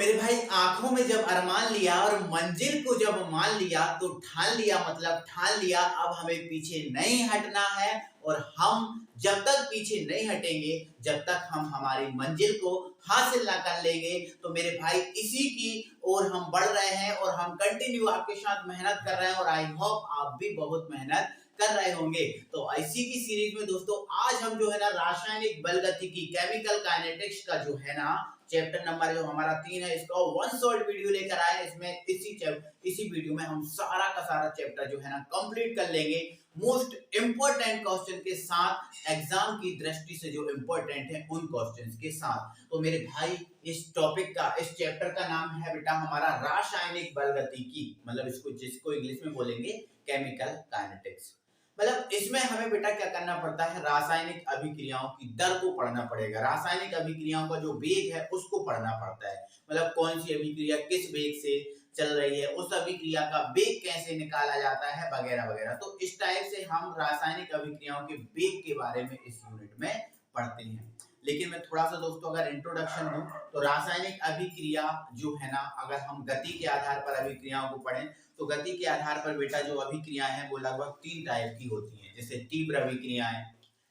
मेरे भाई आंखों में जब अरमान लिया और मंजिल को जब मान लिया तो ठान लिया, मतलब ठान लिया अब हमें पीछे नहीं हटना है। और हम जब तक पीछे नहीं हटेंगे, जब तक हम हमारी मंजिल को हासिल ना कर लेंगे, तो मेरे भाई इसी की ओर हम बढ़ रहे हैं और हम कंटिन्यू आपके साथ मेहनत कर रहे हैं। और आई होप आप भी बहुत मेहनत कर रहे होंगे। तो इसी की सीरीज में दोस्तों आज हम जो है ना रासायनिक बलगतिकी, केमिकल काइनेटिक्स का जो है ना चैप्टर नंबर जो हमारा 3 है, इसका वन शॉट वीडियो लेकर आए। इसमें इसी वीडियो में हम सारा का सारा चैप्टर जो है ना कंप्लीट कर लेंगे, मोस्ट इंपोर्टेंट क्वेश्चन के साथ, एग्जाम की दृष्टि से जो इंपोर्टेंट है उन क्वेश्चंस के साथ। तो मेरे भाई इस टॉपिक का, इस चैप्टर का नाम है बेटा हमारा रासायनिक बलगतिकी, मतलब इसको जिसको इंग्लिश में बोलेंगे केमिकल काइनेटिक्स। मतलब इसमें हमें बेटा क्या करना पड़ता है, रासायनिक अभिक्रियाओं की दर को पढ़ना पड़ेगा, रासायनिक अभिक्रियाओं का जो वेग है उसको पढ़ना पड़ता है। मतलब कौन सी अभिक्रिया किस वेग से चल रही है, उस अभिक्रिया का वेग कैसे निकाला जाता है, वगैरह वगैरह। तो इस टाइप से हम रासायनिक अभिक्रियाओं के वेग के बारे में इस यूनिट में पढ़ते हैं। लेकिन मैं थोड़ा सा दोस्तों अगर इंट्रोडक्शन दूं, तो रासायनिक अभिक्रिया जो है ना, अगर हम गति के आधार पर अभिक्रियाओं को पढ़ें, तो गति के आधार पर बेटा जो अभिक्रियाएं हैं वो लगभग 3 टाइप की होती हैं। जैसे तीव्र अभिक्रियाएं,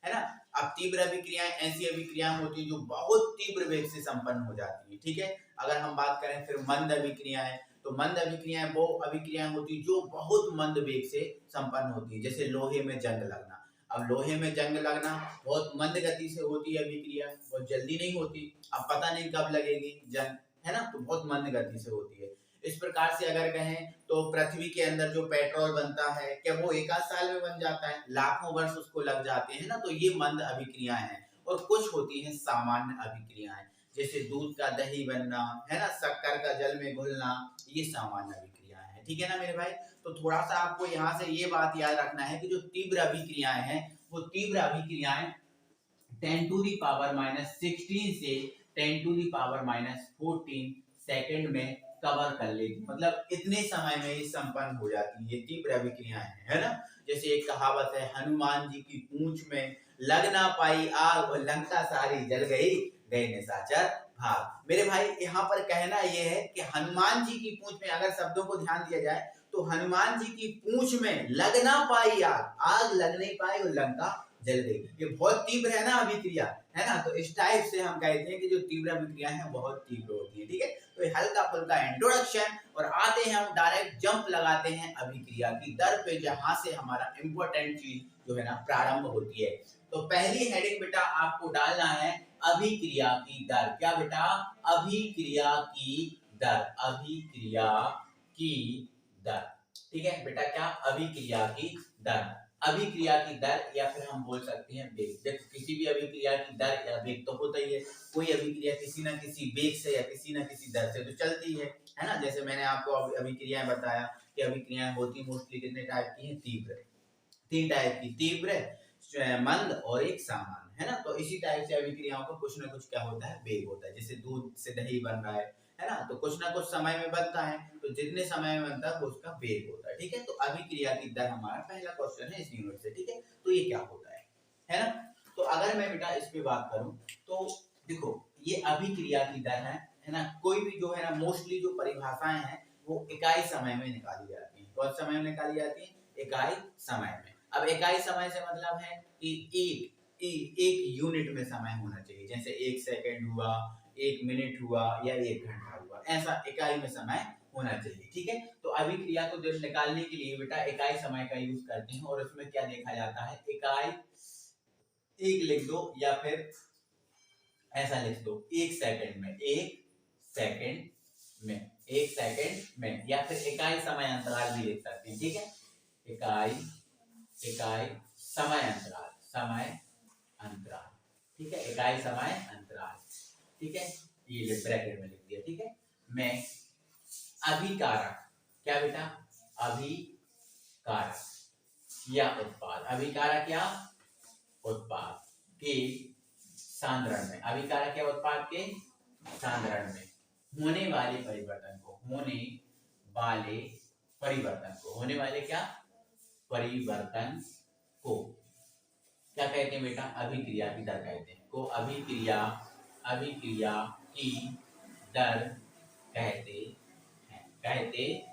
है ना। अब तीव्र अभिक्रियाएं ऐसी अभिक्रियाएं होती हैं जो बहुत तीव्र वेग से संपन्न हो जाती है, ठीक है। अगर हम बात करें फिर मंद अभिक्रियाएं, तो मंद अभिक्रियाएं वो अभिक्रियाएं होती है जो बहुत मंद वेग से संपन्न होती है। जैसे लोहे में जंग लगना, अब लोहे में जंग लगना बहुत मंद गति से होती है अभिक्रिया, बहुत जल्दी नहीं होती। अब पता नहीं कब लगेगी जंग, है ना, तो बहुत मंद गति से होती है। इस प्रकार से अगर कहें तो पृथ्वी के अंदर जो पेट्रोल बनता है, क्या वो एक आध साल में बन जाता है? लाखों वर्ष उसको लग जाते हैं ना। तो ये मंद अभिक्रियाएं हैं। और कुछ होती हैं सामान्य अभिक्रियाएं, जैसे दूध का दही बनना, है ना, शक्कर का जल में घुलना, ये सामान्य अभिक्रियाएं हैं, ठीक है ना मेरे भाई। तो थोड़ा सा आपको यहाँ से ये बात याद रखना है कि जो तीव्र अभिक्रियाएं हैं, वो तीव्र अभिक्रियाएं 10⁻⁻16 से 10⁻⁻14 सेकंड में कवर कर लेगी। मतलब इतने समय में ये संपन्न हो जाती है, ये तीव्र अभिक्रियाएं हैं, है ना। जैसे एक कहावत है, हनुमान जी की पूंछ में लग ना पाई आग और लंका सारी जल गई, गए निशाचर भाग। मेरे भाई यहाँ पर कहना यह है कि हनुमान जी की पूंछ में, अगर शब्दों को ध्यान दिया जाए, तो हनुमान जी की पूंछ में लग ना पाई आग, आग लग नहीं पाई और लंका जल गई। ये बहुत तीव्र है ना अभिक्रिया, है ना। तो इस टाइप से हम कहते हैं कि जो तीव्र अभिक्रिया है बहुत तीव्र होती है, ठीक है। तो ये हल्का फुल्का इंट्रोडक्शन, और आते हैं हम डायरेक्ट जंप लगाते हैं अभिक्रिया की दर पे, जहां से हमारा इंपॉर्टेंट चीज जो है ना प्रारंभ होती है। तो पहली हेडिंग बेटा आपको डालना है अभिक्रिया की दर। क्या बेटा? अभिक्रिया की दर, अभिक्रिया की दर, ठीक है बेटा। क्या? अभिक्रिया की दर, अभिक्रिया की दर, या फिर हम बोल सकते हैं वेग। देखो किसी भी अभिक्रिया की दर या वेग तो होता ही है, कोई अभिक्रिया किसी ना किसी वेग से या किसी ना किसी दर से तो चलती है ना। जैसे मैंने आपको अभिक्रियाएं बताया कि अभिक्रियाएं होती मोस्टली कितने टाइप की हैं? तीव्र, 3 टाइप की, तीव्र, मंद और एक सामान्य, है ना। तो इसी टाइप से अभिक्रियाओं का कुछ ना कुछ क्या होता है? वेग होता है। जैसे दूध से दही बन रहा है ना, तो कुछ ना कुछ समय में बनता है, तो जितने समय में बनता है वो उसका वेग होता है, ठीक है। तो अभिक्रिया की दर हमारा पहला क्वेश्चन है इस यूनिट से, ठीक है। तो ये क्या होता है ना। तो अगर मैं बेटा इस पे बात करूं, तो देखो ये अभिक्रिया की दर है ना। कोई भी जो है ना, मोस्टली जो परिभाषाएं हैं वो इकाई समय में निकाली जाती है। कौन समय में निकाली जाती है? इकाई समय में। अब इकाई समय से मतलब है कि एक यूनिट में समय होना चाहिए। जैसे 1 सेकंड हुआ, 1 मिनट हुआ, या 1 घंटा हुआ, ऐसा इकाई में समय होना चाहिए, ठीक है। तो अभिक्रिया को जब निकालने के लिए बेटा इकाई समय का यूज करते हैं, और उसमें क्या देखा जाता है? इकाई, एक लिख दो या फिर ऐसा लिख दो, 1 सेकंड में, 1 सेकंड में, 1 सेकंड में, या फिर इकाई समय अंतराल भी लिख सकते हैं, ठीक है। इकाई समय अंतराल, समय अंतराल, ठीक है। इकाई समय अंतराल, ठीक है। ये ब्रैकेट में लिख दिया, ठीक है। मैं अभिकारक, क्या बेटा? अभिकारक या उत्पाद, अभिकारक या उत्पाद के सांद्रण में, अभिकारक या उत्पाद के सांद्रण में होने वाले परिवर्तन को, होने वाले क्या परिवर्तन को क्या कहते हैं बेटा? अभिक्रिया की दर कहते हैं। को अभिक्रिया की दर कहते हैं।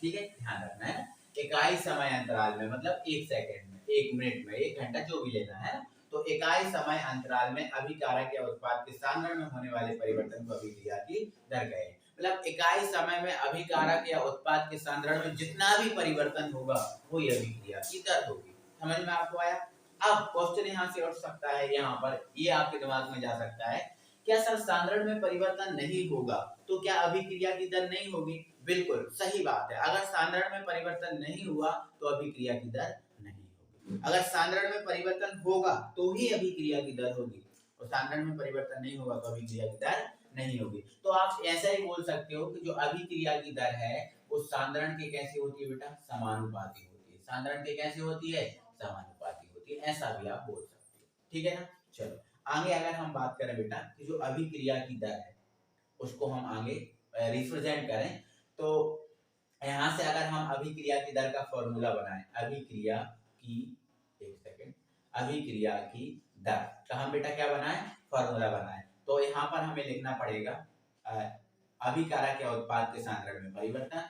ठीक है, ध्यान रखना है। इकाई समय अंतराल में मतलब 1 सेकंड में, 1 मिनट में, 1 घंटा जो भी लेना है, तो इकाई समय अंतराल में अभिकारक या उत्पाद के सांद्रण में होने वाले परिवर्तन को अभिक्रिया की दर कहे। मतलब इकाई समय में अभिकारक या उत्पाद के सांद्रण में जितना भी परिवर्तन होगा वो ये अभिक्रिया की दर होगी। समझ में आपको आया? अब क्वेश्चन यहाँ से उठ सकता है, यहाँ पर ये आपके दिमाग में जा सकता है, क्या सर सांद्रण में परिवर्तन नहीं होगा तो क्या अभिक्रिया की दर नहीं होगी? बिल्कुल सही बात है। अगर सांद्रण में परिवर्तन नहीं हुआ तो अभिक्रिया की दर नहीं होगी। अगर सांद्रण में परिवर्तन होगा तो ही अभिक्रिया की दर होगी, और सांद्रण में परिवर्तन नहीं होगा तो अभिक्रिया की दर नहीं होगी। तो आप ऐसा ही बोल सकते हो कि जो अभिक्रिया की दर है वो सांद्रण के कैसे होती है बेटा? समानुपाती होती है। सांद्रण के कैसे होती है? समानुपाती होती है। ऐसा भी आप बोल सकते हो। ठीक है ना? चलो आगे अगर हम बात करें बेटा कि जो अभिक्रिया की दर है उसको हम आगे रिप्रेजेंट करें, तो यहां से अगर हम अभिक्रिया की दर का फॉर्मूला बनाएं, अभिक्रिया की, एक सेकंड, अभिक्रिया की दर, तो हम बेटा क्या बनाएं? फॉर्मूला बनाएं। तो यहाँ पर हमें लिखना पड़ेगा अभिकारक या उत्पाद के सांद्रण में परिवर्तन,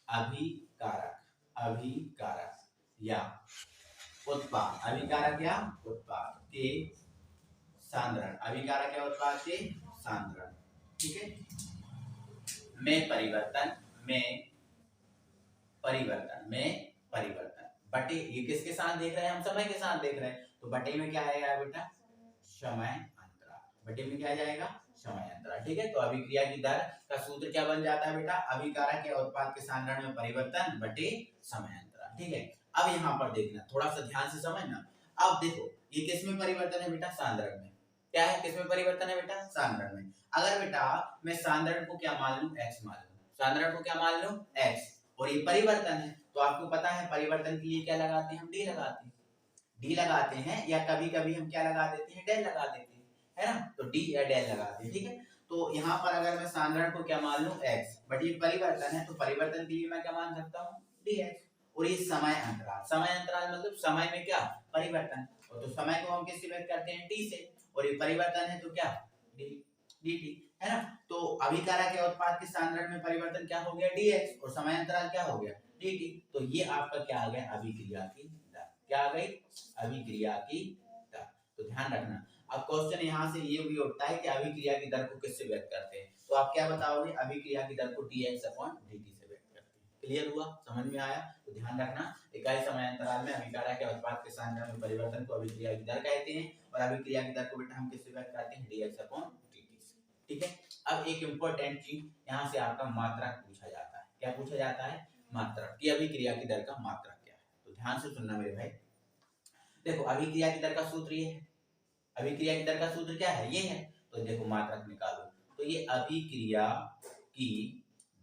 अभिकारक या उत्पाद, अभिकारक या उत्पाद के सांद्रण, अभिकारक या उत्पाद के सांद्रण, ठीक है, में परिवर्तन बटे, ये किसके साथ देख रहे हैं? हम समय के साथ देख रहे हैं, तो बटे में क्या आएगा बेटा? समय अंतराल। बटे में क्या जाएगा? समय अंतराल। ठीक है, तो अभिक्रिया की दर का सूत्र क्या बन जाता है बेटा? अभिकारक या उत्पाद के सांद्रण में परिवर्तन बटे समय अंतराल। ठीक है, अब यहाँ पर देखना, थोड़ा सा ध्यान से समझना। अब देखो ये किस में परिवर्तन है बेटा? सांद्रण में। क्या है? किस में परिवर्तन है बेटा? सांद्रण में। अगर बेटा मैं सांद्रण को क्या मान लूं? x मान लूं। सांद्रण को क्या मान लूं? x, और ये परिवर्तन है, तो आपको पता है परिवर्तन के लिए क्या लगाते हैं? हम d लगाते हैं, या कभी कभी हम क्या लगा देते हैं? डेल लगा देते हैं, है ना? तो d या डेल लगाते हैं। ठीक है, तो यहाँ पर अगर मैं सांद्रण को क्या मान लूं? x, बट ये परिवर्तन है, तो परिवर्तन के लिए मैं क्या मान सकता हूँ? dx। और ये समय अंतराल मतलब समय में क्या? परिवर्तन, और तो समय को हम किससे व्यक्त करते हैं? t से, और ये परिवर्तन है तो क्या? dt, है ना? तो अभिकारक या उत्पाद के सांद्रण में परिवर्तन क्या हो गया? dx, और समय अंतराल क्या हो गया? dt। तो ये आपका क्या आ गया? अभिक्रिया की दर। क्या आ गई? अभिक्रिया की दर। तो ध्यान रखना, अब क्वेश्चन यहाँ से ये भी उठता है कि अभिक्रिया की दर को किससे व्यक्त करते हैं, तो आप क्या बताओगे? अभिक्रिया की दर को dx/dt से व्यक्त करते हैं। क्लियर हुआ? समझ में आया? तो ध्यान रखना, इकाई समय अंतराल में अभिकारक या उत्पाद के सांद्रण में परिवर्तन को अभिक्रिया की दर कहते हैं, और अभिक्रिया की दर को बेटा हम किससे व्यक्त करते हैं? dx/dt से। ठीक है, अब एक इंपॉर्टेंट चीज यहाँ से आपका मात्रक पूछा जाता है। क्या पूछा जाता है? मात्रक, कि अभिक्रिया की दर का मात्रक क्या है। तो ध्यान से सुनना मेरे भाई। देखो अभिक्रिया की दर का सूत्र ये है, अभिक्रिया की दर का सूत्र क्या है? ये है। तो देखो मात्रक निकालो, तो ये अभिक्रिया की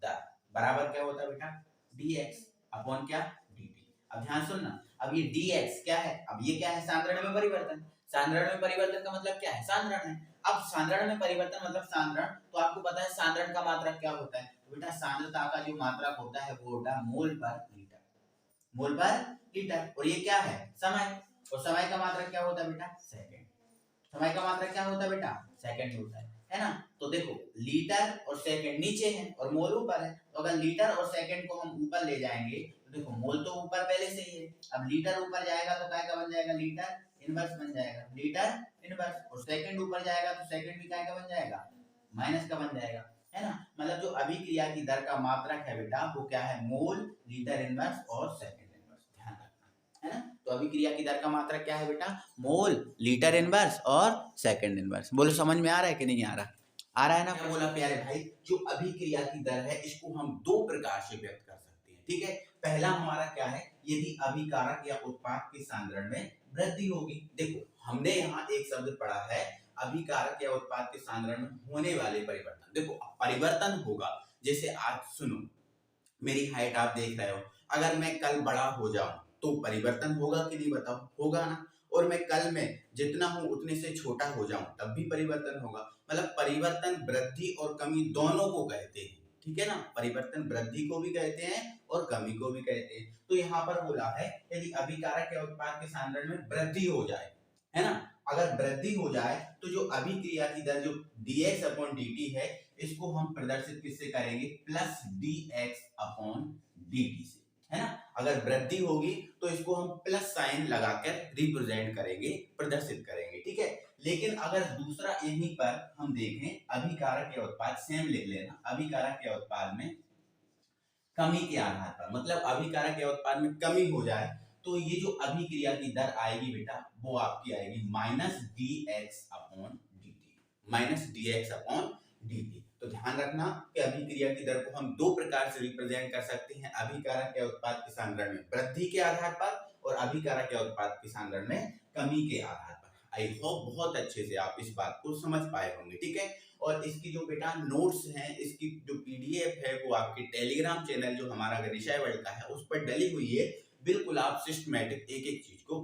दर बराबर क्या होता है बेटा? dx अपॉन क्या? dt। अब ध्यान सुनना, अब ये dx क्या है? अब ये क्या है? सांद्रण में परिवर्तन। सांद्रण में परिवर्तन का मतलब क्या है? सांद्रण है। अब सांद्रण में परिवर्तन मतलब सांद्रण, तो आपको पता है सांद्रण का मात्रक क्या होता है? तो बेटा सांद्रता का जो मात्रक होता है वो होता है मोल पर लीटर, मोल पर लीटर। और ये क्या है? समय, और समय का मात्रक क्या होता है बेटा? सेकंड। समय का मात्रक क्या होता है बेटा? सेकंड होता है ना? तो देखो लीटर और सेकंड नीचे है और मोल ऊपर है, तो अगर लीटर और सेकंड को हम ऊपर ले जाएंगे तो देखो मोल तो ऊपर पहले से ही है, अब लीटर ऊपर जाएगा तो क्या का बन जाएगा? लीटर इनवर्स बन जाएगा, लीटर इनवर्स। और सेकंड ऊपर जाएगा तो सेकंड भी क्या का बन जाएगा? माइनस का बन जाएगा, है ना? मतलब जो अभिक्रिया की दर का मात्रक है बेटा वो क्या है? मोल, लीटर इनवर्स और सेकंड इनवर्स। ध्यान रखना, है ना? तो अभिक्रिया की दर का मात्रक क्या है बेटा? मोल, लीटर इनवर्स और सेकंड इनवर्स। बोलो समझ में आ रहा है कि नहीं आ रहा? आ रहा है ना? बोला प्यारे भाई, जो अभिक्रिया की दर है इसको हम दो प्रकार से व्यक्त कर सकते हैं। ठीक है, पहला हमारा क्या है? यदि अभिकारक या उत्पाद के सांद्रण में वृद्धि होगी। देखो हमने यहाँ एक शब्द पढ़ा है, अभिकारक या उत्पाद के सांद्रण में होने वाले परिवर्तन। देखो परिवर्तन होगा, जैसे आज सुनो, मेरी हाइट आप देख रहे हो, अगर मैं कल बड़ा हो जाऊं तो परिवर्तन होगा कि नहीं बताओ? होगा ना। और मैं कल में जितना हूं उतने से छोटा हो जाऊं तब भी परिवर्तन होगा। मतलब परिवर्तन वृद्धि और कमी दोनों को कहते हैं। ठीक है ना? परिवर्तन वृद्धि को भी कहते हैं और कमी को भी कहते हैं। तो यहाँ पर बोला है यदि अभिकारक या उत्पाद के सांद्रण में वृद्धि हो जाए, है ना? अगर वृद्धि हो जाए तो जो अभिक्रिया की दर जो dx/dt है इसको हम प्रदर्शित किससे करेंगे, प्लस dx अपॉन dt से, है ना। अगर वृद्धि होगी तो इसको हम प्लस साइन लगाकर रिप्रेजेंट करेंगे, प्रदर्शित करेंगे, ठीक है। लेकिन अगर दूसरा यहीं पर हम देखें अभिकारक या उत्पाद, सेम लिख लेना, अभिकारक या उत्पाद में कमी के आधार पर, मतलब अभिकारक या उत्पाद में कमी हो जाए तो ये जो अभिक्रिया की दर आएगी बेटा वो आपकी आएगी minus dx upon dt, minus dx upon dt। तो ध्यान रखना कि अभिक्रिया की दर को हम दो प्रकार से रिप्रेजेंट कर सकते हैं, अभिकारक या उत्पाद के सांद्रण में वृद्धि के आधार पर और अभिकारक या उत्पाद के सांद्रण में कमी के आधार पर। आई होप बहुत अच्छे से आप इस बात को समझ पाए होंगे, ठीक है। और इसकी जो बेटा नोट्स हैं, इसकी जो पीडीएफ है वो आपके टेलीग्राम चैनल जो हमारा विषय वर्ल्ड का है उस पर डली हुई है। बिल्कुल आप सिस्टमैटिक एक एक चीज को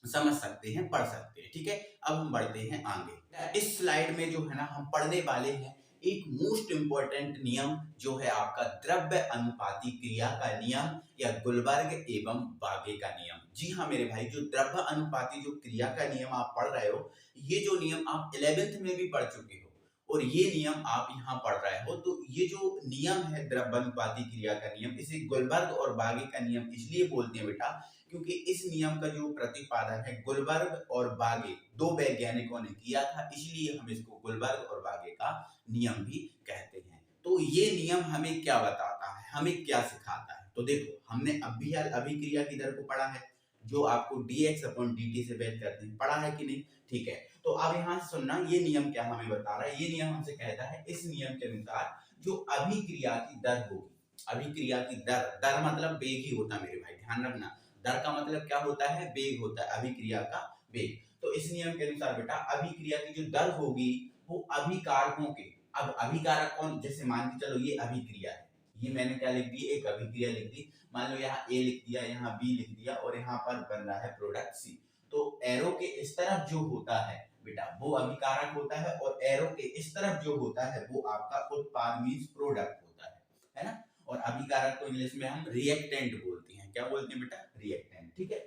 समझ सकते हैं, पढ़ सकते हैं, ठीक है। अब हम बढ़ते हैं आगे। इस स्लाइड में जो है ना हम पढ़ने वाले हैं एक मोस्ट इंपॉर्टेंट नियम जो है आपका द्रव्य अनुपाती क्रिया का नियम या गुलबर्ग एवं बागे का नियम। जी हाँ मेरे भाई, जो द्रव्य अनुपाती जो क्रिया का नियम आप पढ़ रहे हो, ये जो नियम आप 11th में भी पढ़ चुके हो और ये नियम आप यहाँ पढ़ रहे हो, तो ये जो नियम है द्रव्यानुपाती क्रिया का नियम, इसे गुलबर्ग और बागे का नियम इसलिए बोलते हैं बेटा क्योंकि इस नियम का जो प्रतिपादन है गुलबर्ग और बागे दो वैज्ञानिकों ने किया था, इसलिए हम इसको गुलबर्ग और बागे का नियम भी कहते हैं। तो ये नियम हमें क्या बताता है, हमें क्या सिखाता है, तो देखो हमने अभिक्रिया की दर को पढ़ा है जो आपको dx अपॉन dt से व्यक्त करते हैं, पढ़ा है कि नहीं, ठीक है। तो अब यहाँ से सुनना, ये नियम क्या हमें बता रहा है, ये नियम हमसे कहता है इस नियम के अनुसार जो अभिक्रिया की दर होगी, अभिक्रिया की दर मतलब वेग ही होता है मेरे भाई, ध्यान रखना, दर का मतलब क्या होता है, वेग होता है, अभिक्रिया का वेग। तो इस नियम के अनुसार बेटा अभिक्रिया की जो दर होगी वो अभिकारकों के, अब अभिकारक कौन, जैसे मान के चलो ये अभिक्रिया है, ये मैंने क्या लिख दी, एक अभिक्रिया लिख दी, मान लो यहाँ A लिख दिया, यहाँ B लिख दिया और यहाँ पर बन रहा है प्रोडक्ट C। तो एरो के इस तरफ जो होता है बेटा वो अभिकारक होता है और एरो के इस तरफ जो होता है वो आपका उत्पाद मींस प्रोडक्ट होता है ना। और अभिकारक को इंग्लिश में हम रिएक्टेंट बोलते हैं, क्या बोलते हैं बेटा, रिएक्टेंट, ठीक है।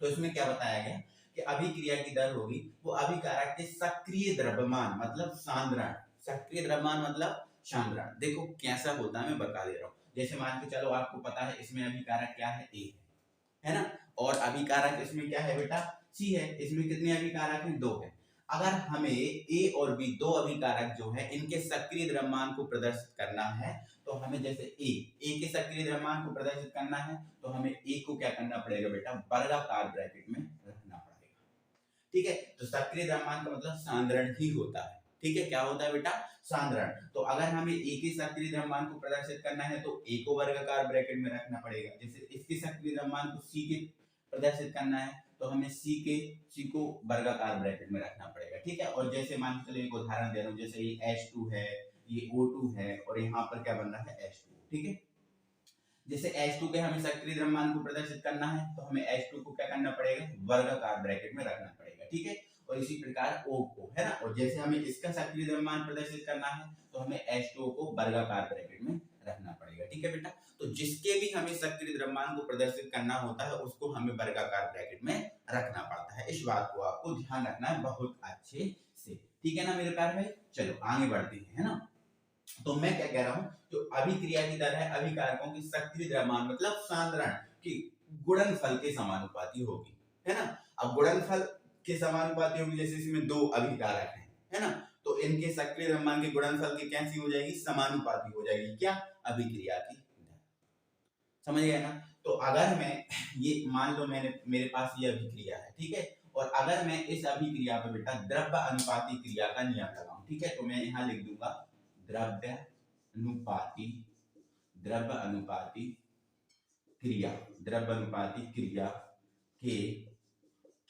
तो इसमें क्या बताया गया कि अभिक्रिया की दर होगी वो अभिकारक के सक्रिय द्रव्यमान मतलब सांद्रण, सक्रिय द्रव्यमान मतलब सांद्रण। देखो कैसा होता है मैं बता दे रहा हूँ, जैसे मान के चलो आपको पता है इसमें अभिकारक क्या है, A है ना, और अभिकारक इसमें क्या है बेटा, C है। इसमें कितने अभिकारक हैं, 2 है। अगर हमें A और B दो अभिकारक जो है इनके सक्रिय द्रव्यमान को प्रदर्शित करना है तो हमें जैसे A के सक्रिय द्रव्यमान को प्रदर्शित करना है तो हमें A को क्या करना पड़ेगा बेटा, वर्गाकार ब्रैकेट में रखना पड़ेगा, ठीक है। तो सक्रिय द्रव्यमान का मतलब सांद्रण ही होता है, ठीक है, क्या होता है बेटा, सांद्रण। तो अगर हमें A के सक्रिय द्रव्यमान को प्रदर्शित करना है तो A को वर्गाकार ब्रैकेट में रखना पड़ेगा, जैसे इसके सक्रिय द्रव्यमान को C के प्रदर्शित करना है तो हमें C को वर्गाकार ब्रैकेट में रखना पड़ेगा, ठीक है। और जैसे मान के चलो एक उदाहरण दे रहा हूँ, जैसे ये H2 है, ये O2 है और यहाँ पर क्या बन रहा है H2, ठीक है। जैसे H2 के हमें सक्रिय द्रव्यमान को प्रदर्शित करना है तो हमें H2 को क्या करना पड़ेगा, वर्गाकार ब्रैकेट में रखना पड़ेगा, ठीक है। और इसी प्रकार O को, है ना, और जैसे हमें इसका सक्रिय द्रव्यमान प्रदर्शित करना है तो हमें H2 को वर्गाकार ब्रैकेट में रखना पड़ेगा, ठीक है बेटा। तो जिसके भी हमें सक्रिय द्रव्यमान को प्रदर्शित करना होता है उसको हमें वर्गाकार ब्रैकेट में रखना पड़ता है, इस बात को आपको ध्यान रखना है बहुत अच्छे से, ठीक है ना मेरे प्यारे भाई। चलो आगे बढ़ते हैं, है ना। तो मैं क्या कह रहा हूँ, जो अभिक्रिया की दर है अभिकारकों की सक्रिय द्रव्यमान मतलब सांद्रण की गुणनफल के समानुपाती होगी, है ना। अब गुणनफल के समानुपाती होगी, जैसे इसमें दो अभिकारक हैं, है ना, तो इनके सक्रिय द्रव्यमान के गुणनफल की कैसी हो जाएगी, समानुपाती हो जाएगी, क्या, अभिक्रिया की दर, समझ गए ना। तो अगर मैं ये मान लो मेरे पास ये अभिक्रिया है, ठीक है, और अगर मैं इस अभिक्रिया पे बेटा द्रव्य अनुपाती क्रिया का नियम लगाऊं, ठीक है, तो मैं यहाँ लिख दूंगा द्रव्य अनुपाती क्रिया के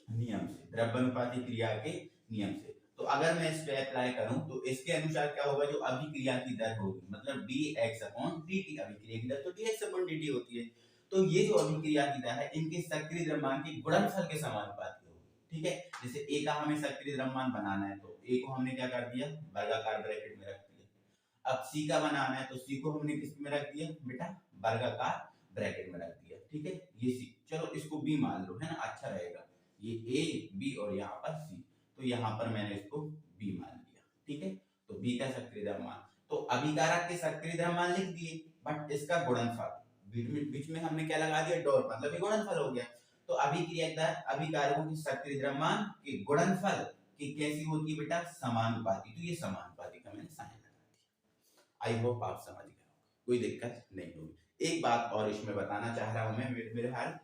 नियम से, द्रव्य अनुपाती क्रिया के नियम से। तो अगर मैं इस पे अप्लाई करूं तो इसके अनुसार क्या होगा, जो अभिक्रिया की दर होगी मतलब dx अपॉन dt, अभिक्रिया की दर तो dx अपॉन dt होती है, तो ये जो अभिक्रिया की दर है इनके सक्रिय द्रव्यमान के गुणनफल के समानुपाती होगी, ठीक है। जैसे A का हमें सक्रिय द्रव्यमान बनाना है तो A को हमने क्या कर दिया, वर्गाकार ब्रैकेट में रख दिया। अब C का बनाना है तो C को हमने किस में रख दिया बेटा, वर्गाकार ब्रैकेट में रख दिया, ठीक है। ये C, चलो इसको B मान लो, है ना, अच्छा रहेगा, ये A B और यहाँ पर C, तो यहाँ पर मैंने इसको B मान लिया, ठीक है। तो बी का सक्रिय द्रव्यमान, तो अभिकारक के सक्रिय द्रव्यमान लिख दिए, बट इसका गुणनफल बीच में हमने क्या लगा दिया, डॉट, मतलब ये गुणनफल हो गया। तो अभिक्रिया अभिकारकों के सक्रिय द्रव्यमान के गुणनफल की कैसी होती है बेटा, समानुपाती। तो ये समानुपाती का मैंने साइन लगा दिया। आई होप आप समझ गए, कोई दिक्कत नहीं होगी। एक बात और इसमें बताना चाह रहा हूं मैं मेरे हाल,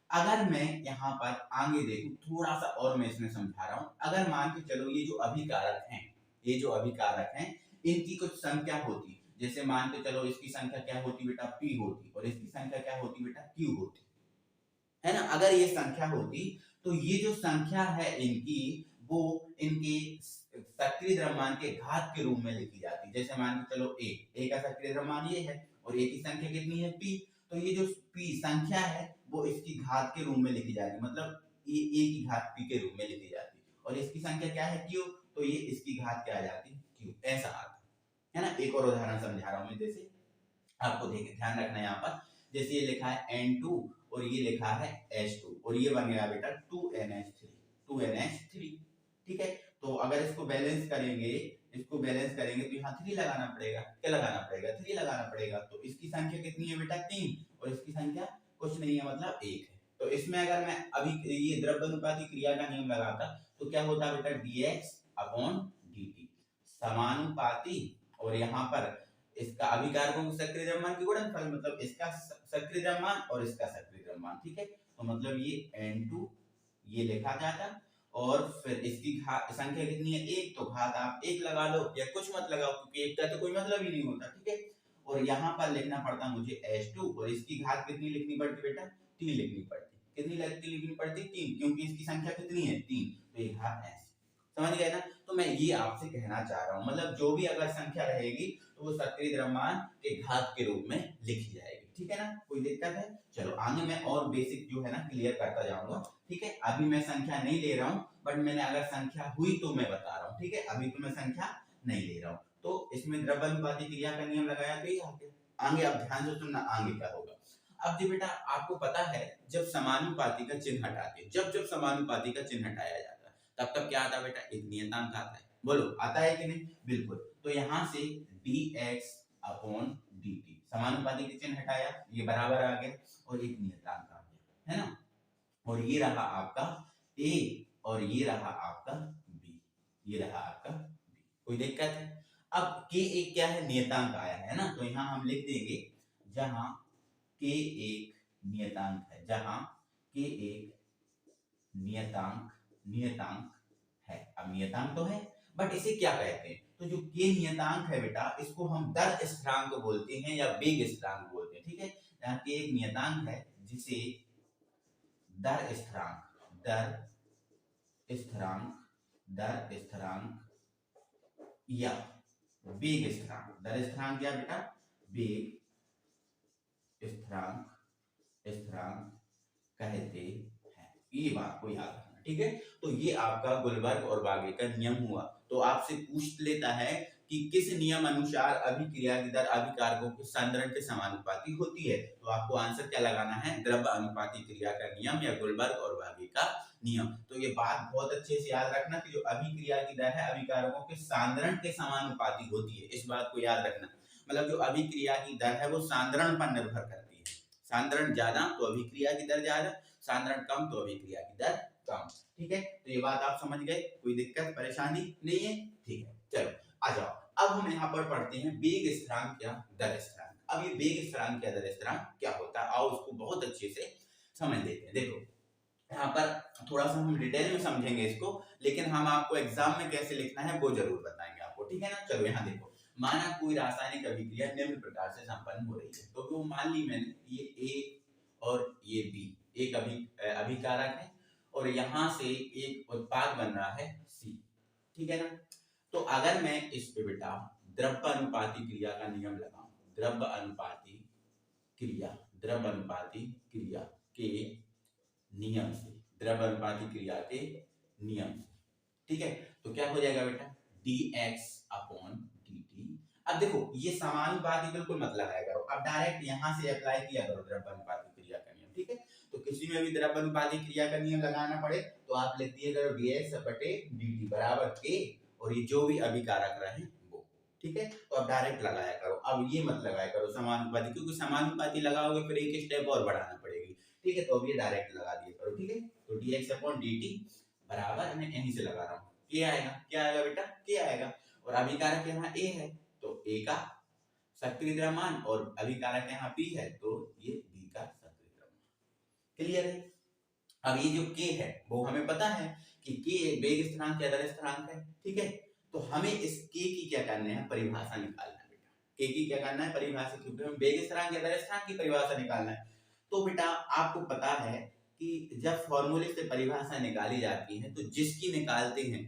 अगर मैं यहाँ पर आगे देखूं, थोड़ा सा और मैं इसमें समझा रहा हूं। अगर मान के चलो ये जो अभिकारक हैं, ये जो अभिकारक हैं, इनकी कुछ संख्या होती, जैसे मान के चलो इसकी संख्या क्या होती बेटा, P होती, और इसकी संख्या क्या होती बेटा, Q होती, है ना। अगर ये संख्या होती तो ये जो संख्या है इनकी, वो इनके सक्रिय द्रव्यमान के घात के रूप में लिखी जाती। जैसे मान के चलो ए का सक्रिय द्रव्यमान ये है, और ए की संख्या कितनी है, P, तो ये जो P संख्या है वो इसकी घात के रूप में लिखी जाती, मतलब ये ए की घात P के रूप में लिखी जाती, और इसकी संख्या क्या है, Q, तो ये इसकी घात क्या आ जाती, Q, ऐसा आता है ना। एक और उदाहरण समझा रहा हूं मैं, जैसे आपको देखिए ध्यान रखना है यहाँ पर, जैसे ये लिखा है N2 और ये लिखा है H2, और ये बन गया बेटा 2NH3, ठीक है। तो अगर इसको बैलेंस करेंगे, तो यहाँ 3 लगाना पड़ेगा, क्या लगाना पड़ेगा, 3 लगाना पड़ेगा। तो इसकी संख्या कितनी है बेटा, 3, और इसकी संख्या कुछ नहीं है, मतलब 1 है। तो इसमें अगर मैं अभी ये द्रव्यानुपाती क्रिया का नियम लगाता तो क्या होता बेटा, dx/dt, समानुपाती, और यहाँ पर इसका अभिकारकों के सक्रिय द्रव्यमान की गुणनफल, मतलब इसका सक्रिय द्रव्यमान और इसका सक्रिय द्रव्यमान, ठीक है। तो मतलब ये N2 ये लिखा जाता, और फिर इसकी संख्या कितनी है, 1, तो घात आप 1 लगा लो या कुछ मत लगाओ, क्योंकि 1 का तो कोई मतलब ही नहीं होता, ठीक है। और यहाँ पर लिखना पड़ता मुझे H2, और इसकी घात कितनी लिखनी पड़ती बेटा, 3 लिखनी पड़ती। कितनी लिखनी पड़ती, 3, क्योंकि इसकी संख्या कितनी है, 3, तो ये घात ऐसे, समझ गए ना। तो मैं ये आपसे कहना चाह रहा हूँ, मतलब जो भी अगर संख्या रहेगी तो वो सक्रिय द्रव्यमान के घात के रूप में लिखी जाएगी, ठीक है ना, कोई दिक्कत है। चलो आगे मैं और बेसिक जो है ना क्लियर करता जाऊंगा, ठीक है। अभी मैं संख्या नहीं ले रहा हूँ, बट मैंने अगर संख्या हुई तो मैं बता रहा हूँ, ठीक है। अभी तो मैं संख्या नहीं ले रहा हूँ। तो इसमें द्रव्यानुपाती क्रिया का नियम लगाया, तो आगे आप ध्यान से सुनना, आगे क्या होगा। अब जी बेटा आपको पता है, जब समानुपाती का चिन्ह हटाते हैं, जब समानुपाती का चिन्ह हटाया जाता है, तब तब क्या आता बेटा, एक नियतांक आता है। बोलो आता है कि नहीं, बिल्कुल। तो यहाँ से dx/dt, समानुपाती के चिन्ह हटाया, ये बराबर आ गया, और एक नियतांक आ गया, है ना। और ये रहा आपका a, और ये रहा आपका b, ये रहा आपका b, कोई दिक्कत है। अब k एक क्या है, नियतांक आया है ना, तो यहाँ हम लिख देंगे, जहां k एक नियतांक है, जहां k एक नियतांक है। अब नियतांक तो है, बट इसे क्या कहते हैं, तो जो k नियतांक है बेटा, इसको हम दर स्थिरांक बोलते हैं या वेग स्थिरांक बोलते हैं, ठीक है। यहाँ k एक नियतांक है जिसे दर स्थिरांक या वेग स्थिरांक, दर स्थिरांक या बेटा वेग स्थिरांक कहते हैं, ये बात को याद रखना, ठीक है। तो ये आपका गुलबर्ग और बागे का नियम हुआ। तो आपसे पूछ लेता है कि किस नियम अनुसार अभिक्रिया की दर अभिकारकों के सांद्रण के समानुपाती होती है, तो आपको आंसर क्या लगाना है, द्रव्य अनुपाती क्रिया का नियम या गुलबर्ग और बागे का नियम। तो ये बात बहुत अच्छे से याद रखना कि जो अभिक्रिया की दर है अभिकारकों के सांद्रण के समानुपाती होती है, इस बात को याद रखना। मतलब जो अभिक्रिया की दर है वो सांद्रण पर निर्भर करती है, सांद्रण ज्यादा तो अभिक्रिया की दर ज्यादा, सांद्रण कम तो अभिक्रिया की दर कम, ठीक है। तो ये बात आप समझ गए, कोई दिक्कत परेशानी नहीं है, ठीक है। चलो आ जाओ, अब हम यहाँ पर पढ़ते हैं वेग स्थिरांक या दर स्थिरांक। अब ये वेग स्थिरांक या दर स्थिरांक क्या होता है, आओ उसको बहुत अच्छे से समझ लेते हैं। देखो यहाँ पर थोड़ा सा हम डिटेल में समझेंगे इसको, लेकिन हम आपको एग्जाम में कैसे लिखना है वो जरूर बताएंगे आपको, ठीक है ना। चलो यहाँ देखो, माना कोई रासायनिक अभिक्रिया निम्न प्रकार से संपन्न हो रही है, तो वो मान ली मैंने ये A और ये B एक अभिकारक है, और यहाँ से एक उत्पाद बन रहा है C, ठीक है ना। तो अगर मैं इस पे बेटा द्रव्यानुपाती क्रिया का नियम लगाऊं, द्रव्यानुपाती क्रिया के नियम से, द्रव्यानुपाती क्रिया के नियम से, ठीक है। तो क्या हो जाएगा बेटा, dx/dt। अब देखो ये समानुपाती बिल्कुल मत लगाया करो, अब डायरेक्ट यहाँ से अप्लाई किया करो द्रव्यानुपाती क्रिया का नियम, ठीक है। तो किसी में भी द्रव्यानुपाती क्रिया का नियम लगाना पड़े तो आप लिख दिए करो dx/dt बराबर k, और ये जो भी अभिकारक रहे वो, ठीक है। तो अब डायरेक्ट लगाया करो, अब ये मत लगाया करो समानुपाती, क्योंकि समानुपाती लगाओगे फिर एक स्टेप और बढ़ाना पड़ेगी। ठीक है, तो अब ये डायरेक्ट लगा दिया करो। ठीक है, तो dx अपॉन dt बराबर, मैं यहीं से लगा रहा हूँ, क्या आएगा, क्या आएगा बेटा, क्या आएगा। और अभिकारक यहाँ a है तो a का सक्रिय द्रव्यमान, और अभिकारक यहाँ b है तो ये b का सक्रिय द्रव्यमान। क्लियर है। अब ये जो k है वो हमें पता है कि k एक वेग स्थिरांक या दर स्थिरांक है। ठीक है, तो हमें इस k की क्या करना है, परिभाषा निकालना है बेटा। k की क्या करना है, परिभाषा, क्योंकि हमें वेग स्थिरांक या दर स्थिरांक की परिभाषा निकालना है। तो बेटा आपको पता है कि जब फॉर्मूले से परिभाषा निकाली जाती है तो जिसकी निकालते हैं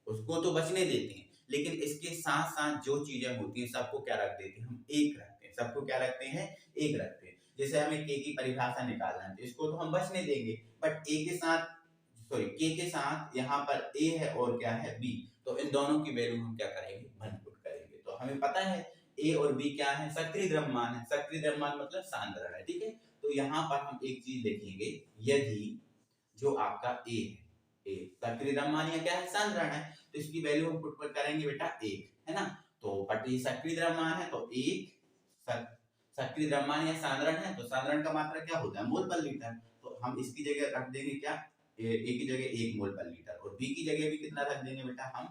उसको तो बचने देते हैं, लेकिन इसके साथ साथ जो चीजें होती हैं सबको क्या रख देते हैं, हम एक रखते हैं। सबको क्या रखते हैं, एक रखते हैं। जैसे हमें k की परिभाषा निकालना है तो इसको तो हम बचने देंगे, बट a के साथ, सॉरी k के साथ यहाँ पर a है और क्या है b, तो इन दोनों की वैल्यू हम क्या करेंगे, वन पुट करेंगे। तो हमें पता है a और b क्या है, सक्रिय द्रव्यमान है। सक्रिय द्रव्यमान मतलब सांद्रण है। ठीक है, तो यहाँ पर हम एक चीज लिखेंगे, यदि जो आपका a है, a सक्रिय द्रव्यमान या क्या है, सांद्रण है, तो इसकी वैल्यू हम पुट करेंगे बेटा एक, है ना। तो बट ये सक्रिय द्रव्यमान है तो एक सक्रिय द्रव्यमान या सांद्रण है, तो सांद्रण का मात्रा क्या होता है, मोल पर लीटर। तो हम इसकी जगह रख देंगे क्या, ए की जगह 1 मोल पर लीटर, और बी की जगह भी कितना रख देंगे बेटा, हम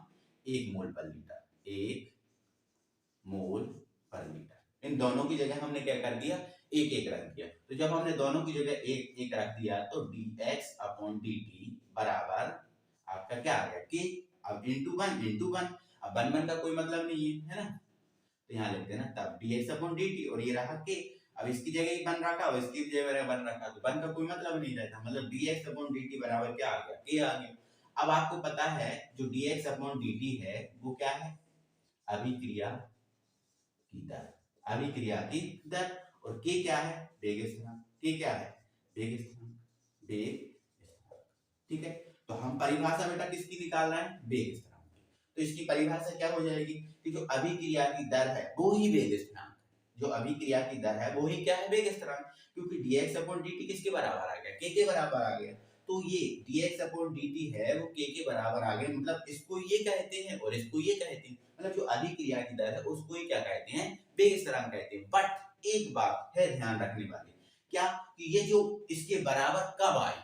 1 मोल पर लीटर, 1 मोल पर लीटर। इन दोनों की जगह हमने क्या कर दिया, एक एक रख दिया। तो जब हमने दोनों की जगह एक एक रख दिया तो dx अपॉन dt बराबर आपका क्या आ गया, k। अब इंटू वन, अब वन का कोई मतलब नहीं है ना, तो यहाँ लिखते हैं ना, तब dx अपॉन dt और ये रहा k। अब इसकी जगह ही वन रखा और इसकी जगह वन रखा, तो वन का कोई मतलब नहीं रहता, मतलब dx अपॉन dt बराबर क्या आ गया, k आ गया। अब आपको पता है जो dx अपॉन dt है वो क्या है, अभिक्रिया की दर, अभिक्रिया की दर। और k क्या है, वेग स्थिरांक। k क्या है, वेग स्थिरांक, वेग स्थिरांक। ठीक है, तो हम परिभाषा बेटा किसकी निकाल रहे हैं, वेग स्थिरांक की। तो इसकी परिभाषा क्या हो जाएगी कि जो अभिक्रिया की दर है वो ही वेग स्थिरांक है, जो अभिक्रिया की दर है वो ही क्या है, वेग स्थिरांक। क्योंकि dx अपॉन dt किसके बराबर आ गया, k के बराबर आ गया। तो ये dx अपॉन dt है वो k के बराबर आ गया, मतलब इसको ये कहते हैं और इसको ये कहते हैं, मतलब जो अभिक्रिया की दर है उसको ही क्या कहते हैं, वेग स्थिरांक कहते हैं। बट एक बात है ध्यान रखने वाली, क्या कि ये जो इसके बराबर कब आई,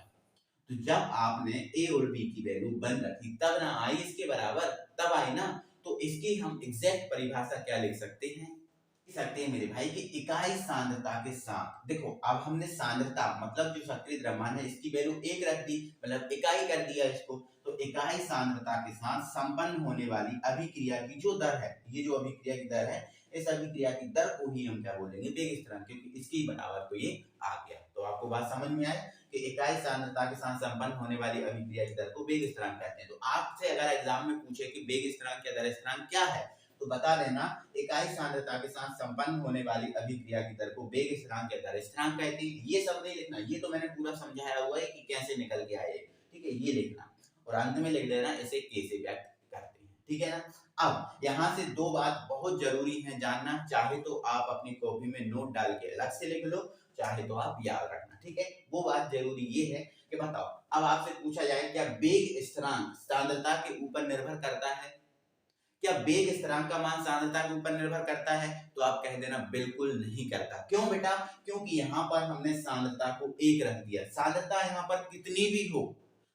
तो जब आपने a और b की वैल्यू बन रखी तब ना आई इसके बराबर, तब आई ना। तो इसकी हम एग्जैक्ट परिभाषा क्या लिख सकते हैं, मेरे भाई कि इकाई सांद्रता के साथ, देखो अब हमने सांद्रता मतलब जो सक्रिय द्रव्यमान है इसकी वैल्यू एक रख दी, मतलब इकाई कर दिया इसको। तो इकाई सांद्रता के साथ संपन्न होने वाली अभिक्रिया की जो दर है, ये जो अभिक्रिया की दर है, इस अभिक्रिया की दर को ही हम क्या बोलेंगे, वेग स्थिरांक, क्योंकि इसके बराबर तो ये आ गया। तो आपको बात समझ में आए कि इकाई सांद्रता के साथ संपन्न होने वाली अभिक्रिया की दर को वेग स्थिरांक कहते हैं। तो आपसे अगर एग्जाम में पूछे कि वेग स्थिरांक या दर स्थिरांक क्या है, तो बता देना इकाई सांद्रता के साथ संपन्न होने वाली अभिक्रिया की दर को वेग स्थिरांक या दर स्थिरांक कहते हैं। ये सब नहीं लिखना, ये तो मैंने पूरा समझाया हुआ है कि कैसे निकल के आए, ठीक है, ये लिखना और अंत में लिख देना इसे कैसे व्यक्त करते हैं, ठीक है ना। अब यहाँ से दो बात बहुत जरूरी है जानना, चाहे तो आप अपनी कॉपी में नोट डाल के अलग से लिख लो, चाहे तो आप याद रखना, ठीक है। वो बात जरूरी ये है कि बताओ, अब आपसे पूछा जाए क्या वेग स्थिरांक सांद्रता के ऊपर निर्भर करता है, क्या वेग स्थिरांक का मान सांद्रता के ऊपर निर्भर करता है, तो आप कह देना बिल्कुल नहीं करता। क्यों बेटा, क्योंकि यहाँ पर हमने सांद्रता को एक रख दिया, सांद्रता यहाँ पर कितनी भी हो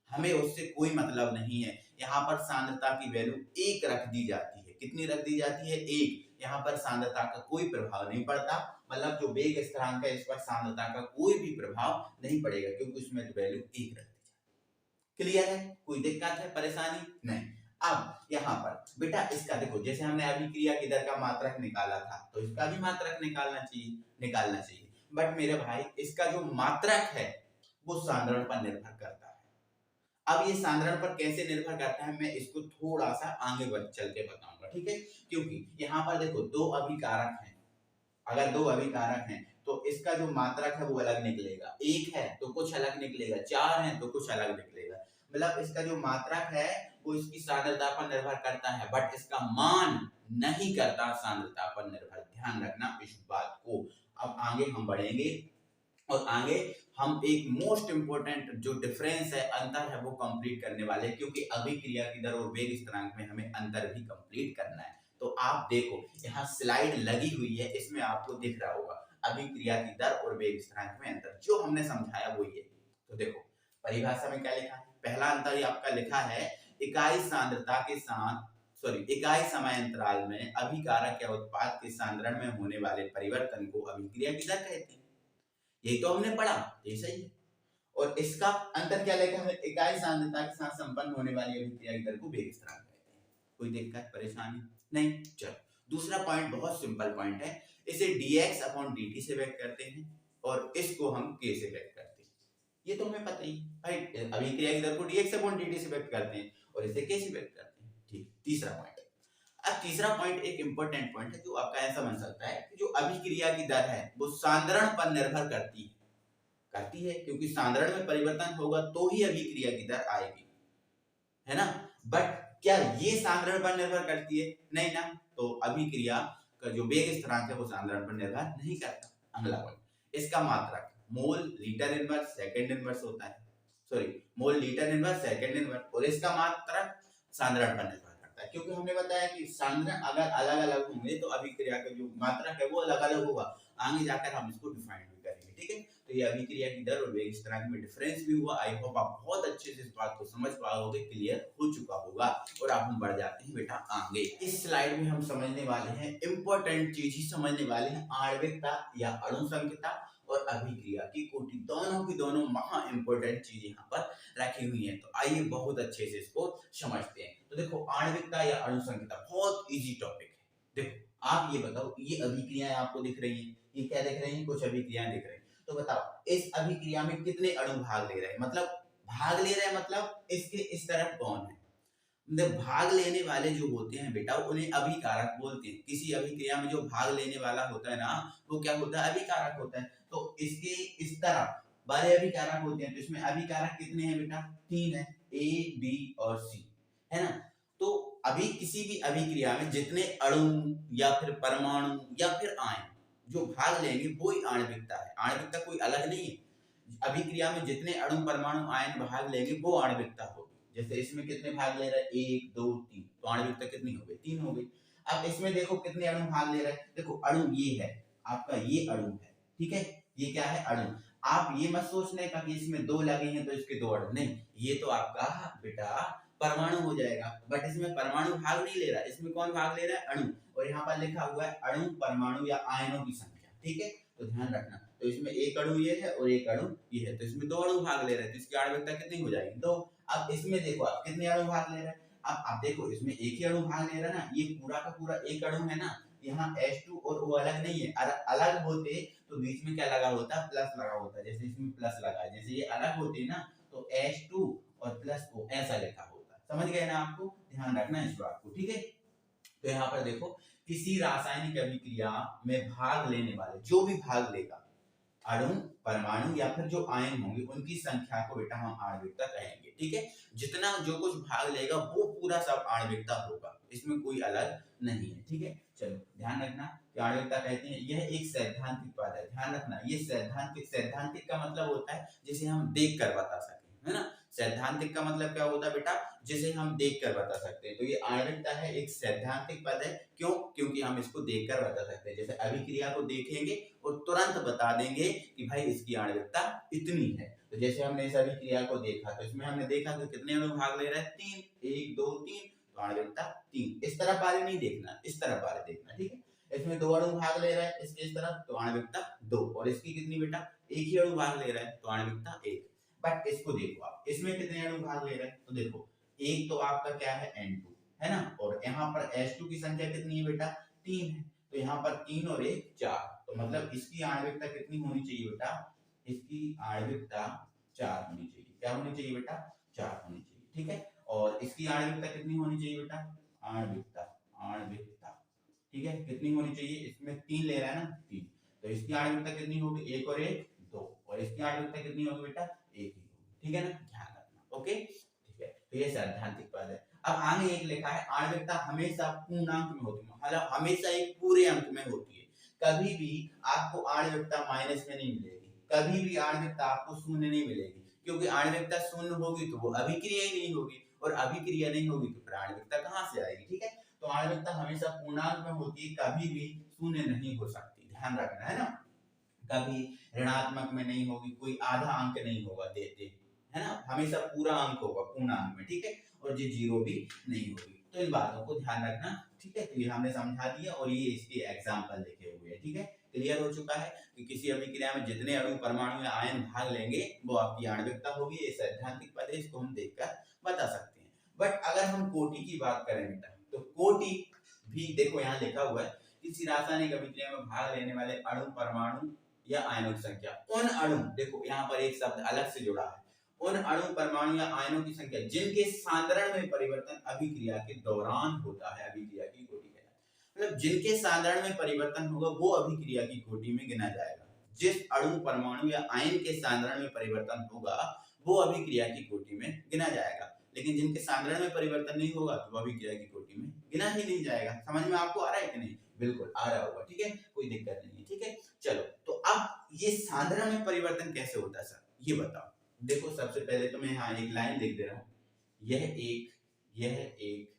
हमें उससे कोई मतलब नहीं है, यहाँ पर सांद्रता की वैल्यू एक रख दी जाती है। कितनी रख दी जाती है, एक। यहाँ पर सांद्रता का कोई प्रभाव नहीं पड़ता, मतलब जो वेग स्थिरांक है इस पर सांद्रता का कोई भी प्रभाव नहीं पड़ेगा, क्योंकि उसमें वैल्यू एक रख दी जाती है। क्लियर है, कोई दिक्कत है, परेशानी नहीं। अब यहाँ पर बेटा इसका देखो, जैसे हमने अभिक्रिया की दर का मात्रक निकाला था तो इसका भी मात्रक निकालना चाहिए। बट मेरे भाई इसका जो मात्रक है वो सांद्रण पर निर्भर करता है। अब ये सांद्रण पर कैसे निर्भर करता है मैं इसको थोड़ा सा आगे बढ़ चल के बताऊंगा, ठीक है। क्योंकि यहाँ पर देखो दो अभिकारक हैं, अगर दो अभिकारक हैं तो इसका जो मात्रक है वो अलग निकलेगा, एक है तो कुछ अलग निकलेगा, चार है तो कुछ अलग निकलेगा। मतलब इसका जो मात्रक है वो इसकी सांद्रता पर निर्भर करता है, बट इसका मान नहीं करता सांद्रता पर निर्भर, ध्यान रखना इस बात को। अब आगे हम बढ़ेंगे और आगे हम एक मोस्ट इंपोर्टेंट जो डिफरेंस है, अंतर है, वो कंप्लीट करने वाले, क्योंकि अभिक्रिया की दर और वेग स्थिरांक में हमें अंतर भी कंप्लीट करना है। तो आप देखो यहाँ स्लाइड लगी हुई है, इसमें आपको दिख रहा होगा अभिक्रिया की दर और वेग स्थिरांक में अंतर, जो हमने समझाया वो ये। तो देखो परिभाषा में क्या लिखा है, पहला अंतर ये आपका लिखा है इकाई सांद्रता के साथ इकाई समय अंतराल में अभिकारक या उत्पाद के सांद्रण में होने वाले परिवर्तन को अभिक्रिया की दर कहते हैं। यही तो हमने पढ़ा, ये सही है। और इसका अंतर क्या लिखा है, इकाई सांद्रता के साथ संपन्न होने वाली अभिक्रिया की दर को वेग स्थिरांक कहते हैं। कोई दिक्कत परेशानी नहीं। चलो दूसरा पॉइंट बहुत सिंपल पॉइंट है, इसे dx अपॉन dt से व्यक्त करते हैं और इसको हम k से व्यक्त करते हैं। ये तो हमें पता ही भाई, अभिक्रिया की दर को dx अपॉन dt से व्यक्त करते हैं और इसे k से व्यक्त करते हैं। ठीक, तीसरा पॉइंट। अब तीसरा पॉइंट एक इंपॉर्टेंट पॉइंट है जो आपका ऐसा बन सकता है कि जो अभिक्रिया की दर है वो सांद्रण पर निर्भर करती है, क्योंकि सांद्रण में परिवर्तन होगा तो ही अभिक्रिया की दर आएगी, है ना। बट क्या ये सांद्रण पर निर्भर करती है? नहीं ना। तो अभिक्रिया का जो वेग स्थिरांक है वो सांद्रण पर निर्भर नहीं करता। अगला पॉइंट, इसका मात्रक mole litre inverse second inverse होता है, mole litre inverse second inverse, और इसका मात्रक सांद्रण पर निर्भर करता है, क्योंकि हमने बताया कि सांद्रण अगर अलग अलग होंगे तो अभिक्रिया का जो मात्रक है वो अलग अलग होगा। आगे जाकर हम इसको डिफाइन भी करेंगे, ठीक है। तो ये अभिक्रिया की दर और वेग स्थिरांक में डिफरेंस भी हुआ। आई होप आप बहुत अच्छे से इस बात को समझ पाओगे, क्लियर हो चुका होगा। और अब हम बढ़ जाते हैं बेटा आगे। इस स्लाइड में हम समझने वाले हैं इंपॉर्टेंट चीज ही समझने वाले हैं, आणविकता या अणु संख्या और अभिक्रिया की कोटि, दोनों की दोनों महा इंपॉर्टेंट चीज यहाँ पर रखी हुई है। तो आइए बहुत अच्छे से इसको समझते हैं। तो देखो आणविकता या अणु संख्या बहुत इजी टॉपिक है। देखो आप ये बताओ, ये अभिक्रियाएं आपको दिख रही हैं, ये क्या दिख रही हैं? कुछ अभिक्रियाएं दिख रही हैं। तो बताओ इस अभिक्रिया में कितने अणु भाग ले रहे हैं, मतलब इसके इस तरफ कौन है? भाग लेने वाले जो होते हैं बेटा उन्हें अभिकारक बोलते हैं। किसी अभिक्रिया में जो भाग लेने वाला होता है ना वो क्या होता है? अभिकारक होता है। तो इसके इस तरफ वाले अभिकारक होते हैं। तो इसमें अभिकारक कितने हैं बेटा? 3 है, A, B और C, है ना। तो अभी किसी भी अभिक्रिया में जितने अणु या फिर परमाणु या फिर आयन जो भाग लेंगे वो ही आणविकता है। आणविकता कोई अलग नहीं है। अभिक्रिया में जितने अणु परमाणु आयन भाग लेंगे वो आणविकता होगी। जैसे इसमें कितने भाग ले रहा है? 1 2 3, तो आणविकता कितनी हो गई? 3 हो गई। अब इसमें देखो कितने अणु भाग ले रहे हैं। देखो अणु ये है आपका, ये अणु है, ठीक है। ये क्या है? अणु। आप ये मत सोचने का कि इसमें 2 लगे हैं तो इसके 2 अणु, नहीं, ये तो आपका बेटा परमाणु हो जाएगा। बट इसमें परमाणु भाग नहीं ले रहा, इसमें कौन भाग ले रहा है? अणु। और यहाँ पर लिखा हुआ है अणु परमाणु या आयनों की संख्या, ठीक है। तो ध्यान रखना, तो इसमें एक अणु ये है और एक अणु ये है, तो इसमें 2 अणु भाग ले रहे हैं, तो इसकी आणविकता कितनी हो जाएगी? 2। अब इसमें देखो आप कितने अणु भाग ले रहे हैं। अब आप देखो इसमें एक ही अणु भाग ले रहा है ना, ये पूरा का पूरा एक अणु है ना। यहाँ H2 और O अलग नहीं है। अलग होते तो बीच में क्या लगा होता? प्लस लगा होता। जैसे इसमें प्लस लगा है, जैसे ये अलग होते ना तो H2 और प्लस O ऐसा लिखा होता। समझ गए ना? आपको ध्यान रखना इस बात को, ठीक है। तो यहाँ पर देखो किसी रासायनिक अभिक्रिया में भाग लेने वाले, जो भी भाग लेगा, अणु परमाणु या फिर जो आयन होंगे उनकी संख्या को बेटा हम आणविकता कहेंगे, ठीक है। जितना जो कुछ भाग लेगा वो पूरा सब आणविकता होगा, इसमें कोई अलग नहीं है, ठीक है। चलो ध्यान रखना कि आणविकता कहते हैं, यह एक सैद्धांतिक पद है। ध्यान रखना ये सैद्धांतिक का मतलब होता है जिसे हम देख कर बता सकें, है ना। सैद्धांतिक का मतलब क्या होता है बेटा? जिसे हम देख कर बता सकते हैं। तो ये आणविकता है, एक सैद्धांतिक पद है। क्यों? क्योंकि हम इसको देख कर बता सकते हैं। जैसे अभिक्रिया को देखेंगे और तुरंत बता देंगे कि भाई इसकी आणविकता इतनी है। तो जैसे हमने इस अभिक्रिया को देखा तो इसमें हमने देखा कि कितने अणु भाग ले रहे हैं? 3, 1 2 3, तो आणविकता 3। इस तरफ वाले नहीं देखना, इस तरफ वाले देखना, ठीक है। इसमें 2 अणु भाग ले रहा है इसके इस तरफ, तो आणविकता 2। और इसकी कितनी बेटा? एक ही अणु भाग ले रहा है तो आणविकता 1। बट इसको देखो आप, इसमें कितने अणु भाग ले रहे हैं? तो देखो एक तो आपका क्या है? N2, है ना। और यहाँ पर H2 की संख्या कितनी है बेटा? 3 है। तो यहाँ पर 3 और 1 4, तो मतलब इसकी आणविकता कितनी होनी चाहिए बेटा? इसकी आणविकता 4 होनी चाहिए। क्या होनी चाहिए बेटा? 4 होनी चाहिए, ठीक है। और इसकी आणविकता कितनी होनी चाहिए बेटा? आणविकता, ठीक है, कितनी होनी चाहिए? इसमें 3 ले रहा है ना, 3, तो इसकी आणविकता कितनी होगी? 1 और 1 2, और इसकी आणविकता कितनी होगी बेटा? 1 ही होगी, ठीक है ना। ध्यान रखना, ओके, ठीक है। तो ये सैद्धांतिक पद है। अब आगे एक लिखा है आणविकता हमेशा पूर्णांक में होती है, मतलब हमेशा एक पूरे अंक में होती है। कभी भी आपको आणविकता माइनस में नहीं मिलेगी, कभी भी आणविकता आपको शून्य नहीं मिलेगी, क्योंकि आणविकता शून्य होगी तो वो अभिक्रिया ही नहीं होगी, और अभिक्रिया नहीं होगी तो फिर आणविकता कहाँ से आएगी, ठीक है। तो आणविकता हमेशा पूर्णांक में होती है, कभी भी शून्य नहीं हो सकती, ध्यान रखना है ना। कभी ऋणात्मक में नहीं होगी, कोई आधा अंक नहीं होगा देते, है ना, हमेशा पूरा अंक होगा पूर्णांक में, ठीक है, और ये जीरो भी नहीं होगी। तो इन बातों को ध्यान रखना, ठीक है। तो ये हमने समझा दिया और ये इसके एग्जाम्पल लिखे हुए हैं, ठीक है। क्लियर हो चुका है कि किसी अभिक्रिया में जितने अणु परमाणु या आयन भाग लेंगे वो आपकी आणविकता होगी। ये सैद्धांतिक पद है, इसको हम देखकर बता सकते हैं। बट अगर हम कोटि की बात करें बेटा, तो कोटि भी देखो यहाँ लिखा हुआ है, किसी रासायनिक अभिक्रिया में भाग लेने वाले अणु परमाणु या आयनों की संख्या। उन अणु, देखो यहाँ पर एक शब्द अलग से जुड़ा है, उन अणु परमाणु या आयनों की संख्या जिनके सांद्रण में परिवर्तन अभिक्रिया के दौरान होता है, अभिक्रिया की कोटि कहलाती है। मतलब जिनके सांद्रण में परिवर्तन होगा वो अभिक्रिया की कोटि में गिना जाएगा। जिस अणु परमाणु या आयन के सांद्रण में परिवर्तन होगा वो अभिक्रिया की कोटि में गिना जाएगा, लेकिन जिनके सांद्रण में परिवर्तन नहीं होगा तो अभिक्रिया की कोटि में गिना ही नहीं जाएगा। समझ में आपको आ रहा है कि नहीं? बिल्कुल आ रहा होगा, ठीक है, कोई दिक्कत नहीं है, ठीक है। चलो, तो अब ये सांद्रण में परिवर्तन कैसे होता है सर, ये बताओ। देखो सबसे पहले तो मैं यहाँ एक लाइन लिख दे रहा हूँ, यह एक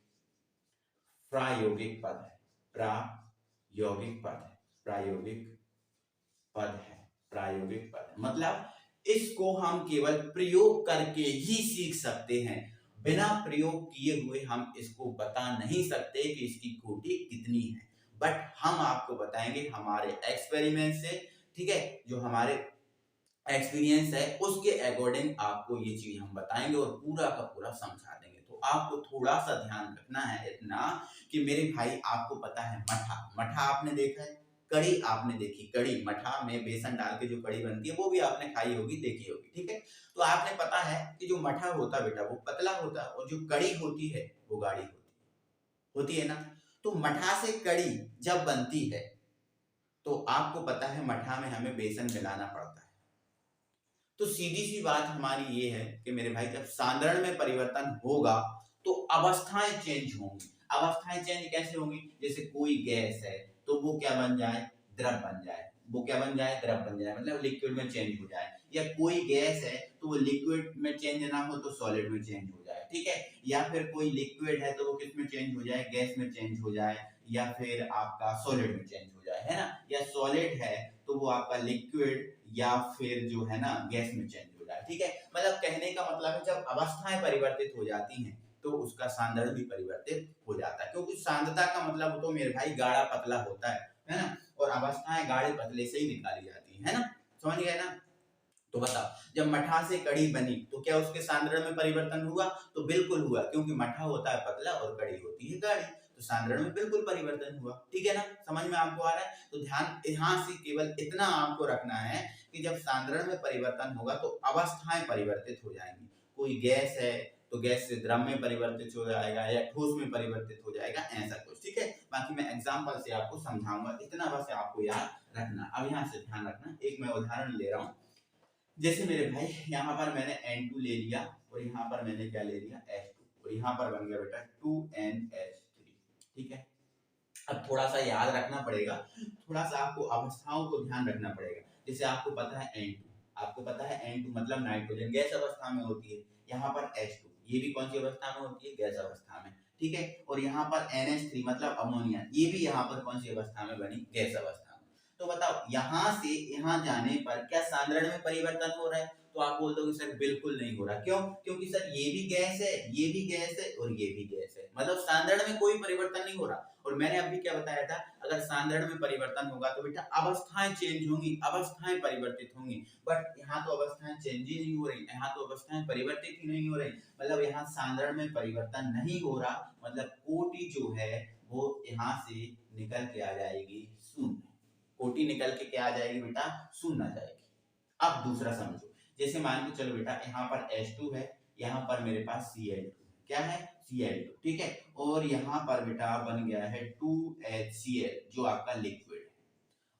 प्रायोगिक पद है, प्रायोगिक पद है, प्रायोगिक पद है, प्रायोगिक पद है। मतलब इसको हम केवल प्रयोग करके ही सीख सकते हैं, बिना प्रयोग किए हुए हम इसको बता नहीं सकते कि इसकी कोटि कितनी है। बट हम आपको बताएंगे हमारे एक्सपेरिमेंट से, ठीक है, जो हमारे एक्सपीरियंस है उसके अकॉर्डिंग आपको ये चीज हम बताएंगे और पूरा का पूरा समझा देंगे। तो आपको थोड़ा सा ध्यान रखना है इतना कि मेरे भाई आपको पता है मठा, मठा आपने देखा है, कड़ी आपने देखी, कड़ी मठा में बेसन डाल के जो कड़ी बनती है वो भी आपने खाई होगी, देखी होगी, ठीक है। तो आपने पता है कि जो मठा होता बेटा वो पतला होता है और जो कड़ी होती है वो गाढ़ी होती है ना। तो मठा से कड़ी जब बनती है तो आपको पता है मठा में हमें बेसन मिलाना पड़ता है। तो सीधी सी बात हमारी ये है कि मेरे भाई जब सांद्रण में परिवर्तन होगा तो अवस्थाएं चेंज होंगी। अवस्थाएं चेंज कैसे होंगी? जैसे कोई गैस है तो वो क्या बन जाए, द्रव बन जाए, वो क्या बन जाए, द्रव बन जाए, मतलब लिक्विड में चेंज हो जाए। या कोई गैस है तो वो लिक्विड में चेंज ना हो तो सॉलिड में चेंज हो जाए, ठीक है। या फिर कोई लिक्विड है तो वो किस में चेंज हो जाए, गैस में चेंज हो जाए, या फिर आपका सॉलिड में चेंज हो जाए, है ना। या सॉलिड है तो वो आपका लिक्विड या फिर जो है ना गैस में चेंज हो जाए, ठीक है। मतलब कहने का मतलब है जब अवस्थाएं परिवर्तित हो जाती हैं तो उसका सांद्रण भी परिवर्तित हो जाता है, क्योंकि सांद्रता का मतलब तो मेरे भाई गाढ़ा पतला होता है ना, और अवस्थाएं गाढ़े पतले से ही निकाली जाती है ना, समझ गए ना। तो बताओ जब मठा से कड़ी बनी तो क्या उसके सांद्रण में परिवर्तन हुआ? तो बिल्कुल हुआ, क्योंकि मठा होता है पतला और कड़ी होती है गाढ़ी, तो सांद्रण में बिल्कुल परिवर्तन हुआ, ठीक है ना, समझ में आपको आ रहा है। तो ध्यान यहाँ से केवल इतना आपको रखना है कि जब सांद्रण में परिवर्तन होगा तो अवस्थाएं परिवर्तित हो जाएंगी। कोई गैस है तो गैस से द्रव में परिवर्तित हो जाएगा या ठोस में परिवर्तित हो जाएगा, ऐसा कुछ, ठीक है। बाकी मैं एग्जाम्पल से आपको समझाऊंगा, इतना बस आपको याद रखना। अब यहाँ से ध्यान रखना, एक मैं उदाहरण ले रहा हूँ। जैसे मेरे भाई यहाँ पर मैंने N2 ले लिया और यहाँ पर मैंने क्या ले लिया, H2, और यहाँ पर बन गया बेटा 2NH3, ठीक है। अब थोड़ा सा याद रखना पड़ेगा, थोड़ा सा आपको अवस्थाओं को ध्यान रखना पड़ेगा। जैसे आपको पता है N2, आपको पता है N2 मतलब नाइट्रोजन, गैस अवस्था में होती है। यहाँ पर H2, ये भी कौन सी अवस्था में होती है, गैस अवस्था में, ठीक है। और यहाँ पर NH3 मतलब अमोनिया, ये भी यहाँ पर कौन सी अवस्था में बनी, गैस अवस्था। तो बताओ यहाँ से यहाँ जाने पर क्या सांद्रण में परिवर्तन हो रहा है? तो आप बोल दोगे सर बिल्कुल नहीं हो रहा, क्यों? क्योंकि सर ये भी गैस है, ये भी गैस है और ये भी गैस है, मतलब सांद्रण में कोई परिवर्तन नहीं हो रहा। और मैंने अभी क्या बताया था, अगर सांद्रण में परिवर्तन होगा तो बेटा अवस्थाएं चेंज होंगी, अवस्थाएं परिवर्तित होंगी। बट यहाँ तो अवस्थाएं चेंज ही नहीं हो रही, यहाँ तो अवस्थाएं परिवर्तित ही नहीं हो रही, मतलब यहाँ सांद्रण में परिवर्तन नहीं हो रहा, मतलब कोटि जो है वो यहाँ से निकल के आ जाएगी शून्य। कोटि निकल के क्या आ जाएगी बेटा, शून्य आ जाएगी। अब दूसरा समझो, जैसे मान के चलो बेटा यहाँ पर H2 है, यहाँ पर मेरे पास Cl2, क्या है, Cl2, ठीक है। और यहाँ पर बेटा बन गया है 2HCl जो आपका लिक्विड है,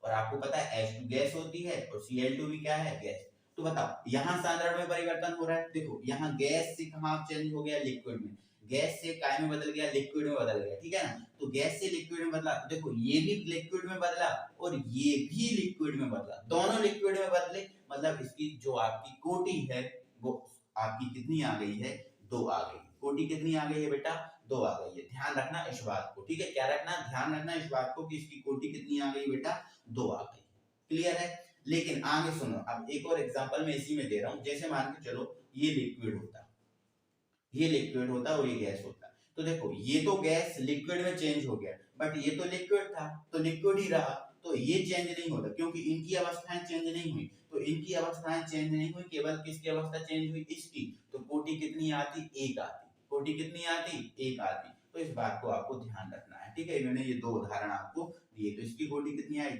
और आपको पता है H2 गैस होती है और Cl2 भी क्या है, गैस। तो बताओ यहाँ सांद्रण में परिवर्तन हो रहा है, देखो यहाँ गैस से कहाँ चेंज हो गया, लिक्विड में, गैस से काय में बदल गया, लिक्विड में बदल गया, ठीक है ना। तो गैस से लिक्विड में बदला, तो देखो ये भी लिक्विड में बदला और ये भी लिक्विड में बदला, दोनों लिक्विड में बदले, मतलब इसकी जो आपकी कोटि है वो आपकी कितनी आ गई है, 2 आ गई। कोटि कितनी आ गई है बेटा, 2 आ गई है। ध्यान रखना इस बात को, ठीक है, क्या रखना, ध्यान रखना इस बात को कि इसकी कोटि कितनी आ गई बेटा, 2 आ गई। क्लियर है। लेकिन आगे सुनो, अब एक और एग्जांपल मैं इसी में दे रहा हूं। जैसे मान के चलो ये लिक्विड होता, ये लिक्विड होता और ये गैस होता, तो देखो ये तो गैस लिक्विड में चेंज हो गया, बट ये तो लिक्विड था तो लिक्विड ही रहा, तो ये चेंज नहीं होता क्योंकि इनकी अवस्थाएं चेंज नहीं हुई। तो इनकी अवस्थाएं चेंज नहीं हुई, केवल किसकी अवस्था चेंज हुई, इसकी। तो कोटि कितनी आती, 1 आती। कोटि कितनी आती, 1 आती। तो इस बात को आपको ध्यान रखना है, ठीक है। मैंने ये 2 उदाहरण आपको दिए, तो इसकी कोटि कितनी आई,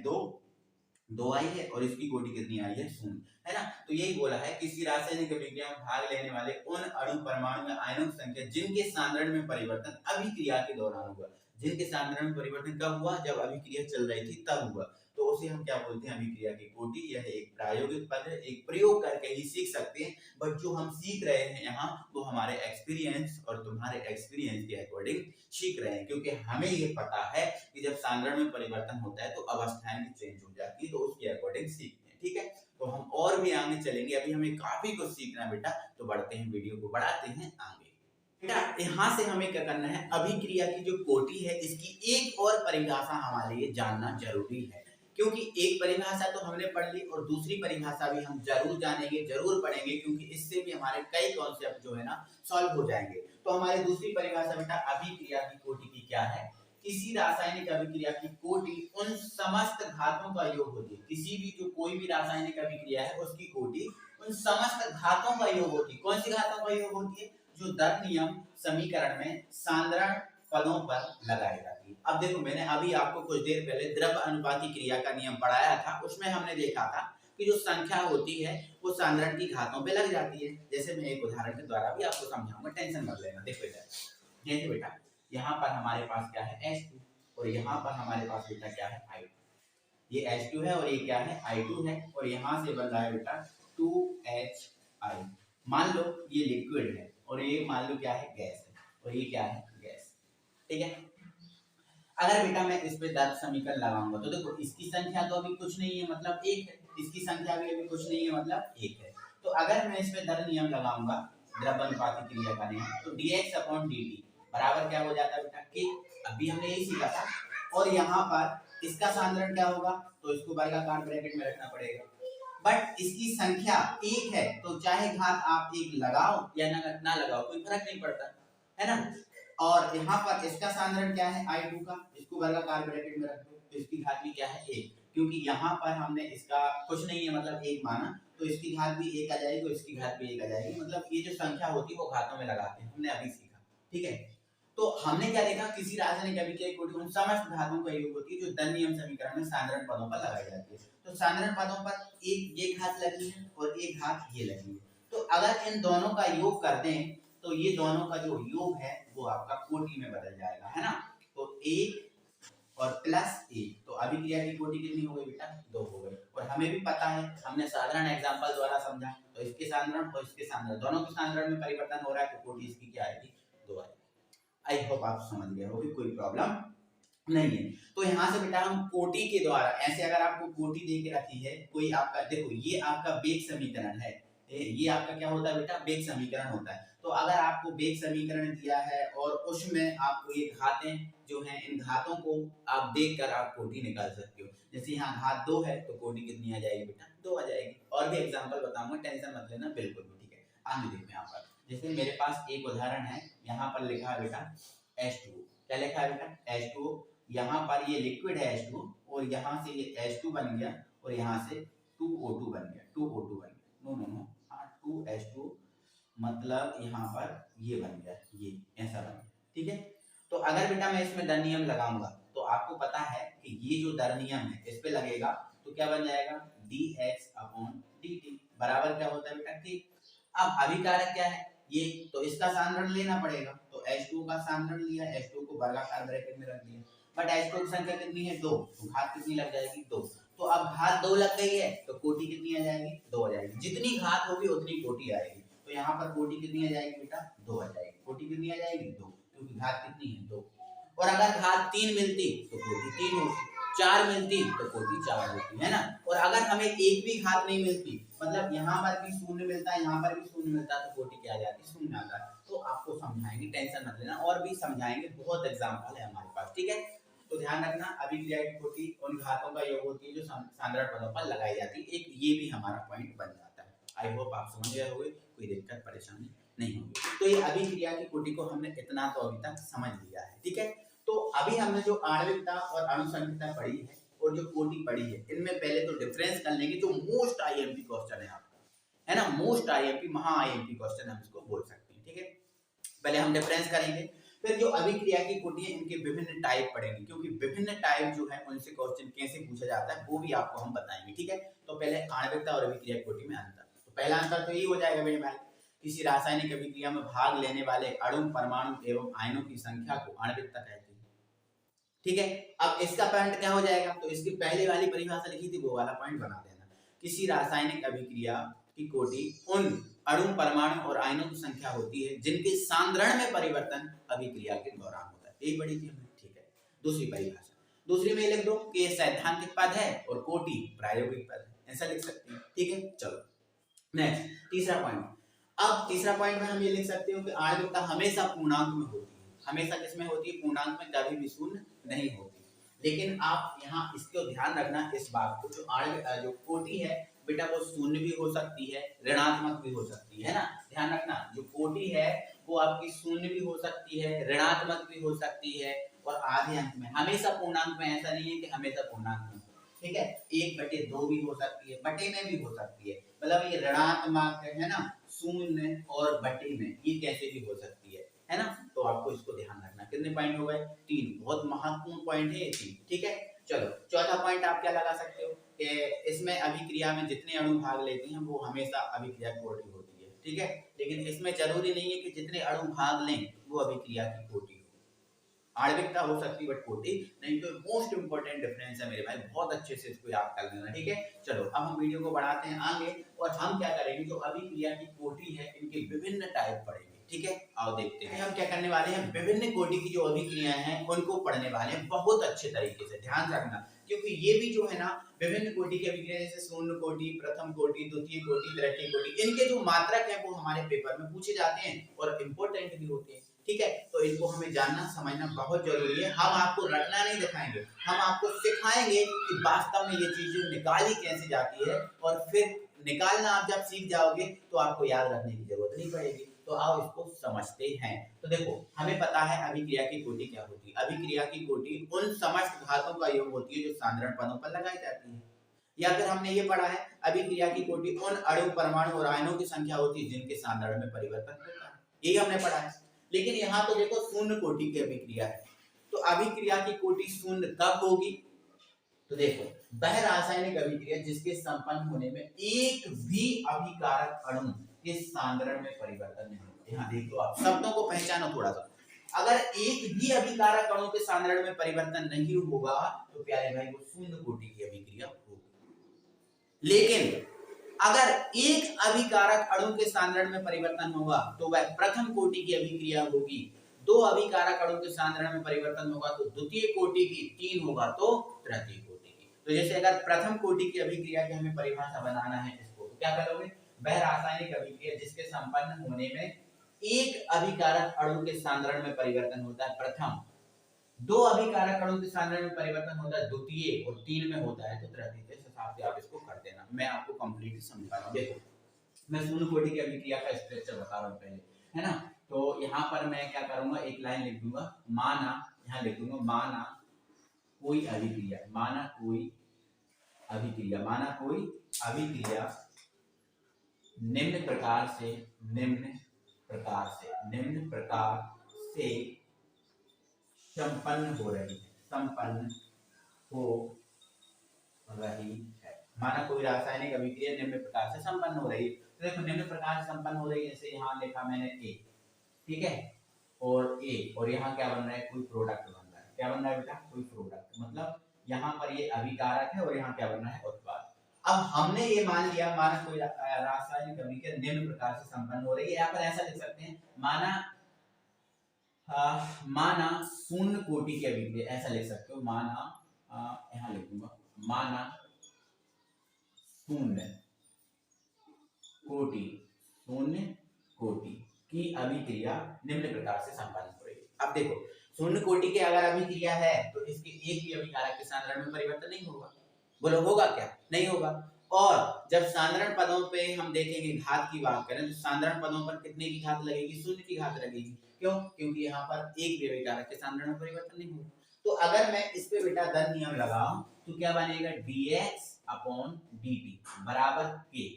2 आई है, और इसकी कोटि कितनी आई है, 0, है ना। तो यही बोला है, किसी रासायनिक अभिक्रिया में भाग लेने वाले उन अणु परमाणु में आयनों की संख्या जिनके सांद्रण में परिवर्तन अभिक्रिया के दौरान हुआ। जिनके सांद्रण में परिवर्तन कब हुआ, जब अभिक्रिया चल रही थी तब हुआ, तो उसे हम क्या बोलते हैं, अभिक्रिया की कोटि। यह एक प्रायोगिक पद है, एक प्रयोग करके ही सीख सकते हैं, बट जो हम सीख रहे हैं यहाँ वो हमारे एक्सपीरियंस और तुम्हारे एक्सपीरियंस के अकॉर्डिंग सीख रहे हैं, क्योंकि हमें ये पता है कि जब सांद्रण में परिवर्तन होता है तो अवस्थाएं भी चेंज हो जाती है, तो उसके अकॉर्डिंग सीखते हैं, ठीक है। तो हम और भी आगे चलेंगे, अभी हमें काफी कुछ सीखना है बेटा, तो बढ़ते हैं, वीडियो को बढ़ाते हैं आगे। बेटा यहाँ से हमें क्या करना है, अभिक्रिया की जो कोटि है इसकी एक और परिभाषा हमारे लिए जानना जरूरी है, क्योंकि एक परिभाषा तो हमने पढ़ ली और दूसरी परिभाषा भी हम जरूर जानेंगे, जरूर पढ़ेंगे, क्योंकि इससे भी हमारे कई कॉन्सेप्ट जो है ना सॉल्व हो जाएंगे। तो हमारी दूसरी परिभाषा बेटा अभिक्रिया की कोटि की क्या है, किसी रासायनिक अभिक्रिया की कोटि उन समस्त घातों का योग होती है। किसी भी जो कोई भी रासायनिक अभिक्रिया है उसकी कोटि उन समस्त घातों का योग होती है। कौन सी घातों का योग होती है, जो दर नियम समीकरण में सांद्रण पदों पर लगाई जाती है। अब देखो मैंने अभी आपको कुछ देर पहले द्रव्य अनुपाती क्रिया का नियम पढ़ाया था, उसमें हमने देखा था कि जो संख्या होती है वो सांद्रण की घातों पे लग जाती है। जैसे मैं एक उदाहरण के द्वारा भी आपको समझाऊंगा, टेंशन मत लेना। देखो बेटा, जैसे बेटा यहाँ पर हमारे पास क्या है, H2, और यहाँ पर हमारे पास बेटा क्या है, I2। ये H2 है और ये क्या है, I2 है, और यहाँ से बन रहा है बेटा 2HI। मान लो ये लिक्विड है और ये मान लो क्या है, गैस है, और ये क्या है, गैस, ठीक है। अगर बेटा मैं इस पे दर समीकरण लगाऊंगा तो देखो इसकी संख्या तो अभी कुछ नहीं है, मतलब 1 है, इसकी संख्या भी अभी कुछ नहीं है, मतलब 1 है। तो अगर मैं इस पे दर नियम लगाऊंगा, द्रव्य अनुपाती क्रिया का नियम, तो dx/dt बराबर क्या हो जाता है बेटा, कि अभी हमने यही सीखा था। और यहाँ पर इसका सांद्रण क्या होगा, तो इसको वर्गाकार ब्रैकेट में रखना पड़ेगा, बट इसकी संख्या 1 है, तो चाहे घात आप 1 लगाओ या ना लगाओ कोई फर्क नहीं पड़ता, है ना। और यहाँ पर इसका सांद्रण क्या है, I2 का, इसको वर्गाकार ब्रैकेट में रख दो, तो इसकी घात भी क्या है, 1, क्योंकि यहाँ पर हमने इसका कुछ नहीं है मतलब 1 माना, तो इसकी घात भी 1 आ जाएगी और इसकी घात भी 1 आ जाएगी। मतलब ये जो संख्या होती है वो घातों में लगाते हैं, हमने अभी सीखा, ठीक है। तो हमने क्या देखा, किसी रासायनिक अभिक्रिया की कोटि उन समस्त धातुओं का योग होती है जो दर नियम समीकरण में सांद्रण पदों पर लगाई जाती है। तो सांद्रण पदों पर एक ये घात लगी है और एक घात ये लगी है, तो अगर इन दोनों का योग कर दें तो ये दोनों का जो योग है वो आपका कोटि में बदल जाएगा, है ना। तो 1 और प्लस 1, तो अभिक्रिया की कोटि कितनी हो गई बेटा, 2 हो गई। और हमें भी पता है, हमने साधारण एग्जांपल द्वारा समझा, तो इसके सांद्रण और इसके सांद्रण दोनों के सांद्रण में परिवर्तन हो रहा है, तो कोटि इसकी क्या आएगी, 2 आएगी। आई होप आप समझ गए होगी, कोई प्रॉब्लम नहीं है। तो यहाँ से बेटा हम कोटि के द्वारा, ऐसे अगर आपको कोटि दे के रखी है कोई, आपका देखो ये आपका वेग समीकरण है, ये आपका क्या होता है बेटा, वेग समीकरण होता है। तो अगर आपको वेग समीकरण दिया है और उसमें आपको ये घातें जो हैं, इन घातों को आप देखकर आप कोटि निकाल सकते हो। जैसे यहाँ घात 2 है तो कोटि कितनी आ जाएगी बेटा, 2 आ जाएगी। और भी एग्जांपल बताऊंगा, टेंशन मत लेना, बिल्कुल भी, ठीक है। आगे देखो यहाँ पर, जैसे मेरे पास एक उदाहरण है, यहाँ पर लिखा है बेटा H2O, क्या लिखा है बेटा, H2O। यहाँ पर ये लिक्विड है H2O, और यहाँ से ये H2 बन गया और यहाँ से 2O2 बन गया, 2O2 बन गया, नो नो नो, 2H2, मतलब यहाँ पर ये बन गया, ये ऐसा बन गया, ठीक है। तो अगर बेटा मैं इसमें दर नियम लगाऊंगा तो आपको पता है कि ये जो दर नियम है इस पे लगेगा, तो क्या बन जाएगा, dx/dt बराबर क्या होता है बेटा, कि अब अभिकारक क्या है ये, तो इसका सांद्रण लेना पड़ेगा, तो H2 का सांद्रण लिया, H2 को वर्गाकार ब्रैकेट में रख दिया, बट H2 की संख्या कितनी है, 2, तो घात कितनी लग जाएगी, 2। तो अब घात 2 लग गई है तो कोटि कितनी आ जाएगी, 2 आ जाएगी। जितनी घात होगी उतनी कोटि आएगी, तो यहाँ पर कोटि कितनी आ जाएगी बेटा, 2 आ जाएगी। कोटि कितनी आ जाएगी, 2, क्योंकि घात कितनी है, 2। और अगर घात 3 मिलती तो कोटि 3 होती, 4 मिलती तो कोटि 4 होती, है ना। और अगर हमें एक भी घात नहीं मिलती, मतलब यहाँ पर भी शून्य मिलता है, यहाँ पर भी शून्य मिलता है, तो कोटि क्या आ जाती, शून्य आता है। तो आपको आपको समझाएंगे, टेंशन मत लेना, और भी समझाएंगे, बहुत एग्जाम्पल है हमारे पास, ठीक है। तो ध्यान रखना, अभिक्रिया की कोटि उन घातों का योग होती है जो साधारण पदों पर लगाई जाती है। एक ये भी हमारा पॉइंट बन जाता है। आई होप आप समझ गए होंगे, कोई दिक्कत परेशानी नहीं होगी। तो ये अभिक्रिया की कोटि को हमने इतना तो अभी तक समझ लिया है, ठीक है। तो अभी हमने जो आणविकता और अणुसंख्यता पढ़ी है और जो कोटि पढ़ी है, इनमें पहले तो डिफरेंस कर लेंगे, जो मोस्ट आईएमपी क्वेश्चन है आपका, है ना, मोस्ट आईएमपी, महा आईएमपी क्वेश्चन हम इसको बोल सकते हैं, ठीक है। पहले हम डिफरेंस करेंगे, फिर जो अभिक्रिया की कोटि है इनके विभिन्न टाइप पढ़ेंगे, क्योंकि विभिन्न टाइप जो है उनसे क्वेश्चन कैसे पूछा जाता है वो भी आपको हम बताएंगे, ठीक है। तो पहले आणविकता और अभिक्रिया की कोटि में अंतर, तो पहला अंतर तो यही हो जाएगा मेरे भाई, किसी रासायनिक अभिक्रिया में भाग लेने वाले अणु, परमाणु एवं आयनों की संख्या को आणविकता कहते हैं, ठीक है। अब इसका पॉइंट क्या हो जाएगा, तो इसकी पहले वाली परिभाषा लिखी थी वो वाला पॉइंट बना देना, किसी रासायनिक अभिक्रिया की कोटि उन अणु, परमाणु और आयनों की संख्या होती है जिनके सांद्रण में परिवर्तन अभिक्रिया के दौरान होता है। यही बड़ी थी हमने, ठीक है। दूसरी परिभाषा, दूसरी में लिख दो कि ये सैद्धांतिक पद है और कोटि प्रायोगिक पद है, ऐसा लिख सकते हैं, ठीक है। चलो नेक्स्ट, तीसरा पॉइंट। अब तीसरा पॉइंट में हम ये लिख सकते हो कि आणविकता हमेशा पूर्णांक में होती है, हमेशा किसमें होती है, पूर्णांक में, कभी भी शून्य नहीं होती। लेकिन आप यहाँ इसको ध्यान रखना, इस बात को, जो कोटि है बेटा वो शून्य भी हो सकती है, ऋणात्मक भी हो सकती है ना, ध्यान रखना, जो कोटि है वो आपकी शून्य भी हो सकती है, ऋणात्मक भी हो सकती है, और आधे अंक में, हमेशा पूर्णांक में ऐसा नहीं है कि हमेशा पूर्णांक में, ठीक है। 1/2 भी हो सकती है, बटे में भी हो सकती है, मतलब ये ऋणात्मक है ना, शून्य और बटे में, ये कैसे भी हो सकती है ना। तो आपको इसको ध्यान रखना। कितने पॉइंट हो गए, 3, बहुत महत्वपूर्ण पॉइंट है ये 3, ठीक है। चलो चौथा पॉइंट आप क्या लगा सकते हो कि इसमें अभिक्रिया में जितने अणु भाग लेते हैं वो हमेशा अभिक्रिया की कोटि होती है, ठीक है। लेकिन इसमें जरूरी नहीं है कि जितने अणु भाग लें वो अभिक्रिया की कोटि हो, आणविकता हो सकती है बट कोटि नहीं। तो मोस्ट इंपोर्टेंट डिफरेंस है मेरे भाई, बहुत अच्छे से इसको याद कर लेना, ठीक है। चलो अब हम वीडियो को बढ़ाते हैं आगे, और हम क्या करेंगे, जो अभिक्रिया की कोटि है इनके विभिन्न टाइप पढ़ेंगे, ठीक है। आओ देखते हैं हम क्या करने वाले हैं, विभिन्न कोटि की जो अभिक्रियाएं हैं उनको पढ़ने वाले हैं बहुत अच्छे तरीके से, ध्यान रखना, क्योंकि ये भी जो है ना विभिन्न कोटि की अभिक्रिया, जैसे शून्य कोटि, प्रथम कोटि, द्वितीय कोटि, तृतीय कोटि, इनके जो मात्रक है वो हमारे पेपर में पूछे जाते हैं और इम्पोर्टेंट भी होते हैं, ठीक है। तो इनको हमें जानना समझना बहुत जरूरी है। हम आपको रटना नहीं दिखाएंगे, हम आपको सिखाएंगे कि वास्तव में ये चीजें निकाली कैसे जाती है, और फिर निकालना आप जब सीख जाओगे तो आपको याद रखने की जरूरत नहीं पड़ेगी। तो आओ इसको समझते हैं। तो देखो हमें पता है अभिक्रिया की कोटि क्या होती है। अभिक्रिया की कोटि उन समस्त घातों का योग होती है जो साधारण पदों पर लगाई जाती है, या फिर हमने ये पढ़ा है अभिक्रिया की कोटि उन अणु, परमाणु और आयनों की संख्या होती है जिनके साधारण में परिवर्तन होता है, यही हमने पढ़ा है। लेकिन यहाँ तो देखो शून्य कोटि की अभिक्रिया है, तो अभिक्रिया की कोटि शून्य कब होगी, तो देखो वह रासायनिक अभिक्रिया जिसके संपन्न होने में एक भी अभिकारक अणु के सांद्रण में परिवर्तन नहीं होता। यहाँ देखो आप शब्दों को पहचानो थोड़ा सा, अगर एक भी अभिकारक अणु के सांद्रण में परिवर्तन नहीं होगा तो प्यारे भाई वो शून्य कोटि की अभिक्रिया होगी। लेकिन अगर एक अभिकारक अणु के सांद्रण में परिवर्तन होगा तो वह प्रथम कोटि की अभिक्रिया होगी, दो अभिकारक अणु के सांद्रण में परिवर्तन होगा तो द्वितीय कोटि की, 3 होगा तो तृतीय कोटि की। तो जैसे अगर प्रथम कोटि की अभिक्रिया की हमें परिभाषा बनाना है इसको, तो क्या करोगे, वह रासायनिक अभिक्रिया जिसके संपन्न होने में एक अभिकारक अणु के सांद्रण में परिवर्तन होता है प्रथम, दो अभिकारक अणु के सांद्रण में परिवर्तन होता है द्वितीय, और 3 में होता है तो तृतीय। इस हिसाब से आप इसको कर देना, मैं आपको कंप्लीटली समझा रहा हूं। देखो मैं शून्य कोटि की अभिक्रिया का स्ट्रक्चर बता रहा हूं पहले, है ना। तो यहाँ पर मैं क्या करूंगा, एक लाइन लिख दूंगा, माना, यहाँ लिख दूंगा माना कोई अभिक्रिया, माना कोई अभिक्रिया, माना कोई अभिक्रिया निम्न प्रकार से, निम्न प्रकार से संपन्न हो रही है, संपन्न हो रही है। माना कोई रासायनिक अभिक्रिया निम्न प्रकार से संपन्न हो रही है, तो देखो निम्न प्रकार से संपन्न हो रही है, जैसे यहाँ लिखा मैंने ए, ठीक है, और ए, और यहाँ क्या बन रहा है, कोई प्रोडक्ट बन रहा है, क्या बन रहा है बेटा, कोई प्रोडक्ट, मतलब यहाँ पर ये अभिकारक है और यहाँ क्या बन रहा है, उत्पाद। अब हमने ये मान लिया, माना कोई रासायनिक अभिक्रिया निम्न प्रकार से संपन्न हो रही है, यहाँ पर ऐसा लिख सकते हैं, माना शून्य कोटि की अभिक्रिया, ऐसा लिख सकते हो, माना यहाँ लिखूंगा, माना शून्य कोटि, शून्य कोटि की अभिक्रिया निम्न प्रकार से संपादित हो रही है। अब देखो शून्य कोटि की अगर अभिक्रिया है तो इसके एक भी अभिकारक के सांद्रण में परिवर्तन नहीं होगा। बोलो होगा क्या? नहीं होगा। और जब सांद्रण पदों पे हम देखेंगे घात की बात करें तो सांद्रण पदों पर कितने की घात लगेगी? शून्य की घात लगेगी। क्यों? क्योंकि यहाँ पर एक भी अभिकारक के सांद्रण में परिवर्तन नहीं होगा। तो अगर मैं इस पे बेटा दर नियम लगाऊं तो क्या बनेगा? dx अपॉन dt बराबर k।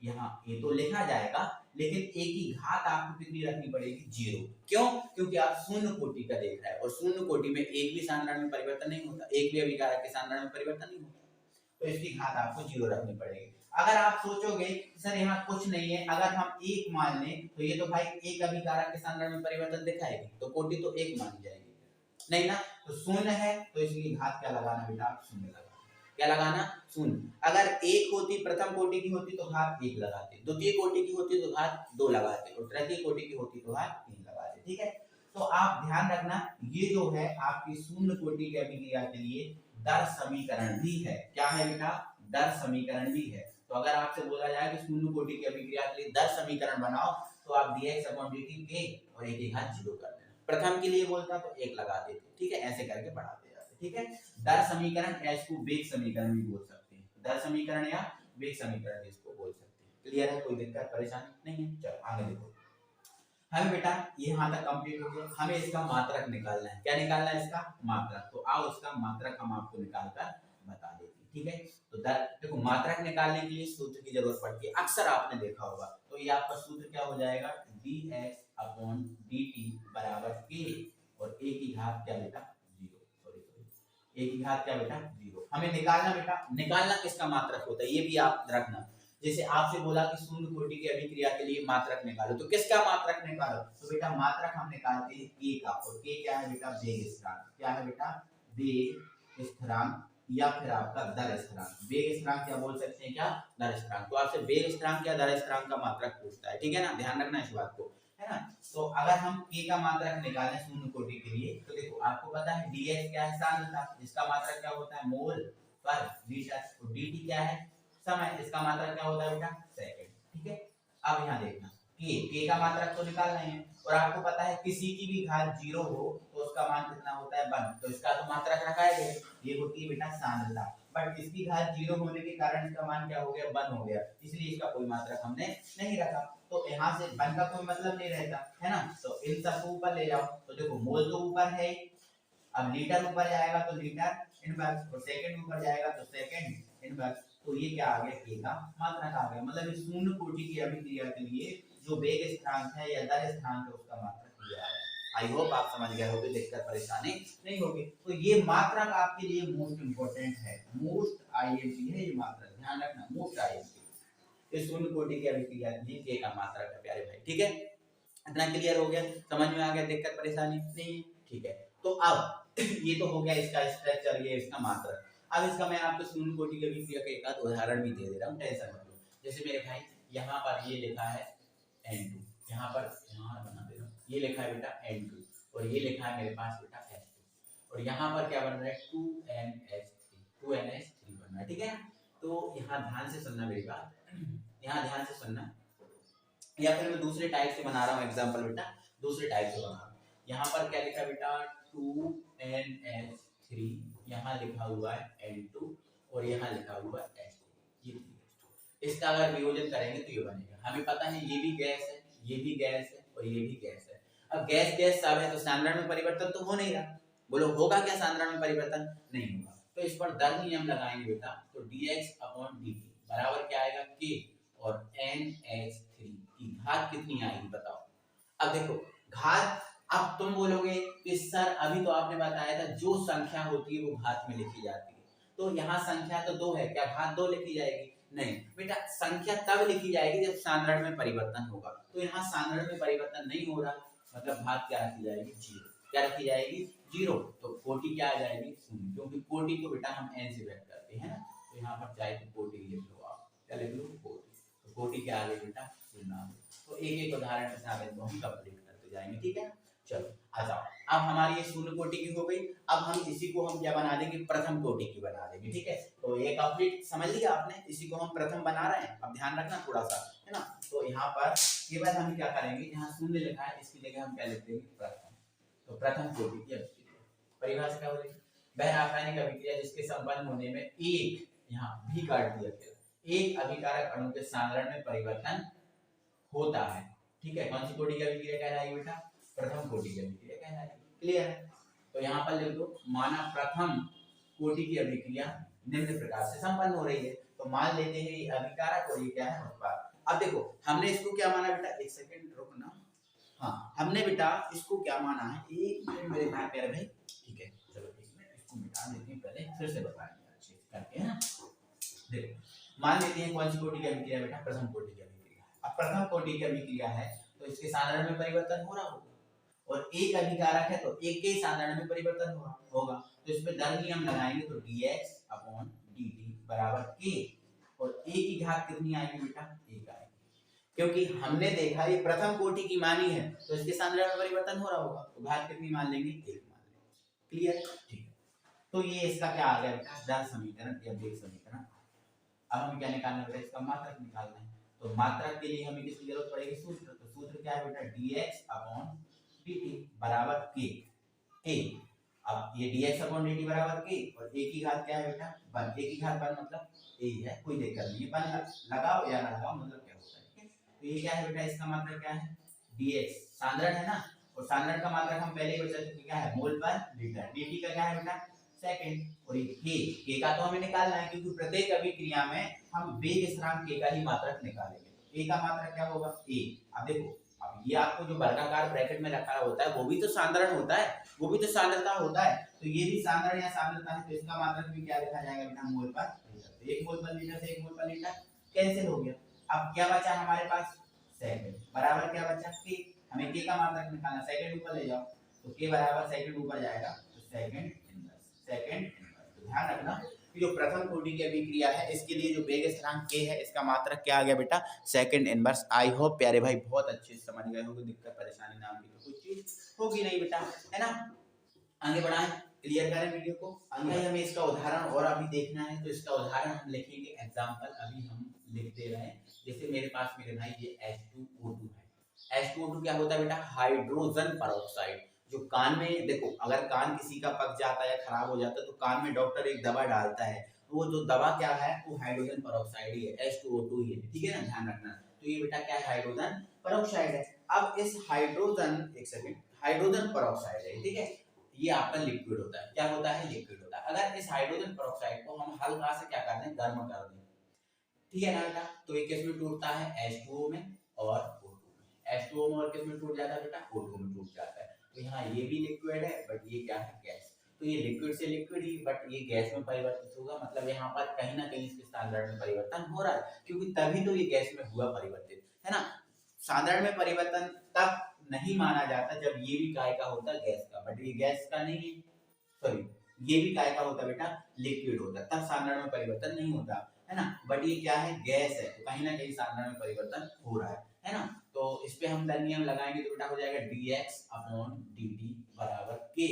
यहाँ ये तो लिखा जाएगा लेकिन a की घात आपको कितनी रखनी पड़ेगी? 0। क्यों? क्योंकि आप शून्य कोटि का देख रहे हैं और शून्य कोटि में एक भी सांद्रण में परिवर्तन नहीं होता, एक भी अभिकारक के सांद्रण में परिवर्तन नहीं होता, तो इसकी घात आपको 0 रखनी पड़ेगी। अगर आप सोचोगे सर यहाँ कुछ नहीं है, अगर हम एक मान लें तो ये तो भाई एक अभिकारक के सांद्रण में परिवर्तन दिखाएगी, तो कोटि तो एक मानी जाएगी, नहीं ना? तो शून्य है तो इसलिए घात क्या लगाना बेटा? आप शून्य लगाना। क्या लगाना? शून्य। अगर एक होती, प्रथम कोटि की होती तो घात 1 लगाते, द्वितीय कोटि की होती तो घात 2 लगाते और तृतीय कोटि की होती तो घात 3 लगाते। ठीक है, तो आप ध्यान रखना ये जो है आपकी शून्य कोटि की अभिक्रिया के लिए दर समीकरण भी है। क्या है बेटा? दर समीकरण भी है। तो अगर आपसे बोला जाए कि शून्य कोटि की अभिक्रिया के लिए दर समीकरण बनाओ तो आप dx अपॉन dt के और एक की घात 0 कर देना। प्रथम के लिए बोलता तो 1 लगा देते, ठीक है, ऐसे करके बढ़ाते जाते। ठीक है, दर समीकरण या इसको वेग समीकरण भी बोल सकते हैं, दर समीकरण या वेग समीकरण इसको बोल सकते हैं। क्लियर है? कोई दिक्कत परेशानी नहीं है? चलो आगे देखो। हमें बेटा ये यहाँ तक कंप्लीट हो गया, हमें इसका मात्रक निकालना है। क्या निकालना है? इसका मात्रक। तो आओ इसका मात्रक हम आपको निकाल कर बता देते हैं। ठीक है, तो देखो मात्रक निकालने के लिए सूत्र की जरूरत पड़ती है, अक्सर आपने देखा होगा। तो ये आपका सूत्र क्या हो जाएगा? dx अपॉन dt बराबर k और a की घात क्या बेटा? 0। सॉरी a की घात क्या बेटा? 0। हमें निकालना बेटा, निकालना किसका मात्रक होता है ये भी आप रखना। जैसे आपसे बोला कि शून्य कोटि की अभिक्रिया के लिए मात्रक निकालो, तो किसका मात्रक निकालो? तो बेटा मात्रक हम निकालते हैं k का, और k क्या है बेटा? वेग स्थिरांक। क्या है बेटा? वेग स्थिरांक या फिर आपका दर स्थिरांक। वेग स्थिरांक क्या बोल सकते हैं? क्या? दर स्थिरांक। तो आपसे वेग स्थिरांक या दर स्थिरांक का मात्रक पूछता है, ठीक है ना? ध्यान रखना इस बात को, है ना? तो अगर हम k का मात्रक निकालें शून्य कोटि के लिए तो देखो आपको पता है dx क्या है? सांद्रता, जिसका मात्रक क्या होता है? मोल पर लीटर। तो dt क्या है? समय, इसका मात्रक क्या होता है बेटा? सेकंड। ठीक है, अब यहाँ देखना k का मात्रक तो निकालना है और आपको पता है किसी की भी घात 0 हो तो उसका मान कितना होता है? 1। तो इसका तो मात्रक रखा है, ये होती है बेटा सांद्रता, बट इसकी घात 0 होने के कारण इसका मान क्या हो गया? 1 हो गया, इसलिए इसका कोई मात्रक हमने नहीं रखा। तो यहाँ से 1 का कोई मतलब नहीं रहता, है ना? तो इन सबको ऊपर ले जाओ। तो देखो मोल तो ऊपर है, अब लीटर ऊपर जाएगा तो लीटर इनवर्स, और सेकंड ऊपर जाएगा तो सेकंड इनवर्स। तो ये क्या आ गया? k का मात्रक आ गया। मतलब इस शून्य कोटि की अभिक्रिया के लिए जो वेग स्थिरांक है या दर स्थिरांक है उसका मात्रक ये आ गया। आई होप आप समझ गए होगे, दिक्कत परेशानी नहीं होगी। तो ये मात्रक आपके लिए मोस्ट इंपोर्टेंट है, मोस्ट आईएमपी है ये मात्रक, ध्यान रखना मोस्ट आईएमपी। इस शून्य कोटि की अभिक्रिया के लिए k का मात्रक है प्यारे भाई। ठीक है, इतना क्लियर हो गया? समझ में आ गया? दिक्कत परेशानी नहीं? ठीक है, तो अब ये तो हो गया इसका स्ट्रक्चर, ये इसका मात्रक। अब इसका मैं आपको शून्य कोटि के अभिक्रिया का एक आध उदाहरण भी दे रहा हूँ, टेंशन मत लो। जैसे मेरे भाई यहाँ पर ये लिखा है N2, यहाँ पर यहाँ बना दे रहा हूँ, ये लिखा है बेटा N2 और ये लिखा है मेरे पास बेटा H2 और यहाँ पर क्या बन रहा है? 2NH3 बन रहा है। ठीक है, तो यहाँ ध्यान से सुनना मेरी बात, यहाँ ध्यान से सुनना, या फिर मैं दूसरे टाइप से बना रहा हूँ एग्जाम्पल बेटा, दूसरे टाइप से बना रहा हूँ। यहाँ पर क्या लिखा बेटा? 2NH3, यहाँ लिखा हुआ है N2 और यहाँ लिखा हुआ है H2। ये इसका अगर वियोजन करेंगे तो ये बनेगा। हमें पता है ये भी गैस है, ये भी गैस है और ये भी गैस है। अब गैस गैस सब है तो सांद्रण में परिवर्तन तो हो नहीं रहा। बोलो होगा क्या सांद्रण में परिवर्तन? नहीं होगा। तो इस पर दर नियम लगाएंगे बेटा, तो dx अपॉन dt बराबर क्या आएगा? k और NH3 की घात कितनी आएगी बताओ। अब देखो घात, अब तुम बोलोगे कि सर अभी तो आपने बताया था जो संख्या होती है वो घात में लिखी जाती है, तो यहाँ संख्या तो 2 है, क्या घात 2 लिखी जाएगी? नहीं बेटा, संख्या तब लिखी जाएगी जब सांद्रण में परिवर्तन होगा। तो यहाँ सांद्रण में परिवर्तन नहीं हो रहा, मतलब घात क्या रखी जाएगी? 0। क्या रखी जाएगी? 0। तो कोटि क्या आ जाएगी? 0, क्योंकि कोटि को बेटा हम n से व्यक्त करते हैं ना, तो यहाँ पर चाहे तो कोटि लिख लो आप, क्या लिख लो? कोटि। तो कोटि क्या आ गई बेटा? 0। तो एक एक उदाहरण के साथ इनको हम कंप्लीट करते जाएंगे। ठीक है, चलो आ जाओ, अब हमारी ये शून्य कोटि की हो गई। अब हम इसी को हम क्या बना देंगे, प्रथम कोटि की बना देंगे। ठीक है, तो ये कंप्लीट समझ लिया आपने, इसी को हम प्रथम बना रहे हैं। अब ध्यान रखना थोड़ा सा, है ना। तो यहाँ पर केवल हम क्या करेंगे, यहाँ शून्य लिखा है, इसकी जगह हम क्या लिख देंगे, प्रथम। तो प्रथम कोटि की अभिक्रिया, परिभाषा क्या बोलेगी, वह रासायनिक अभिक्रिया जिसके संपन्न होने में एक, यहाँ भी काट दिया गया, एक अभिकारक अणु के साधारण में परिवर्तन होता है। ठीक है, कौन सी कोटि की अभिक्रिया कहलाएगी बेटा, प्रथम कोटि की अभिक्रिया कहलाएगी। क्लियर है, तो यहाँ पर लिख दो, माना प्रथम कोटि की अभिक्रिया निम्न प्रकार से संपन्न हो रही है। तो मान लेते हैं ये अभिकारक और ये क्या है, उत्पाद। अब देखो हमने इसको क्या माना बेटा, एक सेकंड रुकना, हाँ हमने बेटा इसको क्या माना है, एक मिनट मेरे भाई प्यारे भाई, ठीक है चलो एक मिनट इसको मिटा देते हैं, पहले फिर से बताएंगे अच्छे से करके, है ना। देखो मान लेते हैं कौन सी कोटि की अभिक्रिया बेटा, प्रथम कोटि की अभिक्रिया। अब प्रथम कोटि की अभिक्रिया है तो इसके साधारण में परिवर्तन हो रहा होगा, और एक अभिकारक है तो एक के साधारण में परिवर्तन होगा। तो इसमें दर नियम लगाएंगे तो dx अपॉन dt बराबर k, और a की घात कितनी आएगी बेटा, एक आएगी, क्योंकि हमने देखा ये प्रथम कोटि की मानी है तो इसके साधारण में परिवर्तन हो रहा होगा, तो घात कितनी मान लेंगे, एक मान लेंगे। क्लियर, ठीक है। तो ये इसका क्या आ गया बेटा, दर समीकरण या वेग समीकरण। अब हमें क्या निकालना है, इसका मात्रक निकालना है। तो मात्रक के लिए हमें किसकी जरूरत पड़ेगी, सूत्र। तो सूत्र क्या है बेटा, dx अपॉन dt बराबर k। अब ये dx अपॉन dt बराबर k, और a की घात क्या है बेटा, 1। a की घात 1 मतलब a है, कोई दिक्कत नहीं है, 1 लगाओ या ना लगाओ मतलब क्या होता है। ठीक है, तो ये क्या है बेटा, इसका मात्रक क्या है, dx साधारण है ना, और साधारण का मात्रक हम पहले ही बता चुके क्या है, मोल पर लीटर। dt का क्या है बेटा, सेकंड, और ये k का तो हमें निकालना है, क्योंकि प्रत्येक अभिक्रिया में हम वेग स्थिरांक k का ही मात्रक निकालेंगे। a का मात्रक क्या होगा, a। अब देखो, अब ये आपको जो वर्गाकार ब्रैकेट में रखा होता है वो भी तो साधारण होता है, वो भी तो सांद्रता होता है, तो ये भी साधारण या सांद्रता है, तो इसका मात्रक भी क्या लिखा जाएगा बेटा, मोल पर लीटर। तो 1 मोल पर लीटर से 1 मोल पर लीटर कैंसिल हो गया। अब क्या बचा हमारे पास, सेकंड बराबर क्या बचा, k। हमें k का मात्रक निकालना, सेकंड ऊपर ले जाओ, तो k बराबर सेकंड ऊपर जाएगा, तो सेकंड इनवर्स। तो ध्यान रखना जो प्रथम कोटि की अभिक्रिया है इसके लिए जो वेग स्थिरांक k है, इसका मात्रक क्या आ गया बेटा, सेकंड इनवर्स। आई होप प्यारे भाई बहुत अच्छे से समझ गए होंगे, दिक्कत परेशानी नाम की तो कुछ चीज होगी नहीं बेटा, है ना। आगे बढ़ाएं, क्लियर करें वीडियो को। आगे हमें इसका उदाहरण और अभी देखना है, तो इसका उदाहरण हम लिखेंगे, एग्जांपल अभी हम लिखते रहे। जैसे मेरे पास मेरे भाई ये H2O2 है। H2O2 क्या होता है बेटा, हाइड्रोजन पेरोक्साइड। जो कान में देखो, अगर कान किसी का पक जाता है या खराब हो जाता है तो कान में डॉक्टर एक दवा डालता है, तो वो जो दवा क्या है, वो हाइड्रोजन पेरोक्साइड ही है, H2O2 ही है। ठीक है ना, ध्यान रखना। तो ये बेटा क्या है, हाइड्रोजन पेरोक्साइड है। अब इस हाइड्रोजन, एक सेकंड, हाइड्रोजन पेरोक्साइड है, ठीक है, ये आपका लिक्विड होता है। क्या होता है, लिक्विड होता है। अगर इस हाइड्रोजन पेरोक्साइड को हम हल्का से क्या कर दें, गर्म कर दें, ठीक है ना बेटा, तो ये किस में टूटता है, H2O में और O2 में। H2O में और किस में टूट जाता है बेटा, O2 में टूट जाता है। तो यहाँ ये भी लिक्विड है, बट ये क्या है, गैस। तो ये लिक्विड से लिक्विड ही, बट ये गैस में परिवर्तित होगा, मतलब यहाँ पर कहीं ना कहीं इसके साधारण में परिवर्तन हो रहा है, क्योंकि तभी तो ये गैस में हुआ परिवर्तित, है ना। साधारण में परिवर्तन तब नहीं माना जाता जब ये भी काय का होता है, गैस का, बट ये गैस का नहीं है, सॉरी ये भी काय का होता है बेटा, लिक्विड होता है, तब साधारण में परिवर्तन नहीं होता, है ना। बट ये क्या है, गैस है, तो कहीं ना कहीं साधारण में परिवर्तन हो रहा है ना। तो इस पे हम दर नियम लगाएंगे तो बेटा हो जाएगा dx अपॉन dt बराबर k।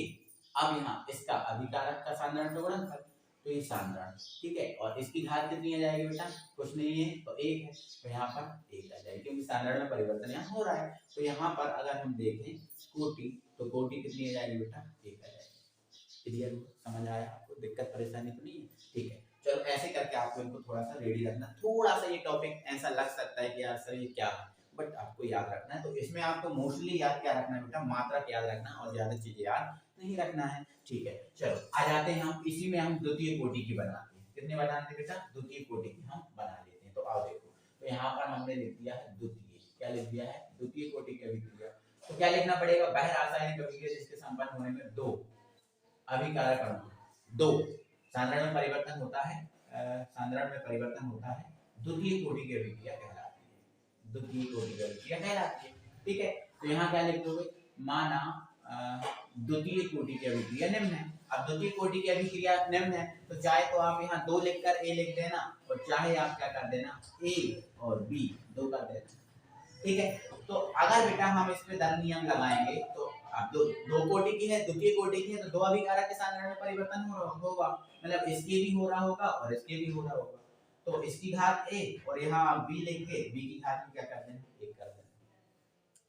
अब यहाँ इसका अभिकारक का साधारण का गुणनफल, तो ये साधारण, ठीक है, और इसकी घात कितनी आ जाएगी बेटा, कुछ नहीं है तो 1 है, तो यहाँ पर 1 आ जाएगी, क्योंकि साधारण में परिवर्तन यहाँ हो रहा है। तो यहाँ पर अगर हम देखें कोटि, तो कोटि कितनी आ जाएगी बेटा, 1 आ जाएगी। क्लियर, समझ आया आपको, दिक्कत परेशानी तो नहीं है, ठीक है। चलो ऐसे करके आपको इनको थोड़ा सा रेडी रखना। थोड़ा सा ये टॉपिक ऐसा लग सकता है कि यार सर ये क्या है, बट आपको याद रखना है। तो इसमें आपको मोस्टली याद क्या रखना है बेटा, मात्रक याद रखना, और ज्यादा चीजें याद नहीं रखना है, ठीक है। चलो आ जाते हैं हम, इसी में हम द्वितीय कोटि की बनाते हैं। कितने बनाते हैं बेटा, द्वितीय कोटि की हम बना लेते हैं। तो आओ देखो, तो यहाँ पर हमने लिख दिया है द्वितीय, क्या लिख दिया है, द्वितीय कोटि की अभिक्रिया। तो क्या लिखना पड़ेगा, वह रासायनिक अभिक्रिया जिसके संपन्न होने में 2 अभिकारक अणु, 2 साधारण में परिवर्तन होता है, साधारण में परिवर्तन होता है, द्वितीय कोटि की अभिक्रिया कहलाती है, द्वितीय कोटि की अभिक्रिया कहलाती है, ठीक है। तो यहाँ क्या लिख दोगे, माना द्वितीय कोटि की अभिक्रिया निम्न है। अब द्वितीय कोटि की अभिक्रिया निम्न है, तो चाहे तो आप यहाँ 2 लिखकर A लिख देना, और चाहे आप क्या कर देना, A और B 2 कर देना, ठीक है। तो अगर बेटा हम इस पे दर नियम लगाएंगे तो अब दो कोटि की है, द्वितीय कोटि की है, तो दो अभिकारक के साधारण में परिवर्तन होगा, मतलब इसके भी हो रहा होगा और इसके भी हो रहा होगा। तो इसकी घात a और यहाँ b लिख के b की घात क्या कर देना, 1 कर देना।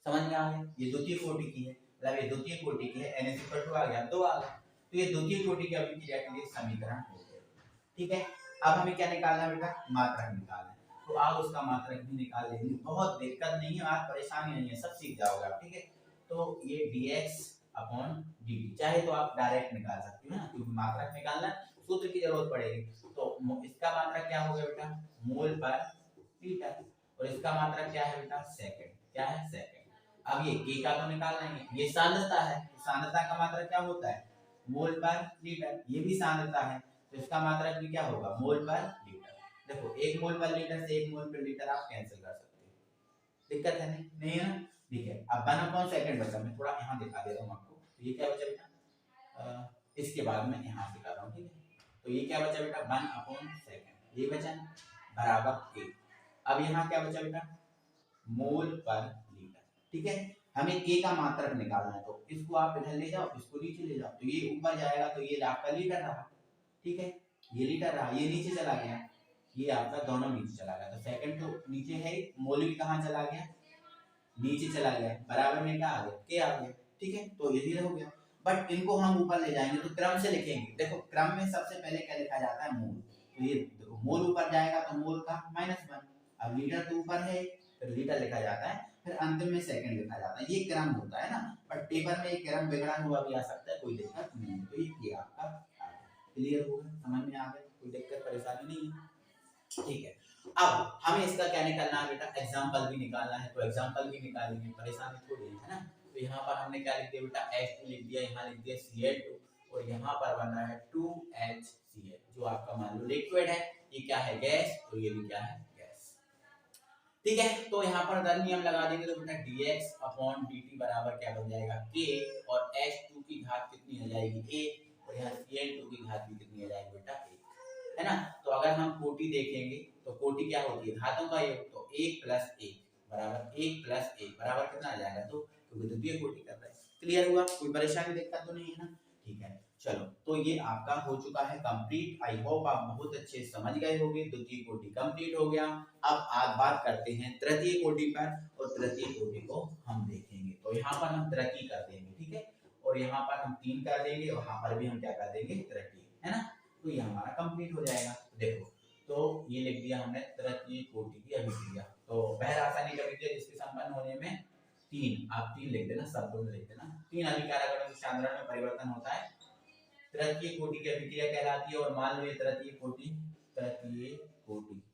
समझ में आ गया? ये द्वितीय कोटि की है, मतलब ये द्वितीय कोटि की है, n आ गया 2 आ गया। तो ये द्वितीय कोटि की अभिक्रिया के लिए समीकरण हो गया। ठीक है। अब हमें क्या निकालना है बेटा, मात्रक निकालना है। तो आप उसका मात्रक भी निकाल लेंगे, बहुत दिक्कत नहीं है, आप परेशानी नहीं है, सब सीख जाओगे आप। ठीक है। तो ये dx अपॉन dt, चाहे तो आप डायरेक्ट निकाल सकते हो ना, क्योंकि मात्रक निकालना सूत्र की जरूरत पड़ेगी। तो इसका मात्रक क्या हो गया बेटा, मोल पर लीटर, और इसका मात्रक क्या है बेटा, सेकंड। क्या है, सेकंड। अब ये k का तो निकालना है, ये सांद्रता है, सांद्रता का मात्रक क्या होता है, मोल पर लीटर, ये भी सांद्रता है, तो इसका मात्रक भी क्या होगा, मोल पर लीटर। देखो 1 मोल पर लीटर से 1 मोल पर लीटर आप कैंसिल कर सकते हो, दिक्कत है नहीं है ना। ठीक है। अब 1 सेकंड बचा, मैं थोड़ा यहाँ दिखा दे रहा हूँ आपको। तो ये क्या बचा बेटा, इसके बाद मैं यहाँ से कर रहा हूँ। ठीक है। तो ये क्या बचा बेटा, 1 सेकंड, ये बचा बराबर k। अब यहाँ क्या बचा बेटा, मोल पर लीटर। ठीक है। हमें k का मात्रक निकालना है, तो इसको आप इधर ले जाओ, इसको नीचे ले जाओ, तो ये ऊपर जाएगा तो ये आपका लीटर रहा। ठीक है। ये लीटर रहा, ये नीचे चला गया, ये आपका दोनों नीचे चला गया। तो सेकंड तो नीचे है, मोल भी कहाँ चला गया, नीचे चला गया, बराबर में क्या आ गया, के आ गया। ठीक है। तो यही हो गया। बट इनको हम ऊपर ले जाएंगे तो क्रम से लिखेंगे। देखो क्रम में सबसे पहले क्या लिखा जाता है, मोल। तो ये देखो मोल ऊपर जाएगा तो मोल का -1। अब लीटर तो ऊपर है, फिर लीटर लिखा जाता है, फिर अंत में सेकंड लिखा जाता है। ये क्रम होता है ना, बट पेपर में ये क्रम बिगड़ा हुआ भी आ सकता है, कोई दिक्कत नहीं है। तो ये आपका क्लियर हो गया, समझ में आ गया, कोई दिक्कत परेशानी नहीं है। ठीक है। अब हमें इसका क्या निकालना है बेटा, एग्जाम्पल भी निकालना है, तो एग्जाम्पल भी निकालेंगे, परेशानी थोड़ी है ना। तो यहाँ पर हमने क्या लिख दिया बेटा, H2 लिख दिया, यहाँ लिख दिया Cl2, और यहाँ पर बन रहा है 2HCl, जो आपका मान लो लिक्विड है, ये क्या है, गैस, तो ये भी क्या है, गैस। ठीक है। तो यहाँ पर दर नियम लगा देंगे, तो बेटा dx अपॉन dt बराबर क्या बन जाएगा, k, और H2 की घात कितनी आ जाएगी, 1, और यहाँ Cl2 की घात भी कितनी आ जाएगी बेटा, 1, है ना। तो अगर हम कोटि देखेंगे तो कोटि क्या होती है, घातों का योग, तो 1 + 1 बराबर 1 + 1 बराबर कितना आ जाएगा, 2, क्योंकि द्वितीय कोटि कर रहा है। क्लियर हुआ, कोई परेशानी दिक्कत तो नहीं है ना। ठीक है। चलो, तो ये आपका हो चुका है कंप्लीट। आई होप आप बहुत अच्छे समझ गए होंगे, द्वितीय कोटि कंप्लीट हो गया। अब आज बात करते हैं तृतीय कोटि पर, और तृतीय कोटि को हम देखेंगे। तो यहाँ पर हम तृतीय कर देंगे, ठीक है, और यहाँ पर हम 3 कर देंगे, और यहाँ पर भी हम क्या कर देंगे, तृतीय, है ना। तो ये हमारा कंप्लीट हो जाएगा। देखो, तो ये लिख दिया हमने तृतीय कोटि की अभिक्रिया। तो बहर रासायनिक अभिक्रिया जिसके संपन्न होने में 3, आप 3 लिख देना, शब्दों में लिख देना, 3 अभिकारक के सांद्रण में परिवर्तन होता है, तृतीय कोटि की अभिक्रिया कहलाती है। और मान लो ये तृतीय कोटि,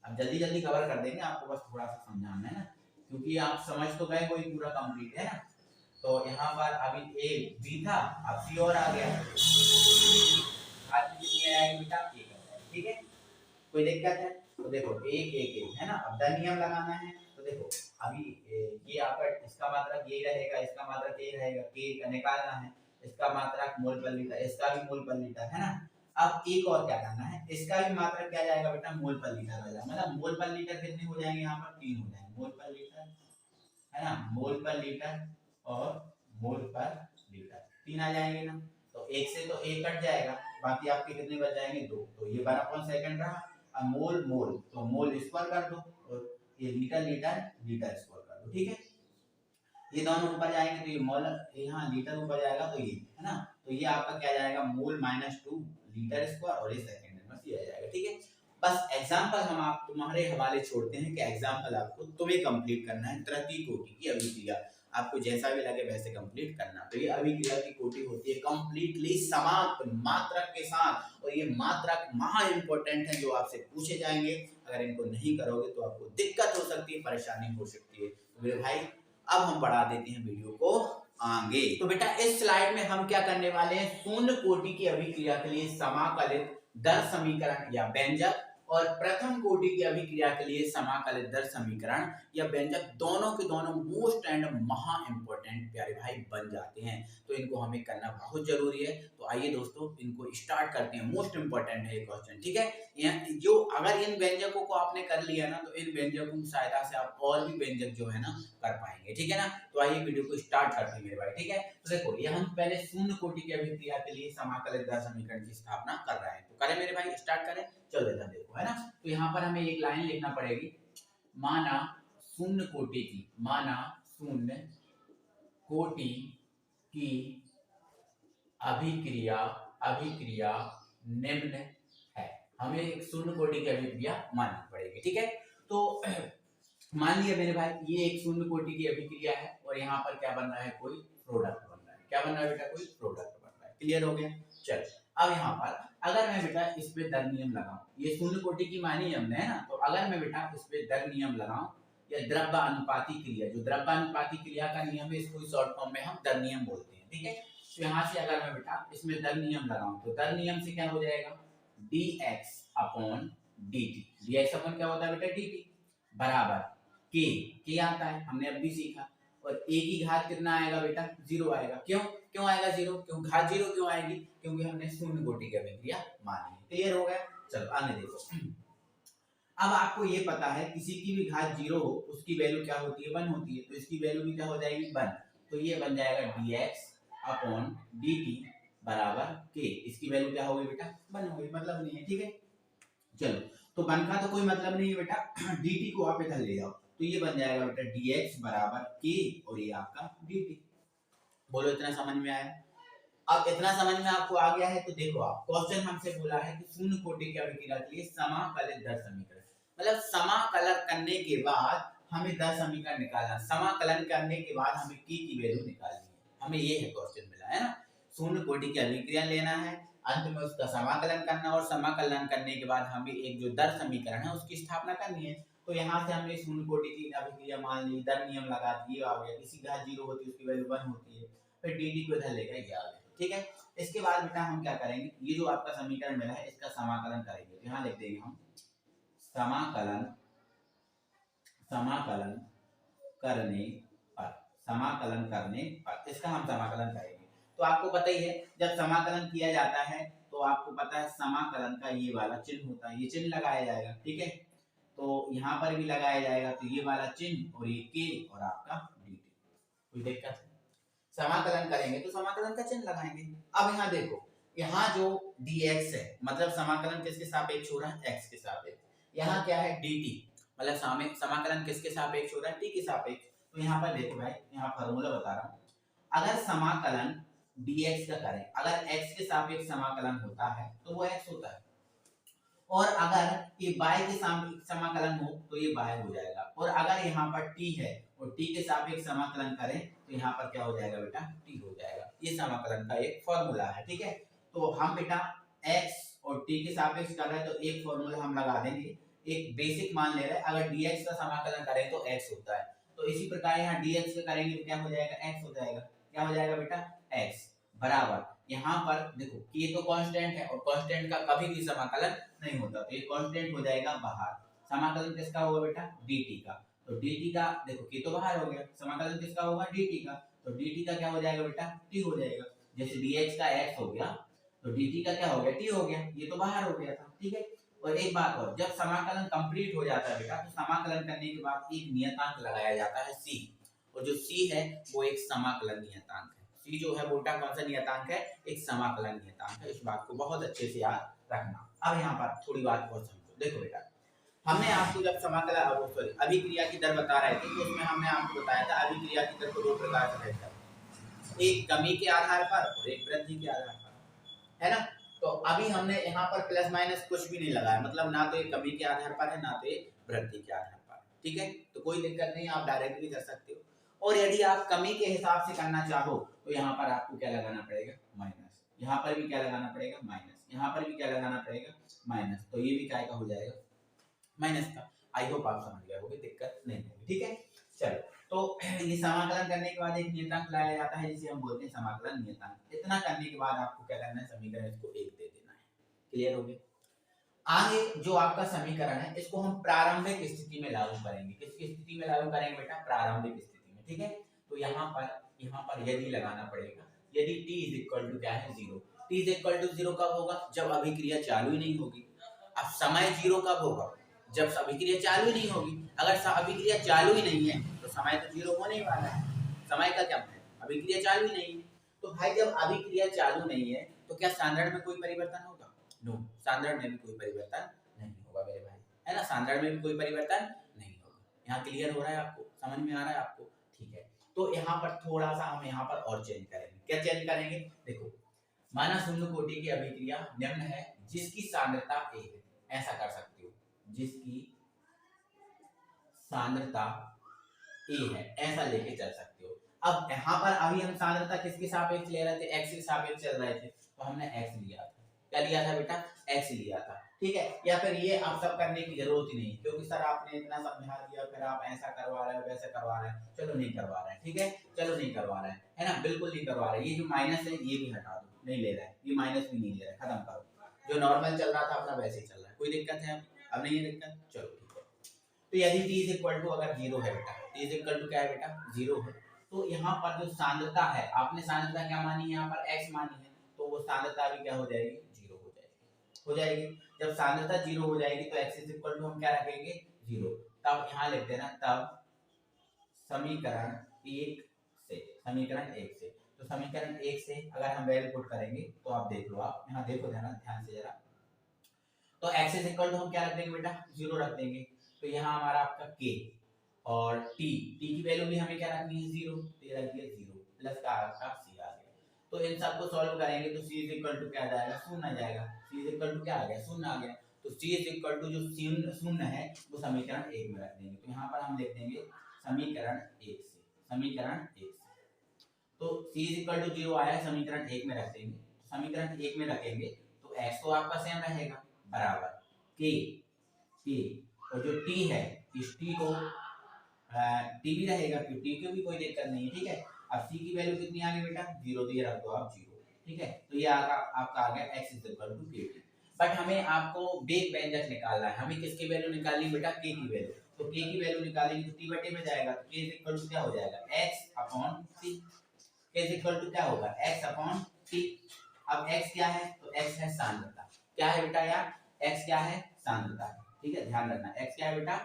अब जल्दी जल्दी कवर कर देंगे, आपको बस थोड़ा सा समझाना है ना, क्योंकि आप समझ तो गए, कोई पूरा कंप्लीट है ना। तो यहाँ पर अभी ए बी था, अब सी और आ गया, बेटा, ठीक है, कोई दिक्कत है। तो देखो 1 1 1 है ना। अब दर नियम लगाना है, तो देखो अभी ये आपका इसका मात्रक यही रहेगा, इसका मात्रक यही रहेगा, के का निकालना है, इसका मात्रक मोल पर लीटर, इसका भी मोल पर लीटर, है ना। अब एक और क्या करना है, इसका भी मात्रक क्या जाएगा बेटा, मोल पर लीटर हो जाएगा, मतलब मोल पर लीटर कितने हो जाएंगे, यहाँ पर 3 हो जाएंगे, मोल पर लीटर, है ना, मोल पर लीटर और मोल पर लीटर 3 आ जाएंगे ना। तो 1 से तो 1 कट जाएगा, बाकी आपके कितने बच जाएंगे, 2। तो ये 1 सेकंड रहा। अब मोल मोल, तो मोल स्क्वायर कर दो, और ये लीटर लीटर लीटर स्क्वायर कर दो, ठीक है। ये दोनों ऊपर जाएंगे तो ये मोल, यहाँ लीटर ऊपर जाएगा तो ये, है ना। तो ये आपका क्या जाएगा, मोल -2 लीटर स्क्वायर, और ये सेकंड में बस ये आ जाएगा, ठीक है। बस एग्जांपल हम आप तुम्हारे हवाले छोड़ते हैं कि एग्जांपल आपको तुम्हें कंप्लीट करना है तृतीय कोटि की अभिक्रिया, आपको जैसा भी लगे वैसे कंप्लीट करना। तो ये अभिक्रिया की कोटि होती है कंप्लीटली समाप्त मात्रक के साथ, और ये मात्रक महा इंपॉर्टेंट है, जो आपसे पूछे जाएंगे। अगर इनको नहीं करोगे तो आपको दिक्कत हो सकती है, परेशानी हो सकती है। तो मेरे भाई, अब हम बढ़ा देते हैं वीडियो को आगे। तो बेटा इस स्लाइड में हम क्या करने वाले हैं, शून्य कोटि की अभिक्रिया के लिए समाकलित दर समीकरण या व्यंजक और प्रथम कोटि की अभिक्रिया के लिए समाकलित दर समीकरण या व्यंजक दोनों के दोनों मोस्ट एंड महा इंपॉर्टेंट प्यारे भाई बन जाते हैं। तो इनको हमें करना बहुत जरूरी है। तो आइए दोस्तों इनको स्टार्ट करते हैं। मोस्ट इंपॉर्टेंट है ये क्वेश्चन, ठीक है। जो अगर इन व्यंजकों को आपने कर लिया ना तो इन व्यंजकों की सहायता से आप और भी व्यंजक जो है ना कर पाएंगे, ठीक है ना। तो आइए वीडियो को स्टार्ट करते हैं मेरे भाई, ठीक है। तो देखो ये हम पहले शून्य कोटि की अभिक्रिया के लिए समाकलित दर समीकरण की स्थापना कर रहे हैं। तो करें मेरे भाई, स्टार्ट करें। चलो इधर देखो, है ना। तो यहाँ पर हमें एक लाइन लिखना पड़ेगी, माना शून्य कोटि की, माना शून्य कोटि की अभिक्रिया अभिक्रिया निम्न है। हमें एक शून्य कोटि की अभिक्रिया माननी पड़ेगी, ठीक है। तो मान लिया मेरे भाई ये एक शून्य कोटि की अभिक्रिया है और यहाँ पर क्या बन रहा है, कोई प्रोडक्ट बन रहा है। क्या बन रहा है बेटा, कोई प्रोडक्ट बन रहा है। क्लियर हो गया। चल अब यहाँ पर अगर मैं बेटा इस पे दर नियम लगाऊं, ये शून्य कोटि की मानी हमने, है ना। तो अगर मैं बेटा इस पे दर नियम लगाऊं या द्रव्य अनुपाती क्रिया, जो द्रव्य अनुपाती क्रिया का नियम है इसको शॉर्ट फॉर्म में हम दर नियम बोलते हैं, ठीक है। तो यहाँ से अगर मैं बेटा इसमें दर नियम लगाऊं तो दर नियम से क्या हो जाएगा, dx upon dt। dx upon क्या होता है बेटा, dt बराबर के आता है, हमने अब भी सीखा। और a की घात कितना आएगा बेटा, 0 आएगा। क्यों क्यों आएगा 0, क्यों घात 0 क्यों आएगी, क्योंकि हमने शून्य कोटि की अभिक्रिया मानी है। क्लियर हो गया। चलो आगे देखो। अब आपको ये पता है किसी की भी घात 0 हो उसकी वैल्यू क्या होती है, 1 होती है। तो इसकी वैल्यू भी क्या हो जाएगी, 1। तो ये बन जाएगा dx अपॉन dt बराबर k। इसकी वैल्यू क्या होगी बेटा, 1 होगी, मतलब नहीं है, ठीक है। चलो तो 1 का तो कोई मतलब नहीं है बेटा, dt को आप इधर ले जाओ तो ये बन जाएगा बेटा dx बराबर k और ये आपका dt। बोलो इतना समझ में आया। अब इतना समझ में आपको आ गया है तो देखो, आप क्वेश्चन हमसे बोला है कि शून्य कोटि की अभिक्रिया के लिए समाकलित दर समीकरण, मतलब समाकलन करने के बाद हमें दर समीकरण निकालना, समाकलन करने के बाद हमें k की वैल्यू निकालनी है। हमें ये है क्वेश्चन मिला है ना। शून्य कोटि की अभिक्रिया लेना है, अंत में उसका समाकलन करना और समाकलन करने के बाद हमें एक जो दर समीकरण है उसकी स्थापना करनी है। तो यहाँ से हमने शून्य कोटि की अभिक्रिया मान ली, दर नियम लगा दिए, आ गया। किसी घात 0 होती है उसकी वैल्यू 1 होती है, फिर dt को इधर लेकर ये आ गया, ठीक है। इसके बाद बेटा हम क्या करेंगे, ये जो आपका समीकरण मिला है इसका समाकलन करेंगे। तो यहाँ लिख देंगे हम समाकलन समाकलन करने पर, समाकलन करने पर इसका हम समाकलन करेंगे। तो आपको पता ही है जब समाकलन किया जाता है तो आपको पता है समाकलन का ये वाला चिन्ह होता है, ये चिन्ह लगाया जाएगा, ठीक है। तो यहाँ पर भी लगाया जाएगा, तो ये वाला चिन्ह और ये k और आपका dt। कोई दिक्कत है, समाकलन करेंगे तो समाकलन का चिन्ह लगाएंगे। अब यहाँ देखो, यहाँ जो dx है मतलब समाकलन किसके सापेक्ष हो रहा है, x के सापेक्ष। यहाँ क्या है dt, मतलब समाकलन किसके सापेक्ष हो रहा है, t के सापेक्ष। तो यहाँ पर देखो भाई, यहाँ फार्मूला बता रहा हूँ, अगर समाकलन dx का करें, अगर x के सापेक्ष समाकलन होता है तो वो x होता है, और अगर ये y के सापेक्ष समाकलन हो तो ये y हो जाएगा। और अगर यहाँ पर t है और t के सापेक्ष समाकलन करें तो यहाँ पर क्या हो जाएगा बेटा, t हो जाएगा। ये समाकलन का एक फॉर्मूला है, ठीक है। तो हम बेटा x और t के सापेक्ष कर रहे हैं तो एक फॉर्मूला हम लगा देंगे, एक बेसिक मान ले रहे हैं। अगर dx का समाकलन करें तो x होता है, तो इसी प्रकार यहाँ dx का करेंगे तो क्या हो जाएगा, x हो जाएगा। क्या हो जाएगा बेटा, x बराबर, यहाँ पर देखो k तो कांस्टेंट है और कांस्टेंट का कभी भी समाकलन नहीं होता, तो ये कांस्टेंट हो जाएगा बाहर। समाकलन किसका होगा बेटा, dt का। तो dt का देखो k तो बाहर हो गया, समाकलन किसका होगा, dt का। तो dt का क्या हो जाएगा बेटा, t हो जाएगा। जैसे dx का x हो गया तो dt का क्या हो गया, t हो गया। ये तो बाहर हो गया था, ठीक है। और एक बात और, जब समाकलन कंप्लीट हो जाता है बेटा तो समाकलन करने के बाद एक नियतांक लगाया जाता है c, और जो c है वो एक समाकलन नियतांक है। c जो है बेटा कौन सा नियतांक है, एक समाकलन नियतांक है। इस बात को बहुत अच्छे से याद रखना। अब यहाँ पर थोड़ी बात और समझो। देखो बेटा, हमने आपको जब समाकलन अभिक्रिया की दर बता रहे थे तो उसमें हमने आपको बताया था अभिक्रिया की दर को दो प्रकार से रहता है, एक कमी के आधार पर और एक वृद्धि के आधार पर, है ना। तो अभी हमने यहाँ पर प्लस माइनस कुछ भी नहीं लगाया, मतलब ना तो ये कमी के आधार पर है ना तो ये वृद्धि के आधार पर, ठीक है। तो कोई दिक्कत नहीं, आप डायरेक्ट भी कर सकते हो। और यदि आप कमी के हिसाब से करना चाहो तो यहाँ पर आपको क्या लगाना पड़ेगा, माइनस। यहाँ पर भी क्या लगाना पड़ेगा, माइनस। यहाँ पर भी क्या लगाना पड़ेगा, माइनस। तो ये भी क्या का हो जाएगा, माइनस का। आई होप आप समझ गए होंगे, दिक्कत नहीं होगी, ठीक है। चलो तो ये समाकलन करने के बाद एक नियतांक लाया जाता है जिसे हम बोलते हैं समाकलन नियतांक। इतना करने के बाद आपको क्या करना है, समीकरण इसको 1 दे देना है। क्लियर हो गया। आगे जो आपका समीकरण है इसको हम प्रारंभिक स्थिति में लागू करेंगे। किसकी स्थिति में लागू करेंगे बेटा? प्रारंभिक स्थिति में। ठीक है, तो यहाँ पर यदि लगाना पड़ेगा, यदि t इज इक्वल टू क्या है? 0। t इज इक्वल टू 0 कब होगा? जब अभिक्रिया चालू ही नहीं होगी। अब समय 0 कब होगा? जब अभिक्रिया चालू ही नहीं होगी। अगर अभिक्रिया चालू ही नहीं है तो समय तो 0 होने ही वाला है। समय का क्या है? अभिक्रिया चालू ही नहीं है। तो भाई जब अभिक्रिया चालू नहीं है तो क्या सांद्रण में कोई परिवर्तन होगा? नो, सांद्रण में भी कोई परिवर्तन नहीं होगा मेरे भाई, है ना। सांद्रण में भी कोई परिवर्तन नहीं होगा। यहाँ क्लियर हो रहा है आपको? समझ में आ रहा है आपको? ठीक है, तो यहाँ पर थोड़ा सा हम यहाँ पर और चेंज करेंगे। क्या चेंज करेंगे? देखो, माना शून्य कोटि की अभिक्रिया निम्न है जिसकी सांद्रता A है, ऐसा कर सकते हो, जिसकी सांद्रता A है, ऐसा लेके चल सकते हो। अब यहाँ पर अभी हम सांद्रता किसके सापेक्ष ले रहे थे? x के सापेक्ष चल रहे थे, तो हमने x लिया था। क्या लिया था बेटा? x लिया था। ठीक है, या फिर ये आप सब करने की जरूरत ही नहीं, क्योंकि सर आपने इतना समझा दिया, फिर आप ऐसा करवा रहे हो, वैसा करवा रहे हैं। चलो नहीं करवा रहे हैं, ठीक है, चलो नहीं करवा रहे हैं, है ना, बिल्कुल नहीं करवा रहे। ये जो माइनस है ये भी हटा दो, नहीं ले रहा है, ये माइनस भी नहीं ले रहा है, खत्म करो। जो नॉर्मल चल रहा था अपना वैसे ही चल रहा है। कोई दिक्कत है? अब नहीं है दिक्कत? चलो ठीक है। तो यदि t इज इक्वल टू अगर 0 है बेटा, t इज इक्वल टू क्या है बेटा? 0 है, तो यहाँ पर जो सांद्रता है, आपने सांद्रता क्या मानी है? यहाँ पर x मानी है, तो वो सांद्रता भी क्या हो जाएगी? 0 हो जाएगी। जब सांद्रता 0 हो जाएगी तो x इज इक्वल टू हम क्या रखेंगे? 0। तब यहाँ लिख देना, तब समीकरण 1 से, समीकरण 1 से, तो समीकरण 1 से अगर हम वैल्यू पुट करेंगे तो आप देख लो, आप यहाँ देखो ध्यान से जरा। तो x इज इक्वल टू हम क्या रख देंगे बेटा? 0 रख देंगे। तो यहाँ हमारा आपका k और t की वैल्यू भी हमें क्या रखनी है? 0, तो ये रख दिया 0 प्लस का आपका c आ गया। तो इन सबको सॉल्व करेंगे तो c इज इक्वल टू क्या आ जाएगा? 0 आ जाएगा। c इज इक्वल टू क्या आ गया? 0 आ गया। तो c इज इक्वल टू जो 0 है वो समीकरण 1 में रख देंगे। तो यहाँ पर हम लिख देंगे समीकरण 1 से, समीकरण 1 से। तो c इज इक्वल टू 0 आया, समीकरण 1 में रख देंगे। समीकरण 1 में रखेंगे तो x तो आपका सेम रहेगा, बराबर k और जो t है, इस t को टी भी रहेगा, क्योंकि टी को भी कोई दिक्कत नहीं है। ठीक है, अब सी की वैल्यू कितनी आ गई बेटा? 0, तो ये रख दो आप 0। ठीक है, तो ये आपका आ गया x इज इक्वल टू के टी। बट हमें आपको बेग व्यंजक निकालना है। हमें किसकी वैल्यू निकालनी बेटा? k की वैल्यू। तो k की वैल्यू निकालेंगे तो t बटे में जाएगा, तो k इज इक्वल टू क्या हो जाएगा? x upon t। k is equal to क्या होगा? x upon t। अब x क्या है? तो x है सांद्रता। क्या है बेटा यार? x क्या है? सांद्रता। ठीक है, ध्यान रखना, x क्या है बेटा?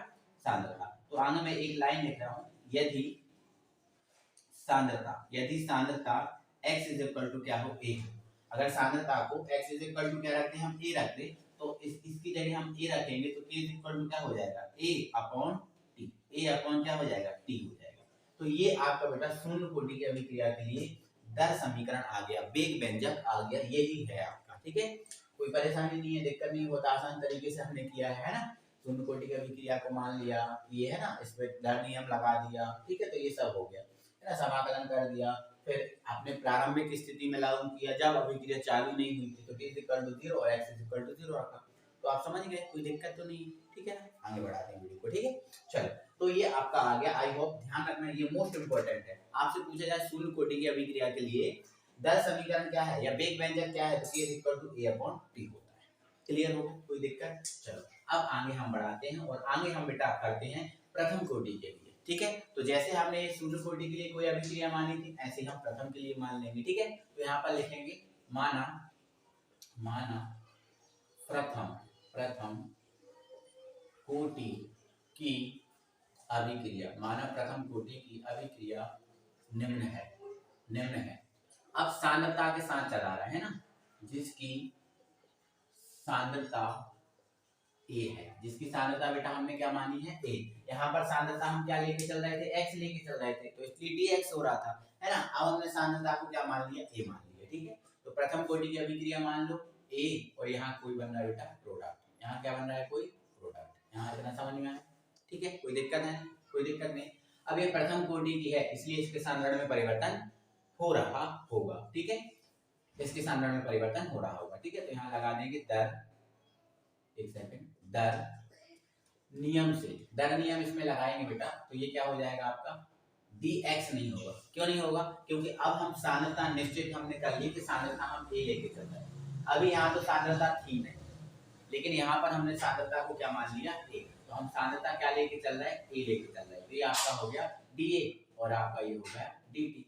सांद्रता। तो आगे मैं एक लाइन लिख रहा हूं, यदि सांद्रता x इज इक्वल टू क्या हो? a। अगर सांद्रता को x इज इक्वल टू क्या रखते हैं? हम a रखते, तो इसकी जगह हम a रखेंगे तो k इज इक्वल टू क्या हो जाएगा? a upon t। a upon क्या हो जाएगा? t हो जाएगा। तो ये आपका बेटा शून्य कोटि की अभिक्रिया के लिए दर समीकरण आ गया, वेग व्यंजक आ गया, यही है आपका। ठीक है, कोई परेशानी नहीं है, दिक्कत नहीं, बहुत आसान तरीके से हमने किया है ना। शून्य कोटि की अभिक्रिया को मान लिया, ये है ना, इस पे दर नियम लगा दिया। ठीक है, तो ये सब हो गया, है ना, समाकलन कर दिया। फिर आपने प्रारंभिक स्थिति में लागू किया जब अभिक्रिया चालू नहीं हुई थी, तो t इज इक्वल टू 0 और x इज इक्वल टू 0 रखा। तो आप समझ गए, कोई दिक्कत तो नहीं। ठीक है, आगे बढ़ाते हैं वीडियो को। ठीक है, चलो, तो ये आपका आ गया। आई होप ध्यान रखना, ये मोस्ट इंपोर्टेंट है। आपसे पूछा जाए शून्य कोटि की अभिक्रिया के लिए दर समीकरण क्या है या वेग व्यंजक क्या है, तो k is equal to a upon t होता है। क्लियर हो गया? कोई दिक्कत? चलो, अब आगे हम बढ़ाते हैं और आगे हम बेटा करते हैं प्रथम कोटि के लिए। ठीक है, तो जैसे हमने शून्य कोटि के लिए कोई अभिक्रिया मानी थी, ऐसे हम प्रथम के लिए मान लेंगे। ठीक है, तो यहाँ पर लिखेंगे माना प्रथम कोटि की अभिक्रिया, माना प्रथम कोटि की अभिक्रिया निम्न है। अब सांद्रता के साथ चला रहा है ना, जिसकी सांद्रता A है, जिसकी सांद्रता बेटा हमने क्या मानी है? A। यहाँ पर सांद्रता हम क्या लेके चल रहे थे? x लेके चल रहे थे, तो इसलिए dx हो रहा था, है ना। अब हमने सांद्रता को क्या मान लिया? A मान लिया। ठीक है, तो प्रथम कोटि की अभिक्रिया मान लो A, और यहाँ कोई बन रहा है बेटा प्रोडक्ट। यहाँ क्या बन रहा है? कोई प्रोडक्ट। यहाँ इतना समझ में आया? ठीक है, कोई दिक्कत है? कोई दिक्कत नहीं। अब ये प्रथम कोटि की है, इसलिए इसके सांद्रण में परिवर्तन हो रहा होगा। ठीक है, इसके सांद्रण में परिवर्तन हो रहा होगा। ठीक है, तो यहाँ लगा देंगे दर, एक सेकंड, दर नियम इसमें लगाएंगे बेटा, तो ये क्या हो जाएगा आपका? dx नहीं होगा। क्यों नहीं होगा? क्योंकि अब हम सांद्रता निश्चित हमने कर ली कि सांद्रता हम a लेके चल रहे हैं। अभी यहाँ तो सांद्रता थी नहीं, लेकिन यहाँ पर हमने सांद्रता को क्या मान लिया ए, तो हम सांद्रता क्या लेके चल रहे हैं ए लेके चल रहे हैं, तो ये आपका हो गया dA और आपका ये हो गया dt।